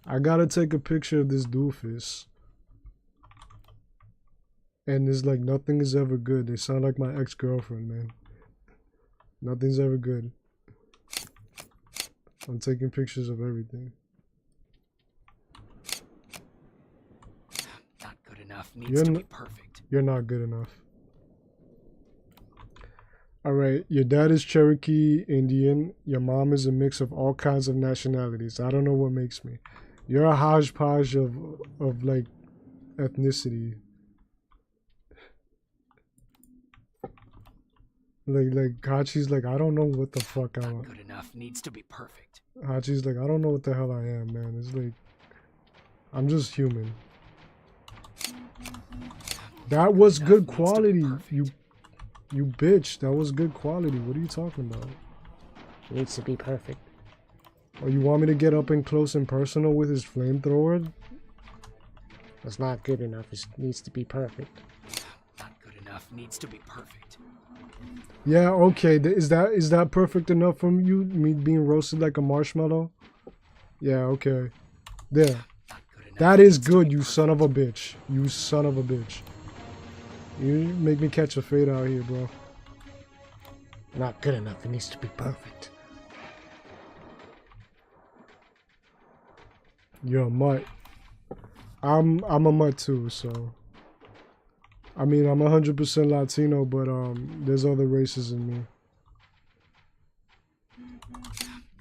[SPEAKER 1] I gotta take a picture of this doofus. And it's like nothing is ever good. They sound like my ex-girlfriend, man. Nothing's ever good. I'm taking pictures of everything.
[SPEAKER 2] Not good enough. Needs to be perfect.
[SPEAKER 1] You're not good enough. Alright, your dad is Cherokee Indian. Your mom is a mix of all kinds of nationalities. I don't know what makes me. You're a hodgepodge of like ethnicity. Like Hachi's like, I don't know what the fuck I want.
[SPEAKER 2] Good enough. Needs to be perfect.
[SPEAKER 1] Hachi's like, I don't know what the hell I am, man. It's like, I'm just human. That was good quality. You bitch. That was good quality. What are you talking about?
[SPEAKER 11] Needs to be perfect.
[SPEAKER 1] Oh, you want me to get up and close and personal with his flamethrower?
[SPEAKER 11] That's not good enough. It needs to be perfect.
[SPEAKER 2] Not good enough. Needs to be perfect.
[SPEAKER 1] Yeah, okay. Is that perfect enough from you? Me being roasted like a marshmallow? Yeah, okay. There.
[SPEAKER 2] Not good
[SPEAKER 1] That is good, you son of a bitch. You son of a bitch. You make me catch a fade out here, bro. Not good enough. It needs to be perfect. You're a mutt. I'm a mutt too, so. I mean, I'm 100% Latino, but there's other races in me.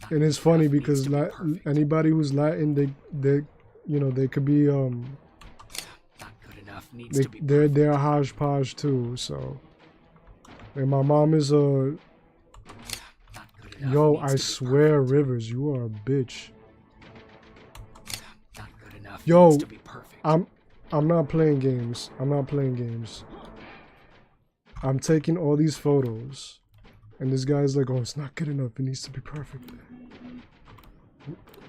[SPEAKER 1] And it's funny because anybody who's Latin, they you know, they could be they're a hodgepodge too. So, and my mom is a yo. I swear, Rivers, you are a bitch. Yo, I'm not playing games. I'm not playing games. I'm taking all these photos, and this guy's like, "Oh, it's not good enough. It needs to be perfect."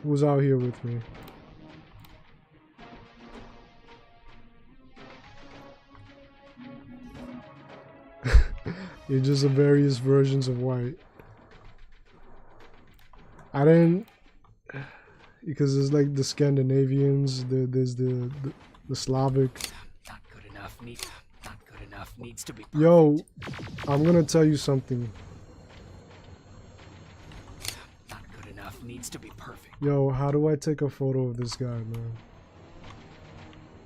[SPEAKER 1] Who's out here with me? You're just the various versions of white. I didn't, because there's like the Scandinavians, there's the Slavic.
[SPEAKER 2] Not good enough. Not good enough. Needs to be perfect.
[SPEAKER 1] Yo, I'm gonna tell you something.
[SPEAKER 2] Not good enough. Needs to be perfect.
[SPEAKER 1] Yo, how do I take a photo of this guy, man?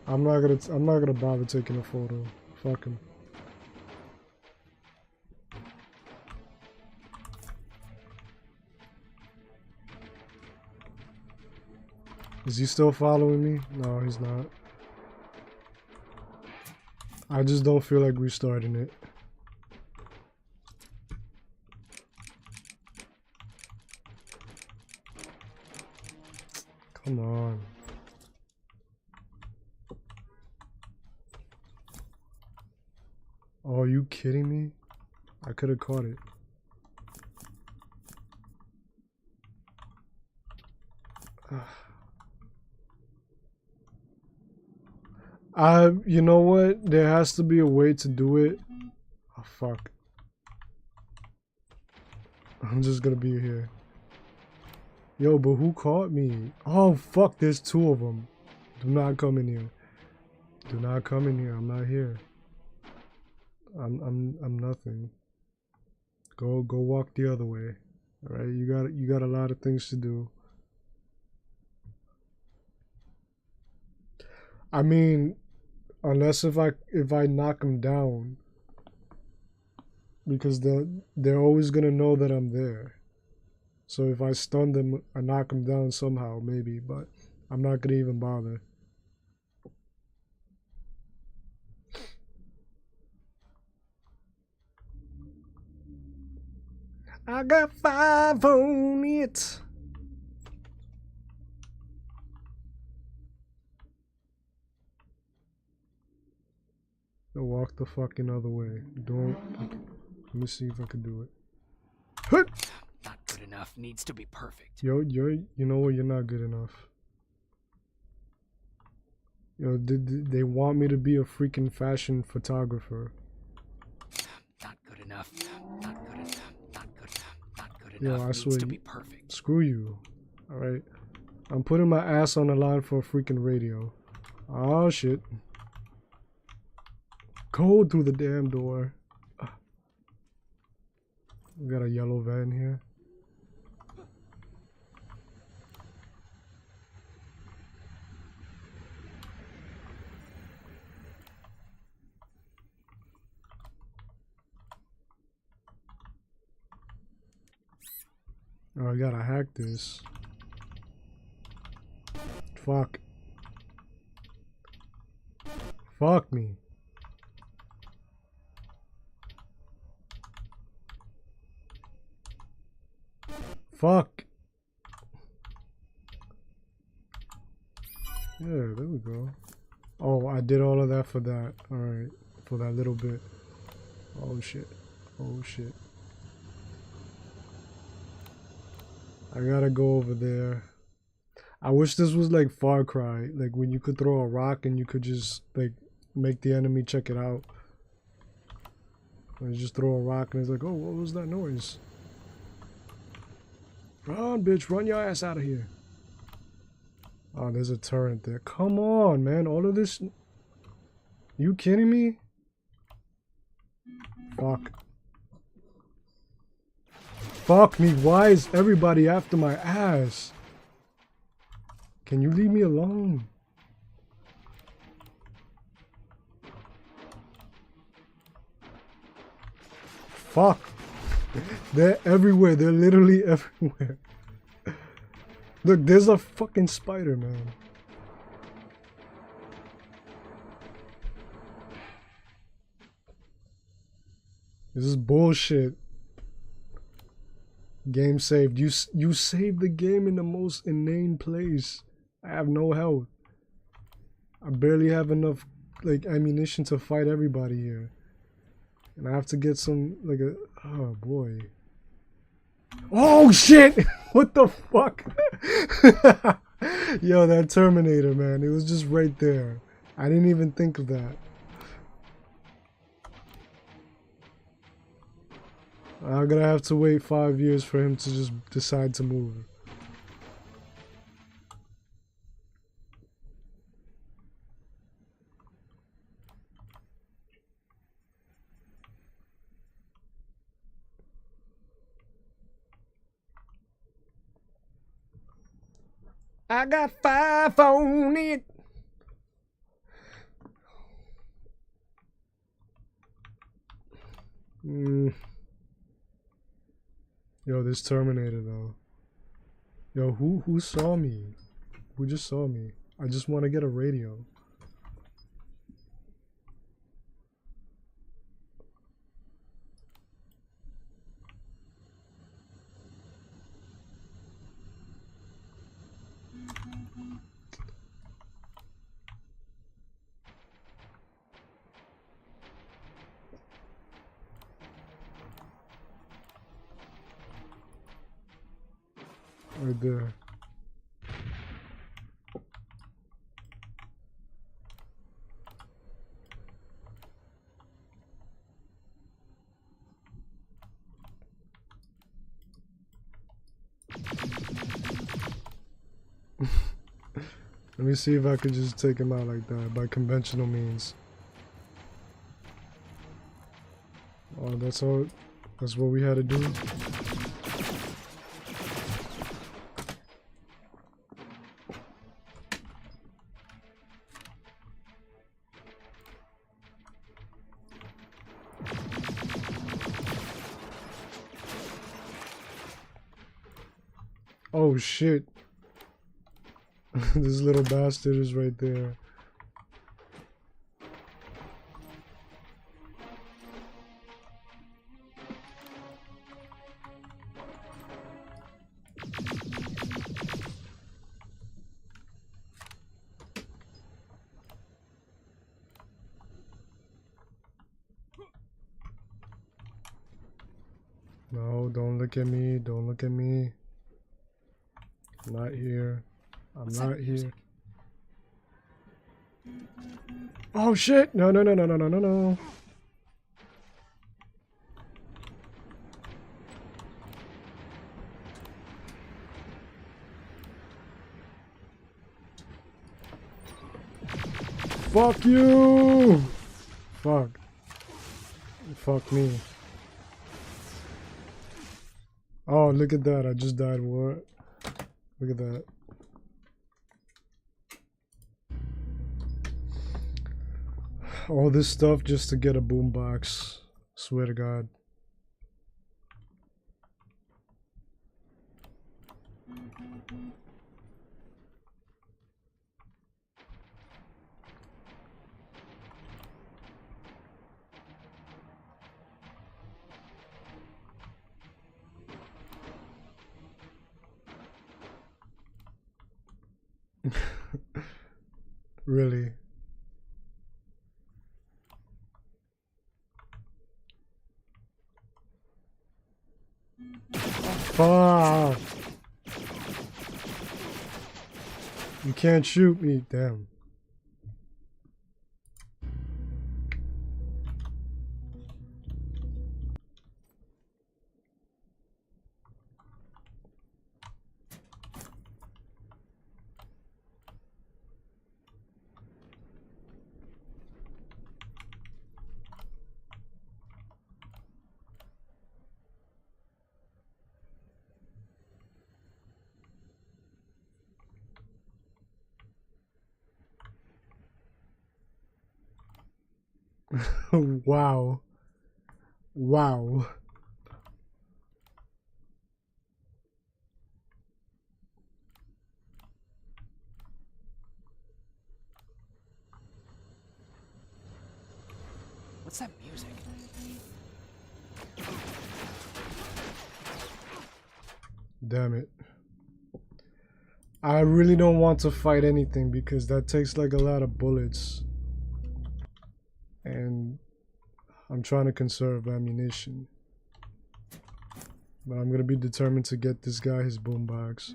[SPEAKER 1] I'm not gonna bother taking a photo. Fuck him. Is he still following me? No, he's not. I just don't feel like restarting it. Come on. Oh, are you kidding me? I could have caught it. You know what? There has to be a way to do it. Oh, fuck. I'm just gonna be here. Yo, but who caught me? Oh, fuck, there's two of them. Do not come in here. Do not come in here. I'm not here. I'm nothing. Go walk the other way. All right, you got a lot of things to do. I mean, unless if I knock them down, because they're always gonna know that I'm there. So if I stun them, I knock them down somehow, maybe, but I'm not gonna even bother. I got 5 on it. Walk the fucking other way. Don't. Let me see if I can do it.
[SPEAKER 2] Not good enough. Needs to be perfect.
[SPEAKER 1] Yo, you know what? You're not good enough. Yo, they want me to be a freaking fashion photographer.
[SPEAKER 2] Not good enough. Not good enough. Not good. Not good
[SPEAKER 1] Yo,
[SPEAKER 2] enough.
[SPEAKER 1] I swear.
[SPEAKER 2] Needs to be perfect.
[SPEAKER 1] Screw you. All right. I'm putting my ass on the line for a freaking radio. Oh shit. Go through the damn door. We got a yellow van here. Oh, I gotta hack this. Fuck. Fuck me. Fuck. Yeah, there we go. Oh, I did all of that for that. Alright. For that little bit. Oh shit. Oh shit. I gotta go over there. I wish this was like Far Cry. Like when you could throw a rock and you could just like make the enemy check it out. And you just throw a rock and it's like, oh, what was that noise? Run, bitch, run your ass out of here. Oh, there's a turret there. Come on, man. All of this... You kidding me? Fuck. Fuck me. Why is everybody after my ass? Can you leave me alone? Fuck. They're everywhere. They're literally everywhere. Look, there's a fucking spider, man. This is bullshit. Game saved. You saved the game in the most inane place. I have no health. I barely have enough like ammunition to fight everybody here. And I have to get some like a oh boy. Oh shit! What the fuck? Yo, that Terminator, man. It was just right there. I didn't even think of that. I'm gonna have to wait 5 years for him to just decide to move. I got 5 on it. Yo, this Terminator though. Yo, who saw me? Who just saw me? I just want to get a radio. Right there. Let me see if I could just take him out like that by conventional means. Oh, that's all. That's what we had to do. Oh shit. This little bastard is right there. No, don't look at me. Don't look at me. I'm not here. I'm not here. Oh shit! No, no, no, no, no, no, no, no. Fuck you! Fuck. Fuck me. Oh, look at that. I just died. What? Look at that. All this stuff just to get a boombox. Swear to God. Really? Fuck! You can't shoot me, damn. Wow. Wow.
[SPEAKER 2] What's that music?
[SPEAKER 1] Damn it. I really don't want to fight anything because that takes like a lot of bullets. And I'm trying to conserve ammunition. But I'm gonna be determined to get this guy his boombox.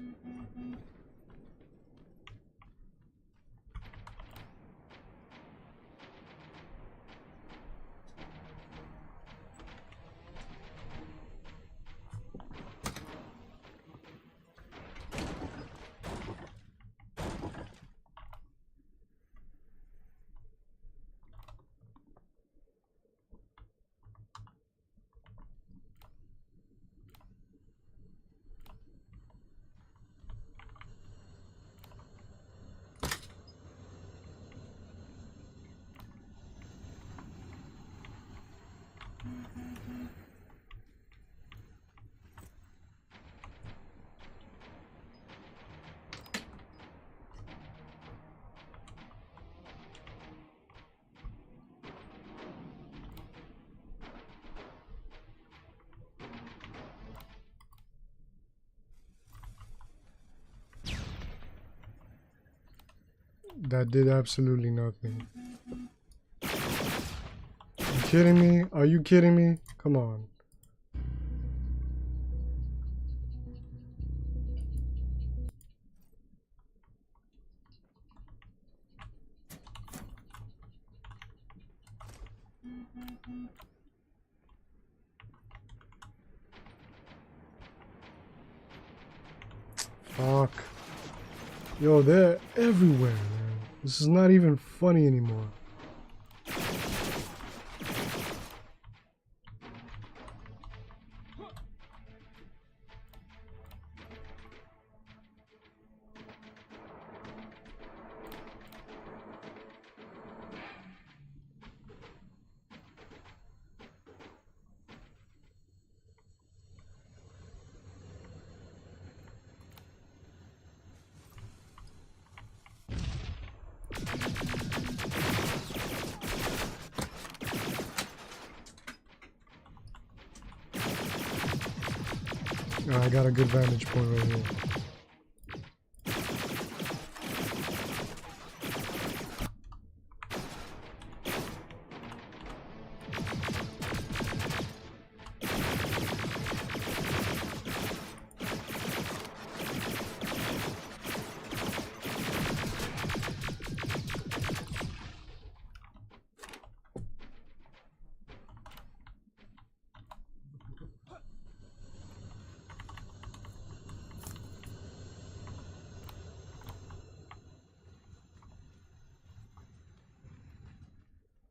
[SPEAKER 1] That did absolutely nothing. You kidding me? Are you kidding me? Come on. Fuck. Yo, they're everywhere, man. This is not even funny anymore. I got a good vantage point right here.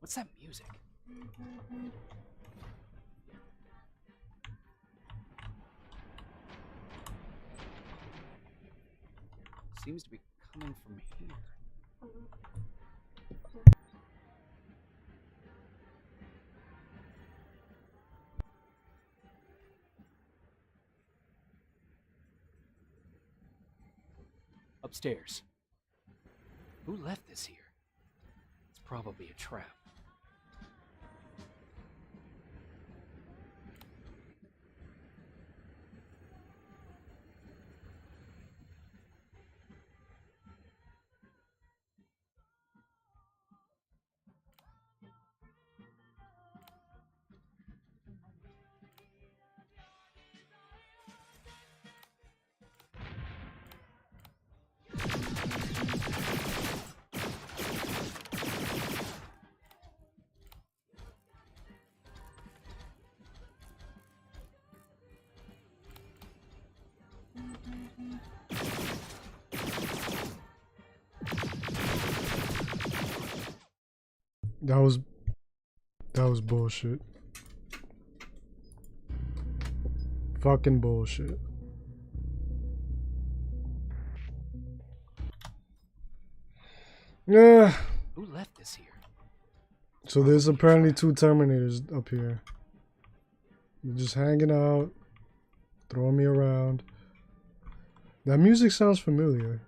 [SPEAKER 2] What's that music? Seems to be coming from here. Upstairs. Who left this here? It's probably a trap. That was bullshit. Fucking bullshit. Yeah. Who left this here?
[SPEAKER 1] So there's apparently 2 Terminators up here. They're just hanging out, throwing me around. That music sounds familiar.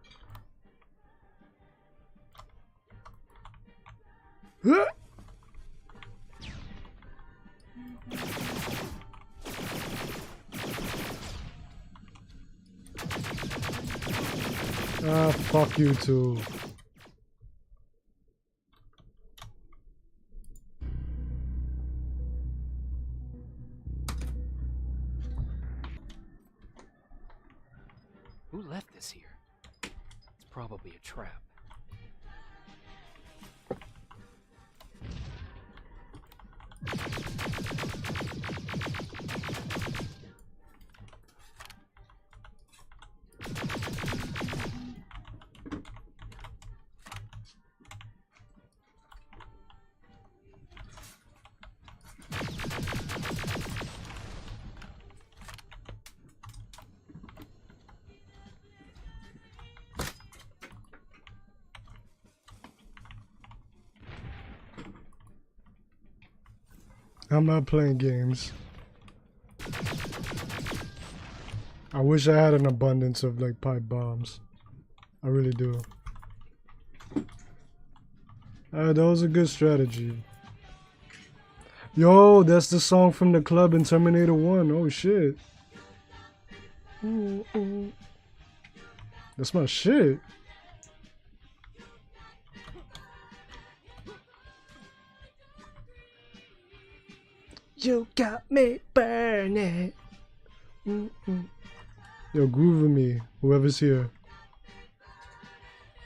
[SPEAKER 1] Ah, fuck you too.
[SPEAKER 2] Who left this here? It's probably a trap.
[SPEAKER 1] I'm not playing games. I wish I had an abundance of like pipe bombs. I really do. That was a good strategy. Yo, that's the song from the club in Terminator 1. Oh shit. That's my shit. You got me burning. Yo, groove with me, whoever's here.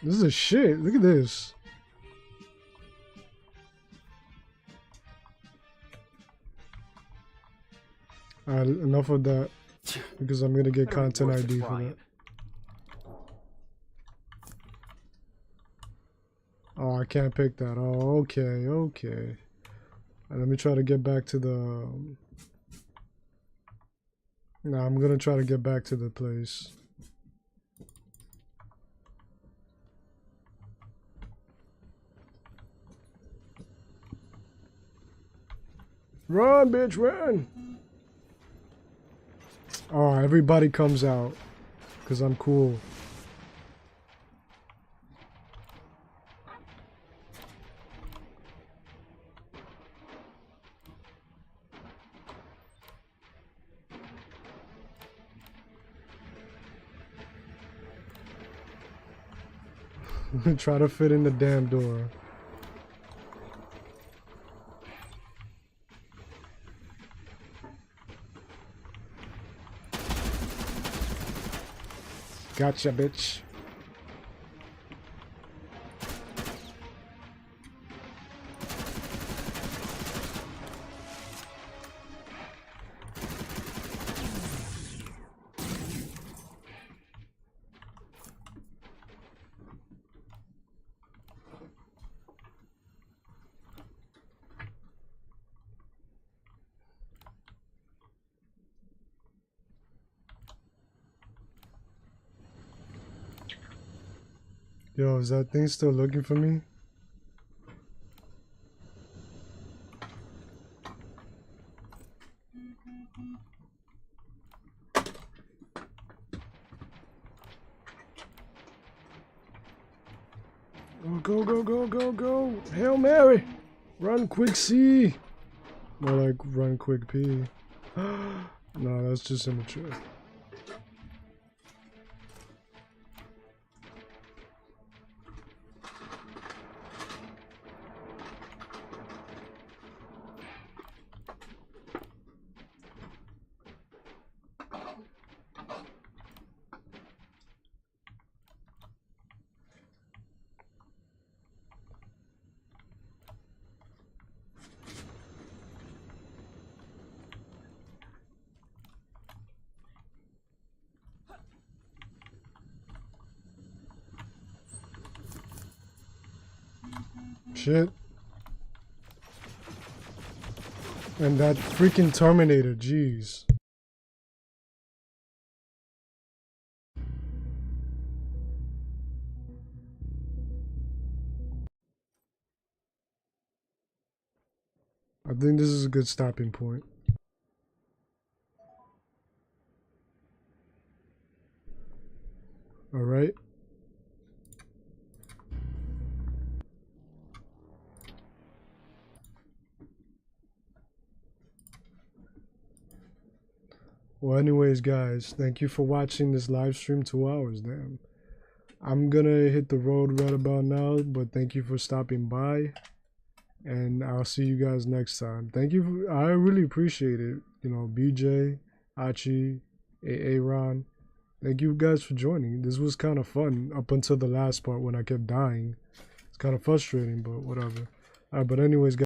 [SPEAKER 1] This is a shit. Look at this. Alright, enough of that. Because I'm gonna get content ID for that. Oh, I can't pick that. Oh, okay, okay. Let me try to get back to the... Nah, I'm gonna try to get back to the place. Run, bitch, run! Oh, everybody comes out. Because I'm cool. Try to fit in the damn door. Gotcha, bitch. Yo, is that thing still looking for me? Oh, go, go, go, go, go. Hail Mary. Run quick C. More like run quick P. No, that's just immature. Shit. And that freaking Terminator, jeez. I think this is a good stopping point. All right. Well, anyways, guys, thank you for watching this live stream. 2 hours, damn. I'm gonna hit the road right about now, but thank you for stopping by, and I'll see you guys next time. Thank you. I really appreciate it. You know, BJ, Achi, Aaron. Thank you guys for joining. This was kind of fun up until the last part when I kept dying. It's kind of frustrating, but whatever. All right, but anyways, guys.